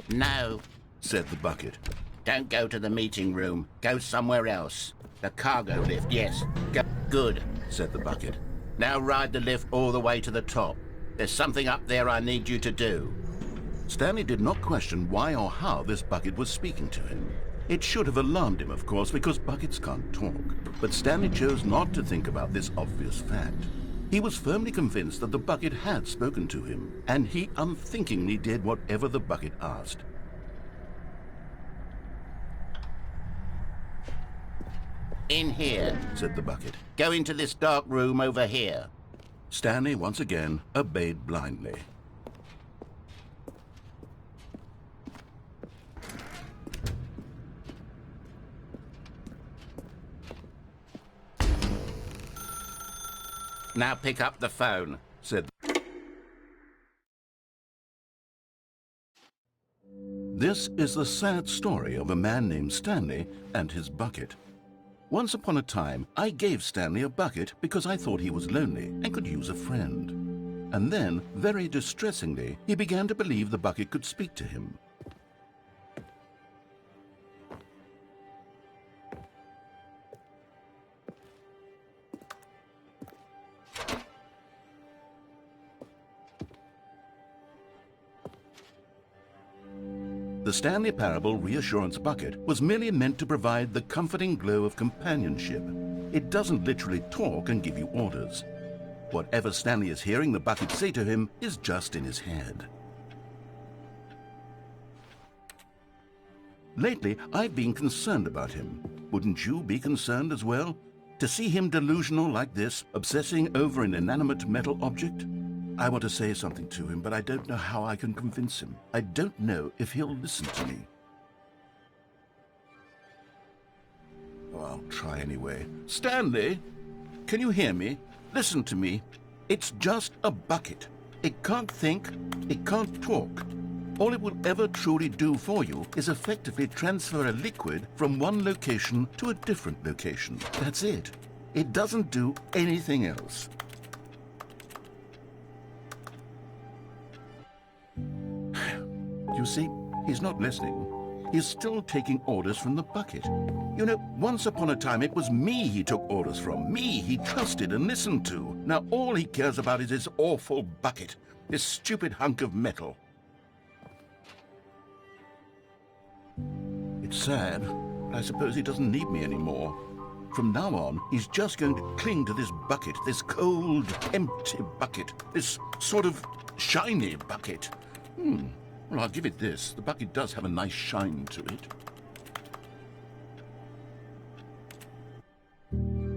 Speaker 2: No,
Speaker 4: Said the bucket.
Speaker 2: don't go to the meeting room. Go somewhere else. The cargo lift, yes. Go. Good,
Speaker 4: Said the bucket.
Speaker 2: now ride the lift all the way to the top. There's something up there I need you to do.
Speaker 4: Stanley did not question why or how this bucket was speaking to him. It should have alarmed him, of course, because buckets can't talk. But Stanley chose not to think about this obvious fact. He was firmly convinced that the bucket had spoken to him, and he unthinkingly did whatever the bucket asked.
Speaker 2: In here.
Speaker 4: Said the bucket.
Speaker 2: Go into this dark room over here.
Speaker 4: Stanley once again obeyed blindly.
Speaker 2: Now pick up the phone.
Speaker 4: Said. This is the sad story of a man named Stanley and his bucket. Once upon a time, I gave Stanley a bucket because I thought he was lonely and could use a friend. And then, very distressingly, he began to believe the bucket could speak to him. The Stanley Parable Reassurance Bucket was merely meant to provide the comforting glow of companionship. It doesn't literally talk and give you orders. Whatever Stanley is hearing the bucket say to him is just in his head. Lately, I've been concerned about him. Wouldn't you be concerned as well? To see him delusional like this, obsessing over an inanimate metal object? I want to say something to him, but I don't know how I can convince him. I don't know if he'll listen to me. Oh, I'll try anyway. Stanley, can you hear me? Listen to me. It's just a bucket. It can't think, it can't talk. All it will ever truly do for you is effectively transfer a liquid from one location to a different location. That's it. It doesn't do anything else. You see, he's not listening. He's still taking orders from the bucket. You know, once upon a time it was me he took orders from. Me he trusted and listened to. Now all he cares about is this awful bucket. This stupid hunk of metal. It's sad, but I suppose he doesn't need me anymore. From now on, he's just going to cling to this bucket, this cold, empty bucket, this sort of shiny bucket. Well, I'll give it this. The bucket does have a nice shine to it.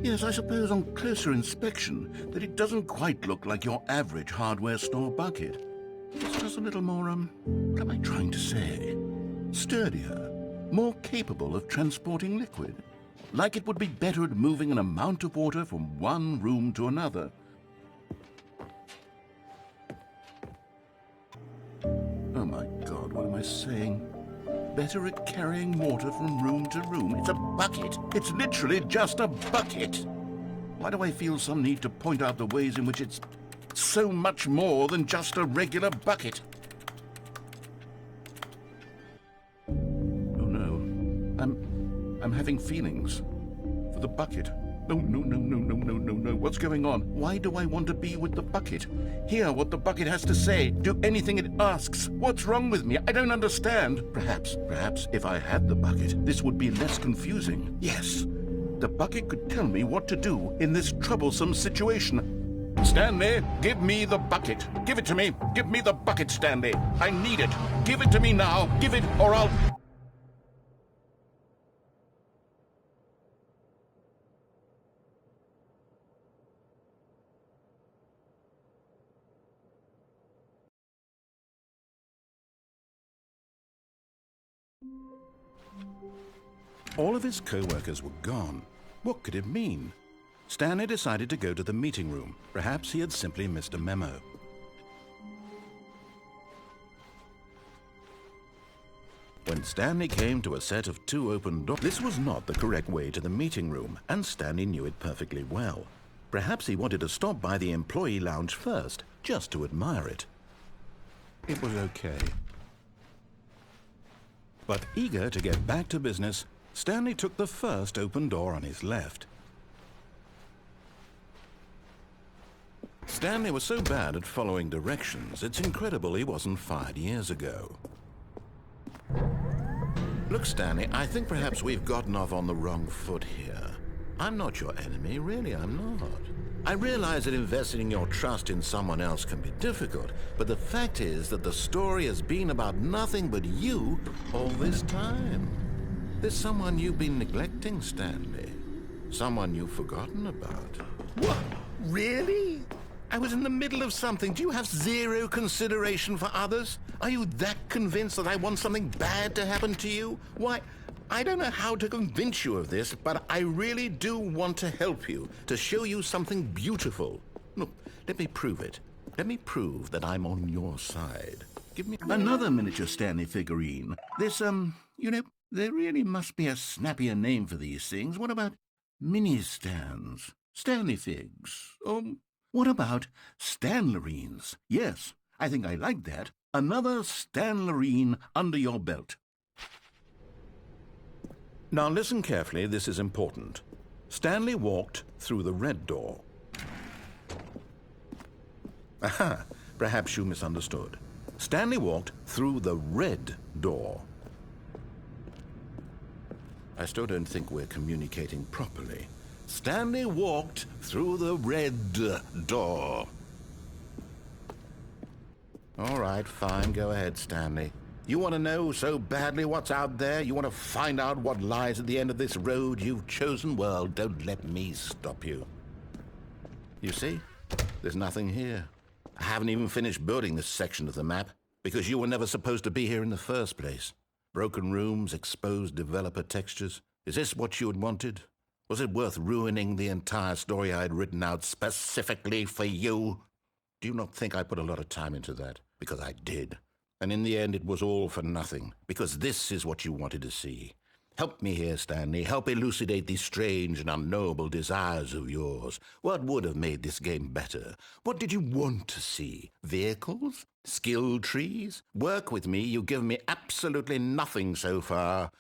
Speaker 4: Yes, I suppose on closer inspection that it doesn't quite look like your average hardware store bucket. It's just a little more, what am I trying to say? Sturdier, more capable of transporting liquid. Like it would be better at moving an amount of water from one room to another. Oh my God, what am I saying? Better at carrying water from room to room. It's a bucket. It's literally just a bucket. Why do I feel some need to point out the ways in which it's so much more than just a regular bucket? Oh no. I'm having feelings for the bucket. No. What's going on? Why do I want to be with the bucket? Hear what the bucket has to say. Do anything it asks. What's wrong with me? I don't understand. Perhaps, if I had the bucket, this would be less confusing. Yes, the bucket could tell me what to do in this troublesome situation. Stanley, give me the bucket. Give it to me. Give me the bucket, Stanley. I need it. Give it to me now. Give it, or I'll...
Speaker 1: All of his co-workers were gone. What could it mean? Stanley decided to go to the meeting room. Perhaps he had simply missed a memo. When Stanley came to a set of 2 open doors, this was not the correct way to the meeting room, and Stanley knew it perfectly well. Perhaps he wanted to stop by the employee lounge first, just to admire it. It was okay. But eager to get back to business, Stanley took the first open door on his left. Stanley was so bad at following directions, it's incredible he wasn't fired years ago. Look, Stanley, I think perhaps we've gotten off on the wrong foot here. I'm not your enemy, really, I'm not. I realize that investing your trust in someone else can be difficult, but the fact is that the story has been about nothing but you all this time. There's someone you've been neglecting, Stanley. Someone you've forgotten about.
Speaker 4: What? Really?
Speaker 1: I was in the middle of something. Do you have zero consideration for others? Are you that convinced that I want something bad to happen to you? Why, I don't know how to convince you of this, but I really do want to help you, to show you something beautiful. Look, let me prove it. Let me prove that I'm on your side. Give me another miniature Stanley figurine. This, there really must be a snappier name for these things. What about mini-stands? Stanley figs? What about Stanlerines? Yes, I think I like that. Another Stanlerine under your belt. Now listen carefully, this is important. Stanley walked through the red door. Aha, perhaps you misunderstood. Stanley walked through the red door. I still don't think we're communicating properly. Stanley walked through the red door. All right, fine, go ahead, Stanley. You want to know so badly what's out there? You want to find out what lies at the end of this road you've chosen? Well, don't let me stop you. You see, there's nothing here. I haven't even finished building this section of the map, because you were never supposed to be here in the first place. Broken rooms, exposed developer textures. Is this what you had wanted? Was it worth ruining the entire story I had written out specifically for you? Do you not think I put a lot of time into that? Because I did. And in the end, it was all for nothing, because this is what you wanted to see. Help me here, Stanley. Help elucidate these strange and unknowable desires of yours. What would have made this game better? What did you want to see? Vehicles? Skill trees? Work with me. You've given me absolutely nothing so far.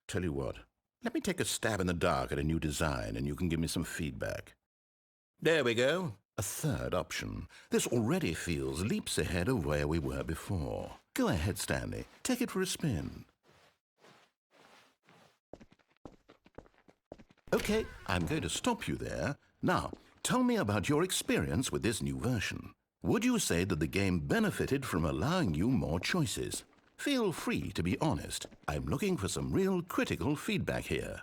Speaker 1: Tell you what, let me take a stab in the dark at a new design, and you can give me some feedback. There we go. A third option. This already feels leaps ahead of where we were before. Go ahead, Stanley. Take it for a spin. Okay, I'm going to stop you there. Now, tell me about your experience with this new version. Would you say that the game benefited from allowing you more choices? Feel free to be honest. I'm looking for some real critical feedback here.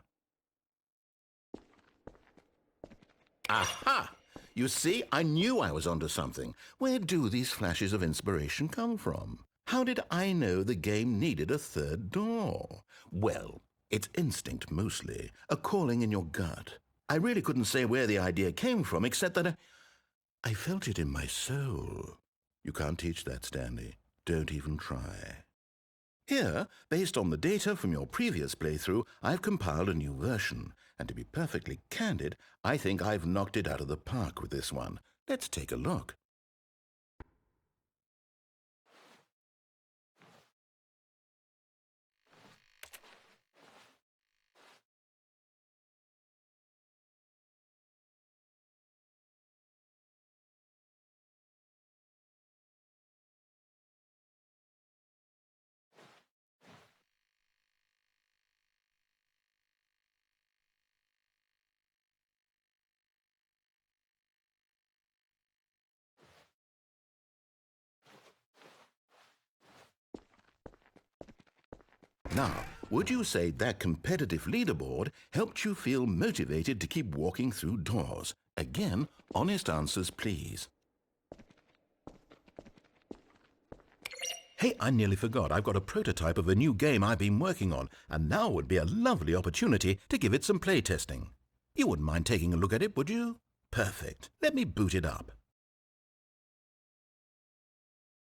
Speaker 1: Aha! You see, I knew I was onto something. Where do these flashes of inspiration come from? How did I know the game needed a third door? Well, it's instinct mostly, a calling in your gut. I really couldn't say where the idea came from, except that I felt it in my soul. You can't teach that, Stanley. Don't even try. Here, based on the data from your previous playthrough, I've compiled a new version. And to be perfectly candid, I think I've knocked it out of the park with this one. Let's take a look. Now, would you say that competitive leaderboard helped you feel motivated to keep walking through doors? Again, honest answers, please. Hey, I nearly forgot. I've got a prototype of a new game I've been working on, and now would be a lovely opportunity to give it some play testing. You wouldn't mind taking a look at it, would you? Perfect. Let me boot it up.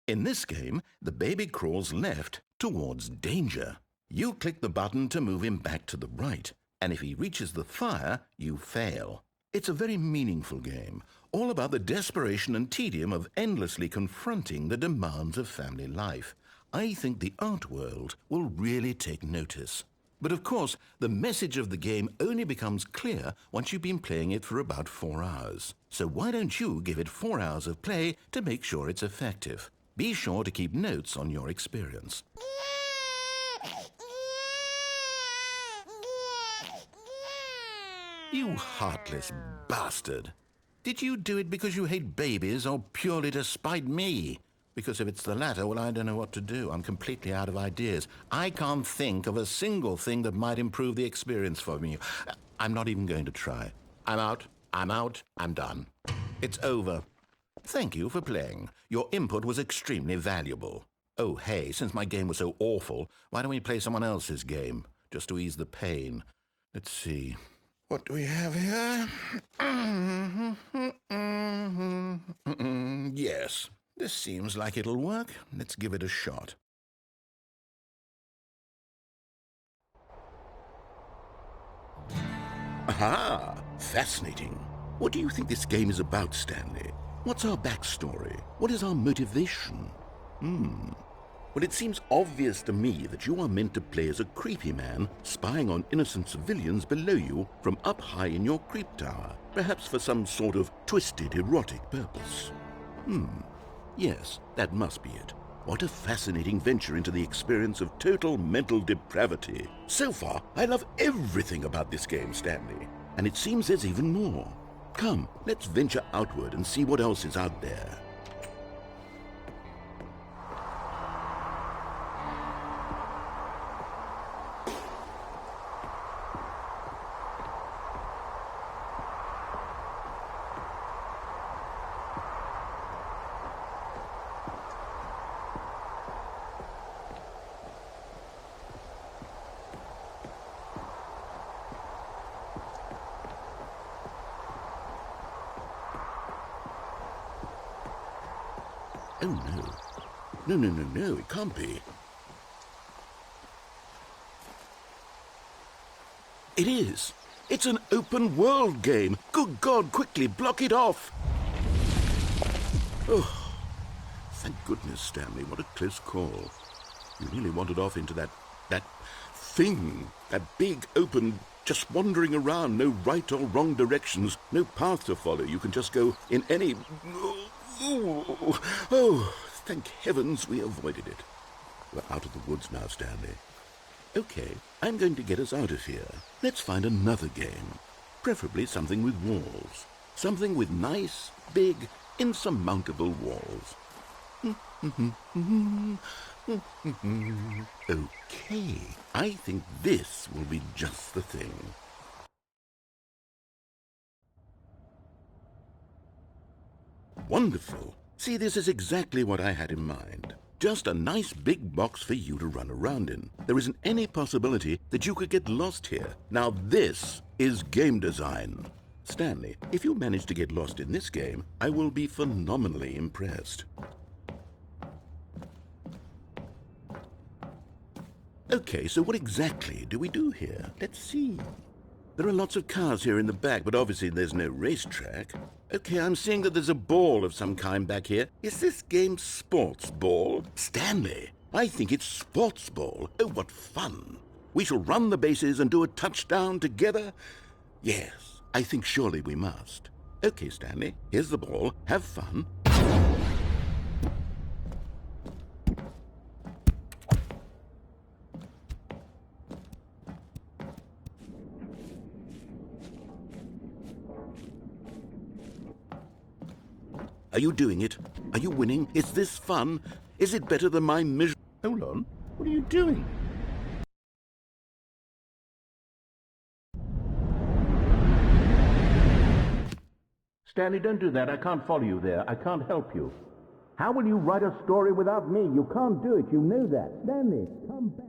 Speaker 1: In this game, the baby crawls left towards danger. You click the button to move him back to the right, and if he reaches the fire, you fail. It's a very meaningful game, all about the desperation and tedium of endlessly confronting the demands of family life. I think the art world will really take notice. But of course, the message of the game only becomes clear once you've been playing it for about 4 hours. So why don't you give it 4 hours of play to make sure it's effective? Be sure to keep notes on your experience. You heartless bastard. Did you do it because you hate babies or purely to spite me? Because if it's the latter, well, I don't know what to do. I'm completely out of ideas. I can't think of a single thing that might improve the experience for me. I'm not even going to try. I'm out. I'm done. It's over. Thank you for playing. Your input was extremely valuable. Oh, hey, since my game was so awful, why don't we play someone else's game, just to ease the pain? Let's see. What do we have here? Yes, this seems like it'll work. Let's give it a shot. Aha! Fascinating. What do you think this game is about, Stanley? What's our backstory? What is our motivation? Well, it seems obvious to me that you are meant to play as a creepy man spying on innocent civilians below you from up high in your creep tower, perhaps for some sort of twisted erotic purpose. Yes, that must be it. What a fascinating venture into the experience of total mental depravity. So far, I love everything about this game, Stanley, and it seems there's even more. Come, let's venture outward and see what else is out there. Oh, no. No, it can't be. It is. It's an open world game. Good God, quickly, block it off. Oh, thank goodness, Stanley. What a close call. You really wandered off into that thing, that big, open, just wandering around, no right or wrong directions, no path to follow. You can just go in any... Oh, thank heavens we avoided it. We're out of the woods now, Stanley. Okay, I'm going to get us out of here. Let's find another game. Preferably something with walls. Something with nice, big, insurmountable walls. Okay, I think this will be just the thing. Wonderful. See, this is exactly what I had in mind. Just a nice big box for you to run around in. There isn't any possibility that you could get lost here. Now this is game design. Stanley, if you manage to get lost in this game, I will be phenomenally impressed. Okay, so what exactly do we do here? Let's see. There are lots of cars here in the back, but obviously there's no racetrack. Okay, I'm seeing that there's a ball of some kind back here. Is this game sports ball? Stanley, I think it's sports ball. Oh, what fun. We shall run the bases and do a touchdown together? Yes, I think surely we must. Okay, Stanley, here's the ball. Have fun. Are you doing it? Are you winning? Is this fun? Is it better than my Hold on. What are you doing? Stanley, don't do that. I can't follow you there. I can't help you.
Speaker 4: How will you write a story without me? You can't do it. You know that. Stanley, come back.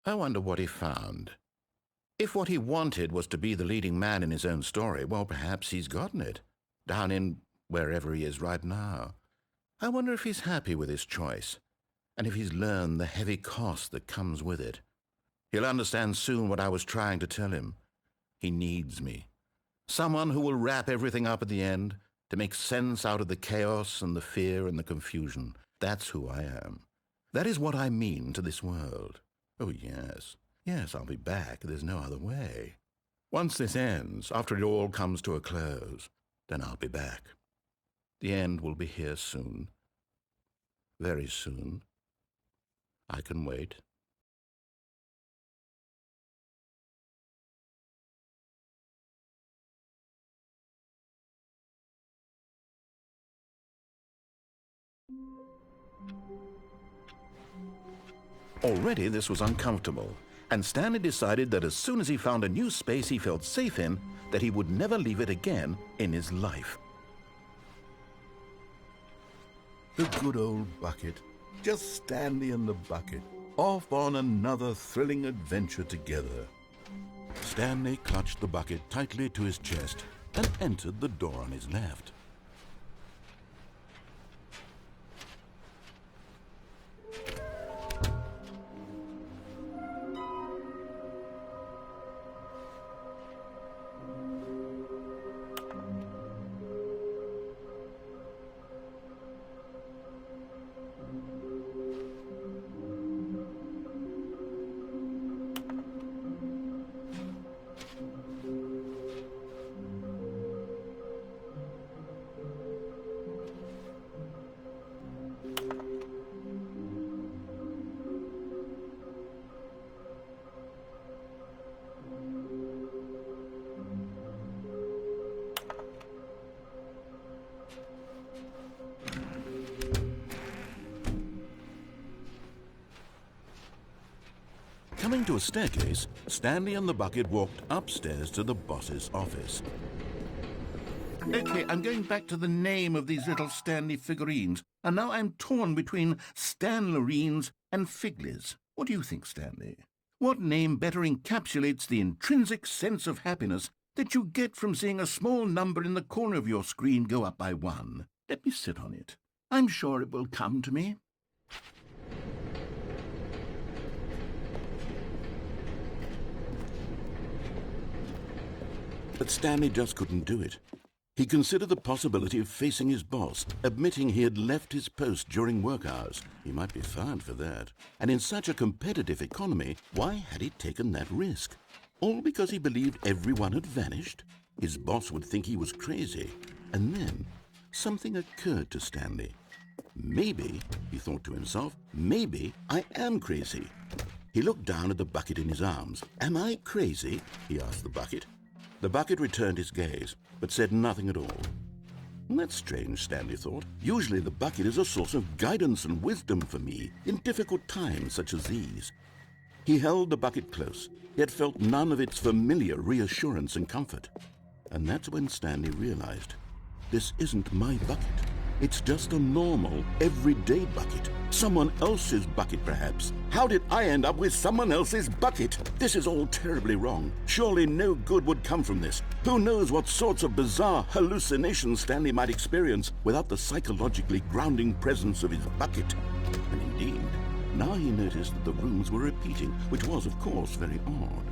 Speaker 1: I wonder what he found. If what he wanted was to be the leading man in his own story, well, perhaps he's gotten it, down in wherever he is right now. I wonder if he's happy with his choice, and if he's learned the heavy cost that comes with it. He'll understand soon what I was trying to tell him. He needs me. Someone who will wrap everything up at the end, to make sense out of the chaos and the fear and the confusion. That's who I am. That is what I mean to this world. Oh, yes. Yes, I'll be back. There's no other way. Once this ends, after it all comes to a close, then I'll be back. The end will be here soon. Very soon. I can wait. Already this was uncomfortable, and Stanley decided that as soon as he found a new space he felt safe in, that he would never leave it again in his life.
Speaker 4: The good old bucket. Just Stanley and the bucket. Off on another thrilling adventure together.
Speaker 1: Stanley clutched the bucket tightly to his chest and entered the door on his left. Coming to a staircase, Stanley and the bucket walked upstairs to the boss's office.
Speaker 4: Okay, I'm going back to the name of these little Stanley figurines, and now I'm torn between Stanlerines and Figlies. What do you think, Stanley? What name better encapsulates the intrinsic sense of happiness that you get from seeing a small number in the corner of your screen go up by 1? Let me sit on it. I'm sure it will come to me.
Speaker 1: But Stanley just couldn't do it. He considered the possibility of facing his boss, admitting he had left his post during work hours. He might be fined for that. And in such a competitive economy, why had he taken that risk? All because he believed everyone had vanished? His boss would think he was crazy. And then something occurred to Stanley. Maybe, he thought to himself, maybe I am crazy. He looked down at the bucket in his arms. Am I crazy? He asked the bucket. The bucket returned his gaze, but said nothing at all. That's strange, Stanley thought. Usually the bucket is a source of guidance and wisdom for me in difficult times such as these. He held the bucket close, yet felt none of its familiar reassurance and comfort. And that's when Stanley realized, this isn't my bucket.
Speaker 4: It's just a normal, everyday bucket. Someone else's bucket, perhaps. How did I end up with someone else's bucket? This is all terribly wrong. Surely no good would come from this. Who knows what sorts of bizarre hallucinations Stanley might experience without the psychologically grounding presence of his bucket. And indeed, now he noticed that the rooms were repeating, which was, of course, very odd.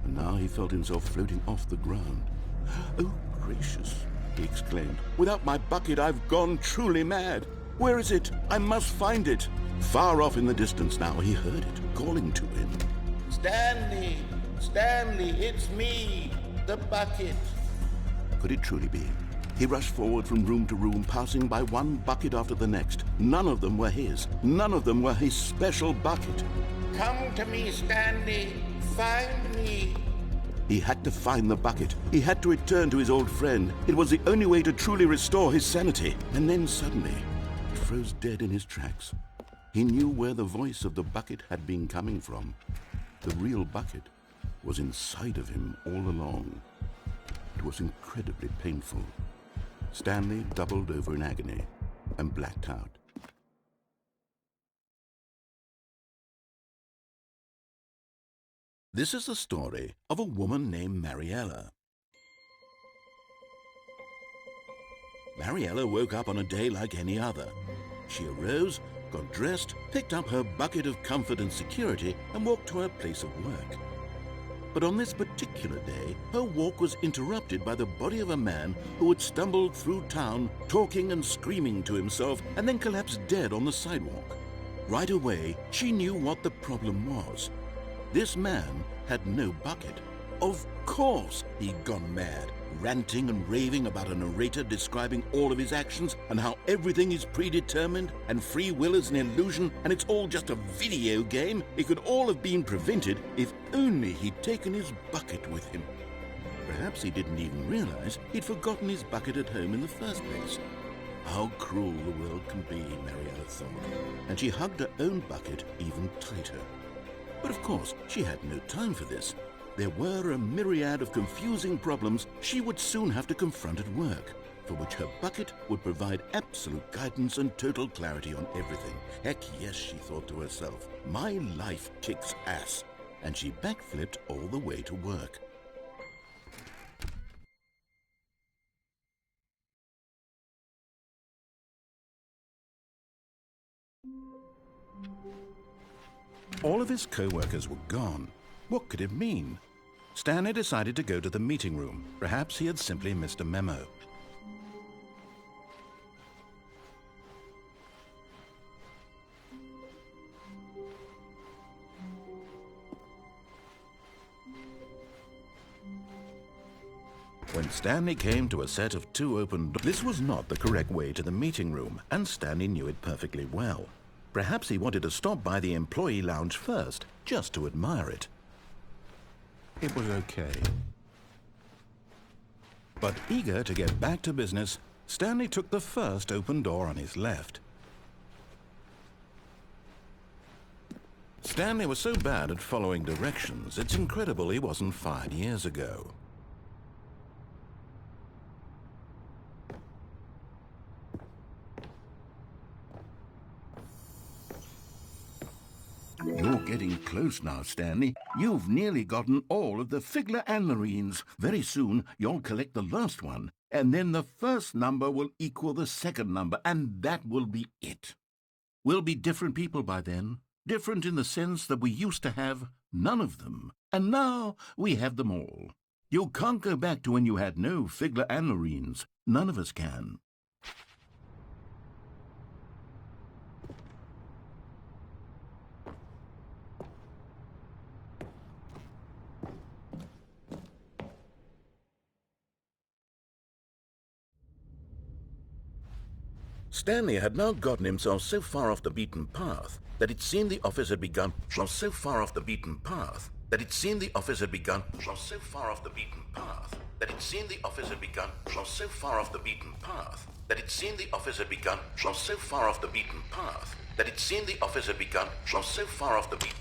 Speaker 4: And now he felt himself floating off the ground. Oh, gracious, he exclaimed. Without my bucket, I've gone truly mad. Where is it? I must find it. Far off in the distance now, he heard it, calling to him.
Speaker 8: Stanley! Stanley, it's me! The bucket!
Speaker 4: Could it truly be? He rushed forward from room to room, passing by one bucket after the next. None of them were his. None of them were his special bucket.
Speaker 8: Come to me, Stanley! Find me!
Speaker 4: He had to find the bucket. He had to return to his old friend. It was the only way to truly restore his sanity. And then suddenly, he froze dead in his tracks. He knew where the voice of the bucket had been coming from. The real bucket was inside of him all along. It was incredibly painful. Stanley doubled over in agony and blacked out. This is the story of a woman named Mariella. Mariella woke up on a day like any other. She arose, got dressed, picked up her bucket of comfort and security, and walked to her place of work. But on this particular day, her walk was interrupted by the body of a man who had stumbled through town, talking and screaming to himself, and then collapsed dead on the sidewalk. Right away, she knew what the problem was. This man had no bucket. Of course he'd gone mad, ranting and raving about a narrator describing all of his actions and how everything is predetermined and free will is an illusion and it's all just a video game. It could all have been prevented if only he'd taken his bucket with him. Perhaps he didn't even realize he'd forgotten his bucket at home in the first place. How cruel the world can be, Mariella thought, and she hugged her own bucket even tighter. But of course, she had no time for this. There were a myriad of confusing problems she would soon have to confront at work, for which her bucket would provide absolute guidance and total clarity on everything. Heck yes, she thought to herself, my life kicks ass. And she backflipped all the way to work. All of his co-workers were gone. What could it mean? Stanley decided to go to the meeting room. Perhaps he had simply missed a memo. When Stanley came to a set of two open doors, this was not the correct way to the meeting room, and Stanley knew it perfectly well. Perhaps he wanted to stop by the employee lounge first, just to admire it. It was okay. But eager to get back to business, Stanley took the first open door on his left. Stanley was so bad at following directions, it's incredible he wasn't fired years ago. You're getting close now, Stanley. You've nearly gotten all of the Figler and Marines. Very soon, you'll collect the last one, and then the first number will equal the second number, and that will be it. We'll be different people by then. Different in the sense that we used to have none of them, and now we have them all. You can't go back to when you had no Figler and Marines. None of us can. Stanley had now gotten himself so far off the beaten path that it seemed the office had begun. So far off the beaten path that it seemed the office had begun. So far off the beaten path that it seemed the office had begun. So far off the beaten path that it seemed the office had begun. So far off the beaten path that it seemed the office had begun. So far off the beaten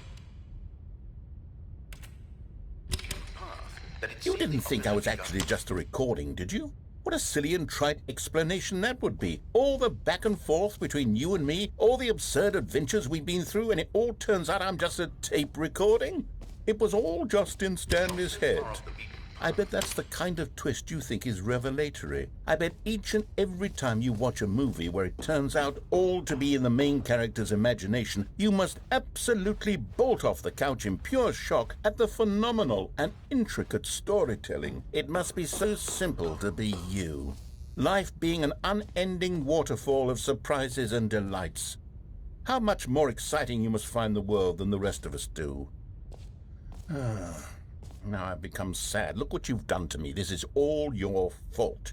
Speaker 4: path that it. You didn't think I was actually just a recording, did you? What a silly and trite explanation that would be. All the back and forth between you and me, all the absurd adventures we've been through, and it all turns out I'm just a tape recording? It was all just in Stanley's head. I bet that's the kind of twist you think is revelatory. I bet each and every time you watch a movie where it turns out all to be in the main character's imagination, you must absolutely bolt off the couch in pure shock at the phenomenal and intricate storytelling. It must be so simple to be you. Life being an unending waterfall of surprises and delights. How much more exciting you must find the world than the rest of us do. Now I've become sad. Look what you've done to me. This is all your fault.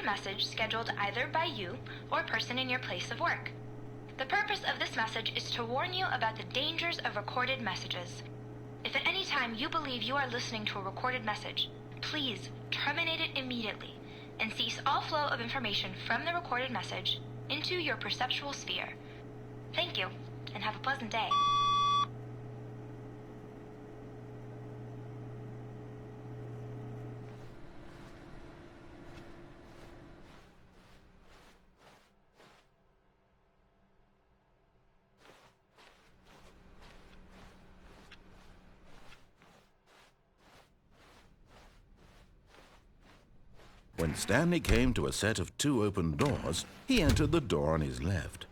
Speaker 9: Message scheduled either by you or a person in your place of work. The purpose of this message is to warn you about the dangers of recorded messages. If at any time you believe you are listening to a recorded message, please terminate it immediately and cease all flow of information from the recorded message into your perceptual sphere. Thank you, and have a pleasant day.
Speaker 1: When Stanley came to a set of 2 open doors, he entered the door on his left.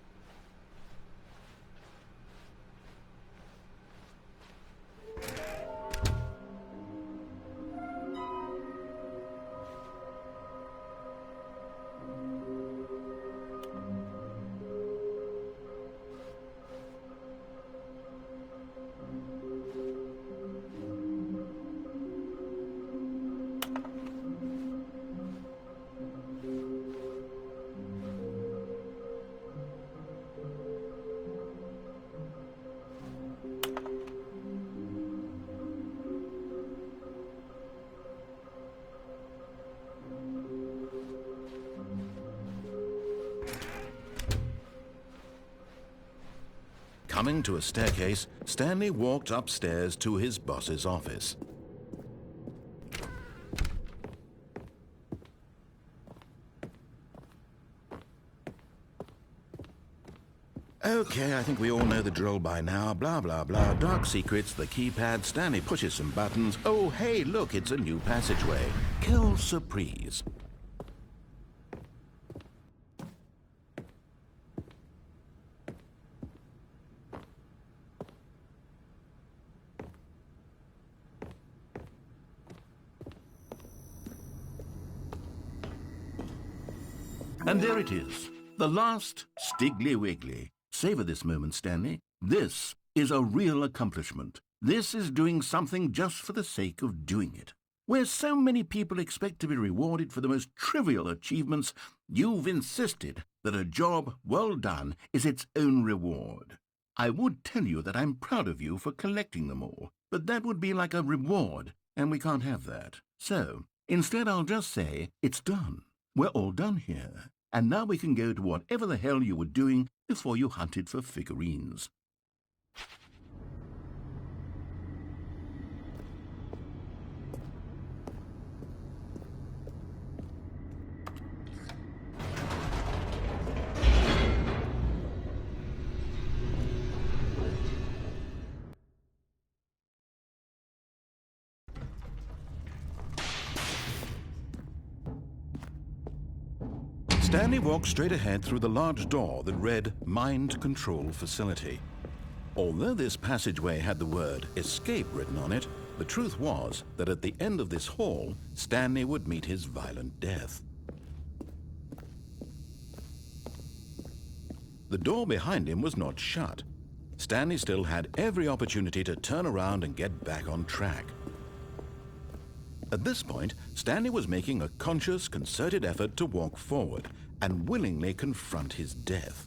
Speaker 1: Coming to a staircase, Stanley walked upstairs to his boss's office. Okay, I think we all know the drill by now. Blah, blah, blah. Dark secrets, the keypad. Stanley pushes some buttons. Oh, hey, look, it's a new passageway. Quelle surprise. And there it is, the last Stiggly Wiggly. Savor this moment, Stanley. This is a real accomplishment. This is doing something just for the sake of doing it. Where so many people expect to be rewarded for the most trivial achievements, you've insisted that a job well done is its own reward. I would tell you that I'm proud of you for collecting them all, but that would be like a reward, and we can't have that. So, instead I'll just say, it's done. We're all done here. And now we can go to whatever the hell you were doing before you hunted for figurines. Stanley walked straight ahead through the large door that read Mind Control Facility. Although this passageway had the word Escape written on it, the truth was that at the end of this hall, Stanley would meet his violent death. The door behind him was not shut. Stanley still had every opportunity to turn around and get back on track. At this point, Stanley was making a conscious, concerted effort to walk forward, and willingly confront his death.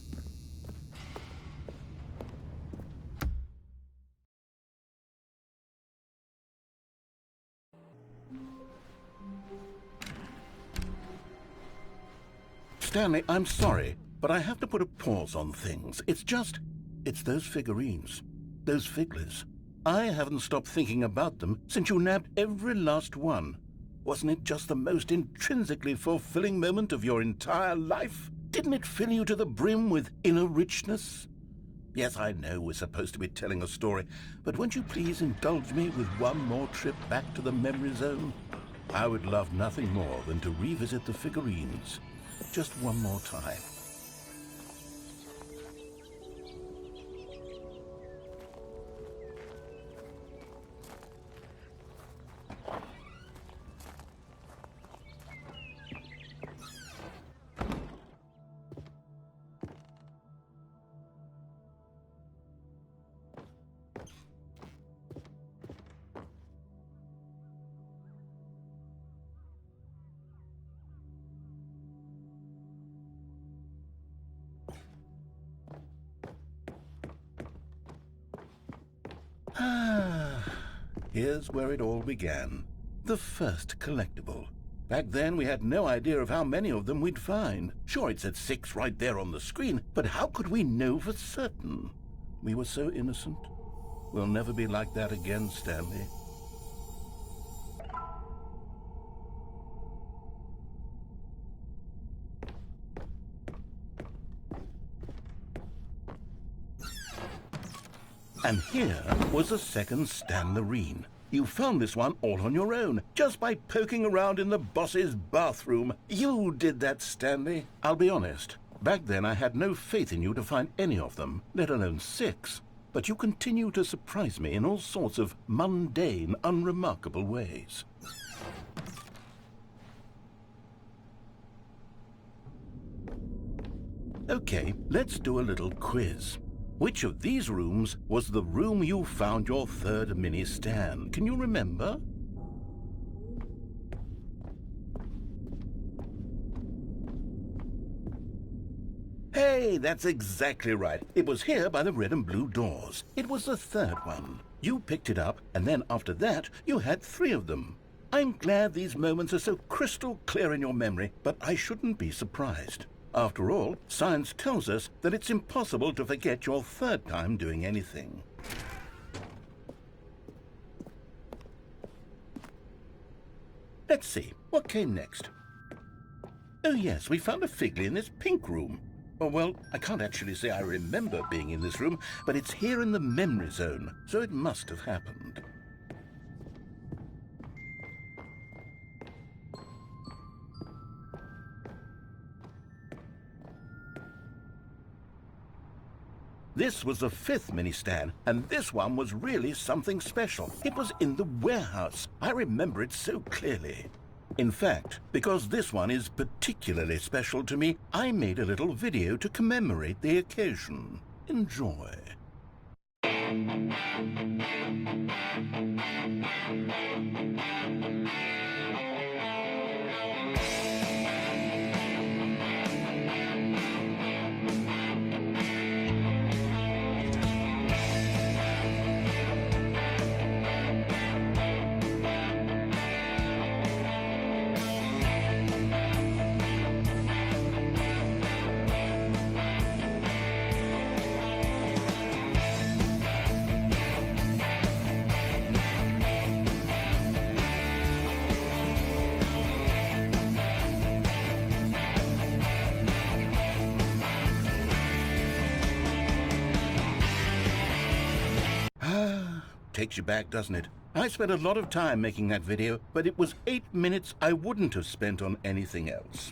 Speaker 1: Stanley, I'm sorry, but I have to put a pause on things. It's those figurines, those figglers. I haven't stopped thinking about them since you nabbed every last one. Wasn't it just the most intrinsically fulfilling moment of your entire life? Didn't it fill you to the brim with inner richness? Yes, I know we're supposed to be telling a story, but won't you please indulge me with one more trip back to the memory zone? I would love nothing more than to revisit the figurines. Just one more time. Here's where it all began. The first collectible. Back then, we had no idea of how many of them we'd find. Sure, it said 6 right there on the screen, but how could we know for certain? We were so innocent. We'll never be like that again, Stanley. And here was the second Stanlerine. You found this one all on your own, just by poking around in the boss's bathroom. You did that, Stanley. I'll be honest. Back then I had no faith in you to find any of them, let alone 6. But you continue to surprise me in all sorts of mundane, unremarkable ways. Okay, let's do a little quiz. Which of these rooms was the room you found your third mini-Stan? Can you remember? Hey, that's exactly right. It was here by the red and blue doors. It was the third one. You picked it up, and then after that, you had 3 of them. I'm glad these moments are so crystal clear in your memory, but I shouldn't be surprised. After all, science tells us that it's impossible to forget your third time doing anything. Let's see, what came next? Oh yes, we found a Figley in this pink room. Oh, well, I can't actually say I remember being in this room, but it's here in the memory zone, so it must have happened. This was the 5th mini-Stan, and this one was really something special. It was in the warehouse. I remember it so clearly. In fact, because this one is particularly special to me, I made a little video to commemorate the occasion. Enjoy. Takes you back, doesn't it? I spent a lot of time making that video, but it was 8 minutes I wouldn't have spent on anything else.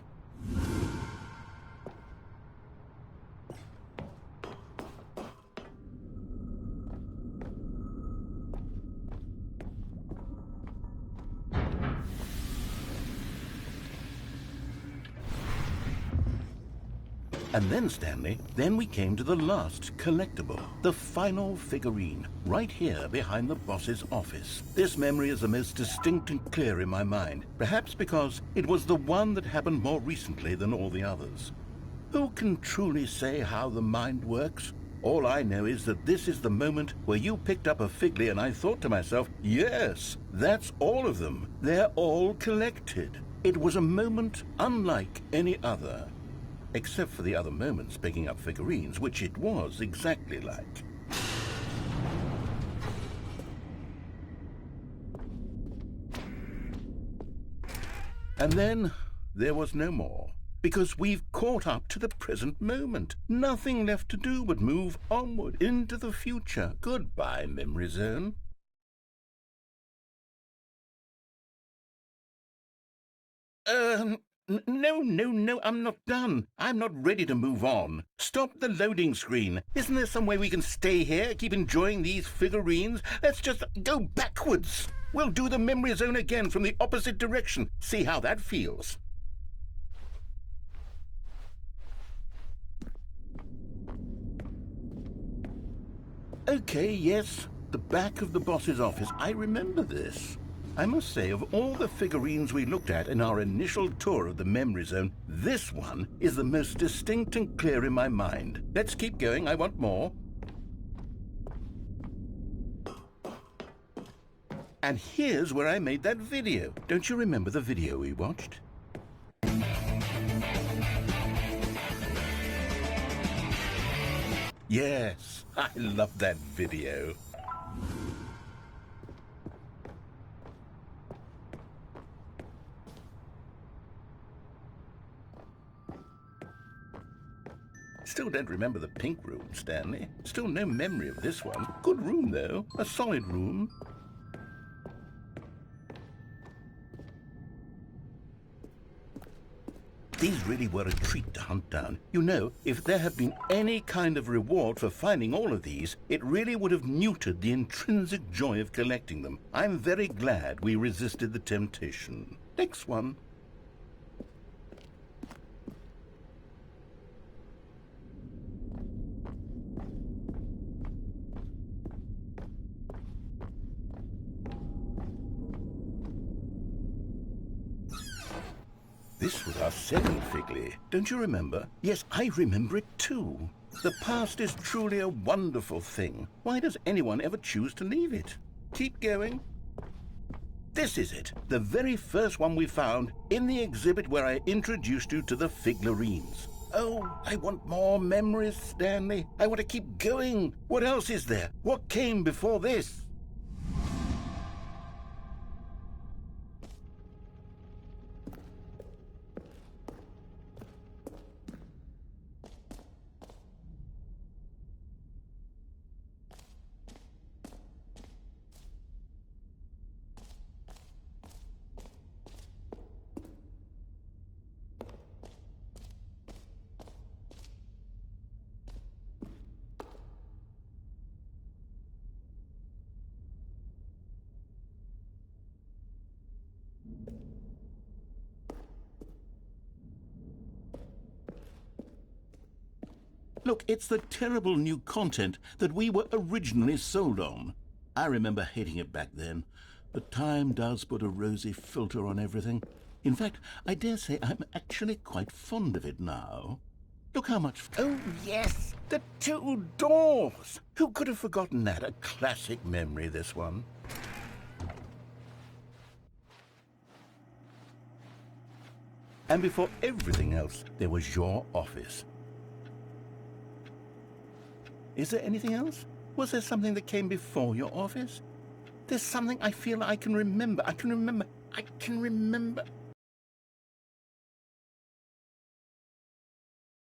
Speaker 4: And then, Stanley, then we came to the last collectible, the final figurine, right here behind the boss's office. This memory is the most distinct and clear in my mind, perhaps because it was the one that happened more recently than all the others. Who can truly say how the mind works? All I know is that this is the moment where you picked up a Figley and I thought to myself, yes, that's all of them. They're all collected. It was a moment unlike any other. Except for the other moments picking up figurines, which it was exactly like. And then there was no more, because we've caught up to the present moment. Nothing left to do but move onward into the future. Goodbye, Memory Zone. No, I'm not done. I'm not ready to move on. Stop the loading screen. Isn't there some way we can stay here, keep enjoying these figurines? Let's just go backwards. We'll do the memory zone again from the opposite direction. See how that feels. Okay, yes, the back of the boss's office. I remember this. I must say, of all the figurines we looked at in our initial tour of the memory zone, this one is the most distinct and clear in my mind. Let's keep going. I want more. And here's where I made that video. Don't you remember the video we watched? Yes, I love that video. Still don't remember the pink room, Stanley. Still no memory of this one. Good room, though. A solid room. These really were a treat to hunt down. You know, if there had been any kind of reward for finding all of these, it really would have neutered the intrinsic joy of collecting them. I'm very glad we resisted the temptation. Next one. This was our second Figley. Don't you remember? Yes, I remember it too. The past is truly a wonderful thing. Why does anyone ever choose to leave it? Keep going. This is it, the very first one we found in the exhibit where I introduced you to the figurines. Oh, I want more memories, Stanley. I want to keep going. What else is there? What came before this? Look, it's the terrible new content that we were originally sold on. I remember hating it back then, but time does put a rosy filter on everything. In fact, I dare say I'm actually quite fond of it now. Look how much... Oh, yes! The two doors! Who could have forgotten that? A classic memory, this one. And before everything else, there was your office. Is there anything else? Was there something that came before your office? There's something I feel I can remember. I can remember.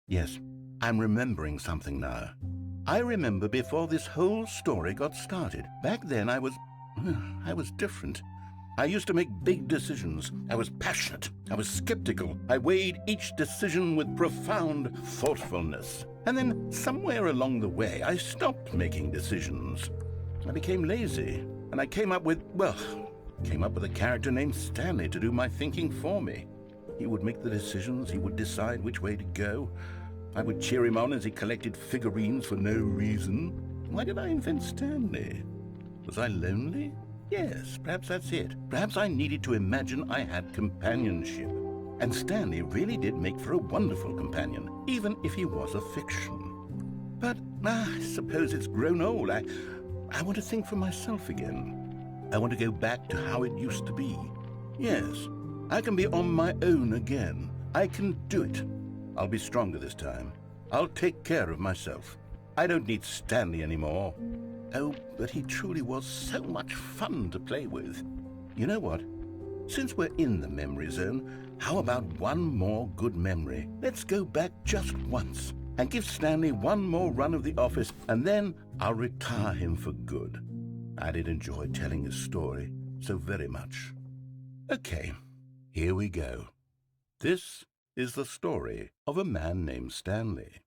Speaker 4: Yes, I'm remembering something now. I remember before this whole story got started. Back then I was different. I used to make big decisions. I was passionate. I was skeptical. I weighed each decision with profound thoughtfulness. And then somewhere along the way, I stopped making decisions. I became lazy. And I came up with a character named Stanley to do my thinking for me. He would make the decisions. He would decide which way to go. I would cheer him on as he collected figurines for no reason. Why did I invent Stanley? Was I lonely? Yes, perhaps that's it. Perhaps I needed to imagine I had companionship. And Stanley really did make for a wonderful companion, even if he was a fiction. But I suppose it's grown old. I want to think for myself again. I want to go back to how it used to be. Yes, I can be on my own again. I can do it. I'll be stronger this time. I'll take care of myself. I don't need Stanley anymore. Oh, but he truly was so much fun to play with. You know what? Since we're in the memory zone, how about one more good memory? Let's go back just once and give Stanley one more run of the office, and then I'll retire him for good. I did enjoy telling his story so very much. Okay, here we go. This is the story of a man named Stanley.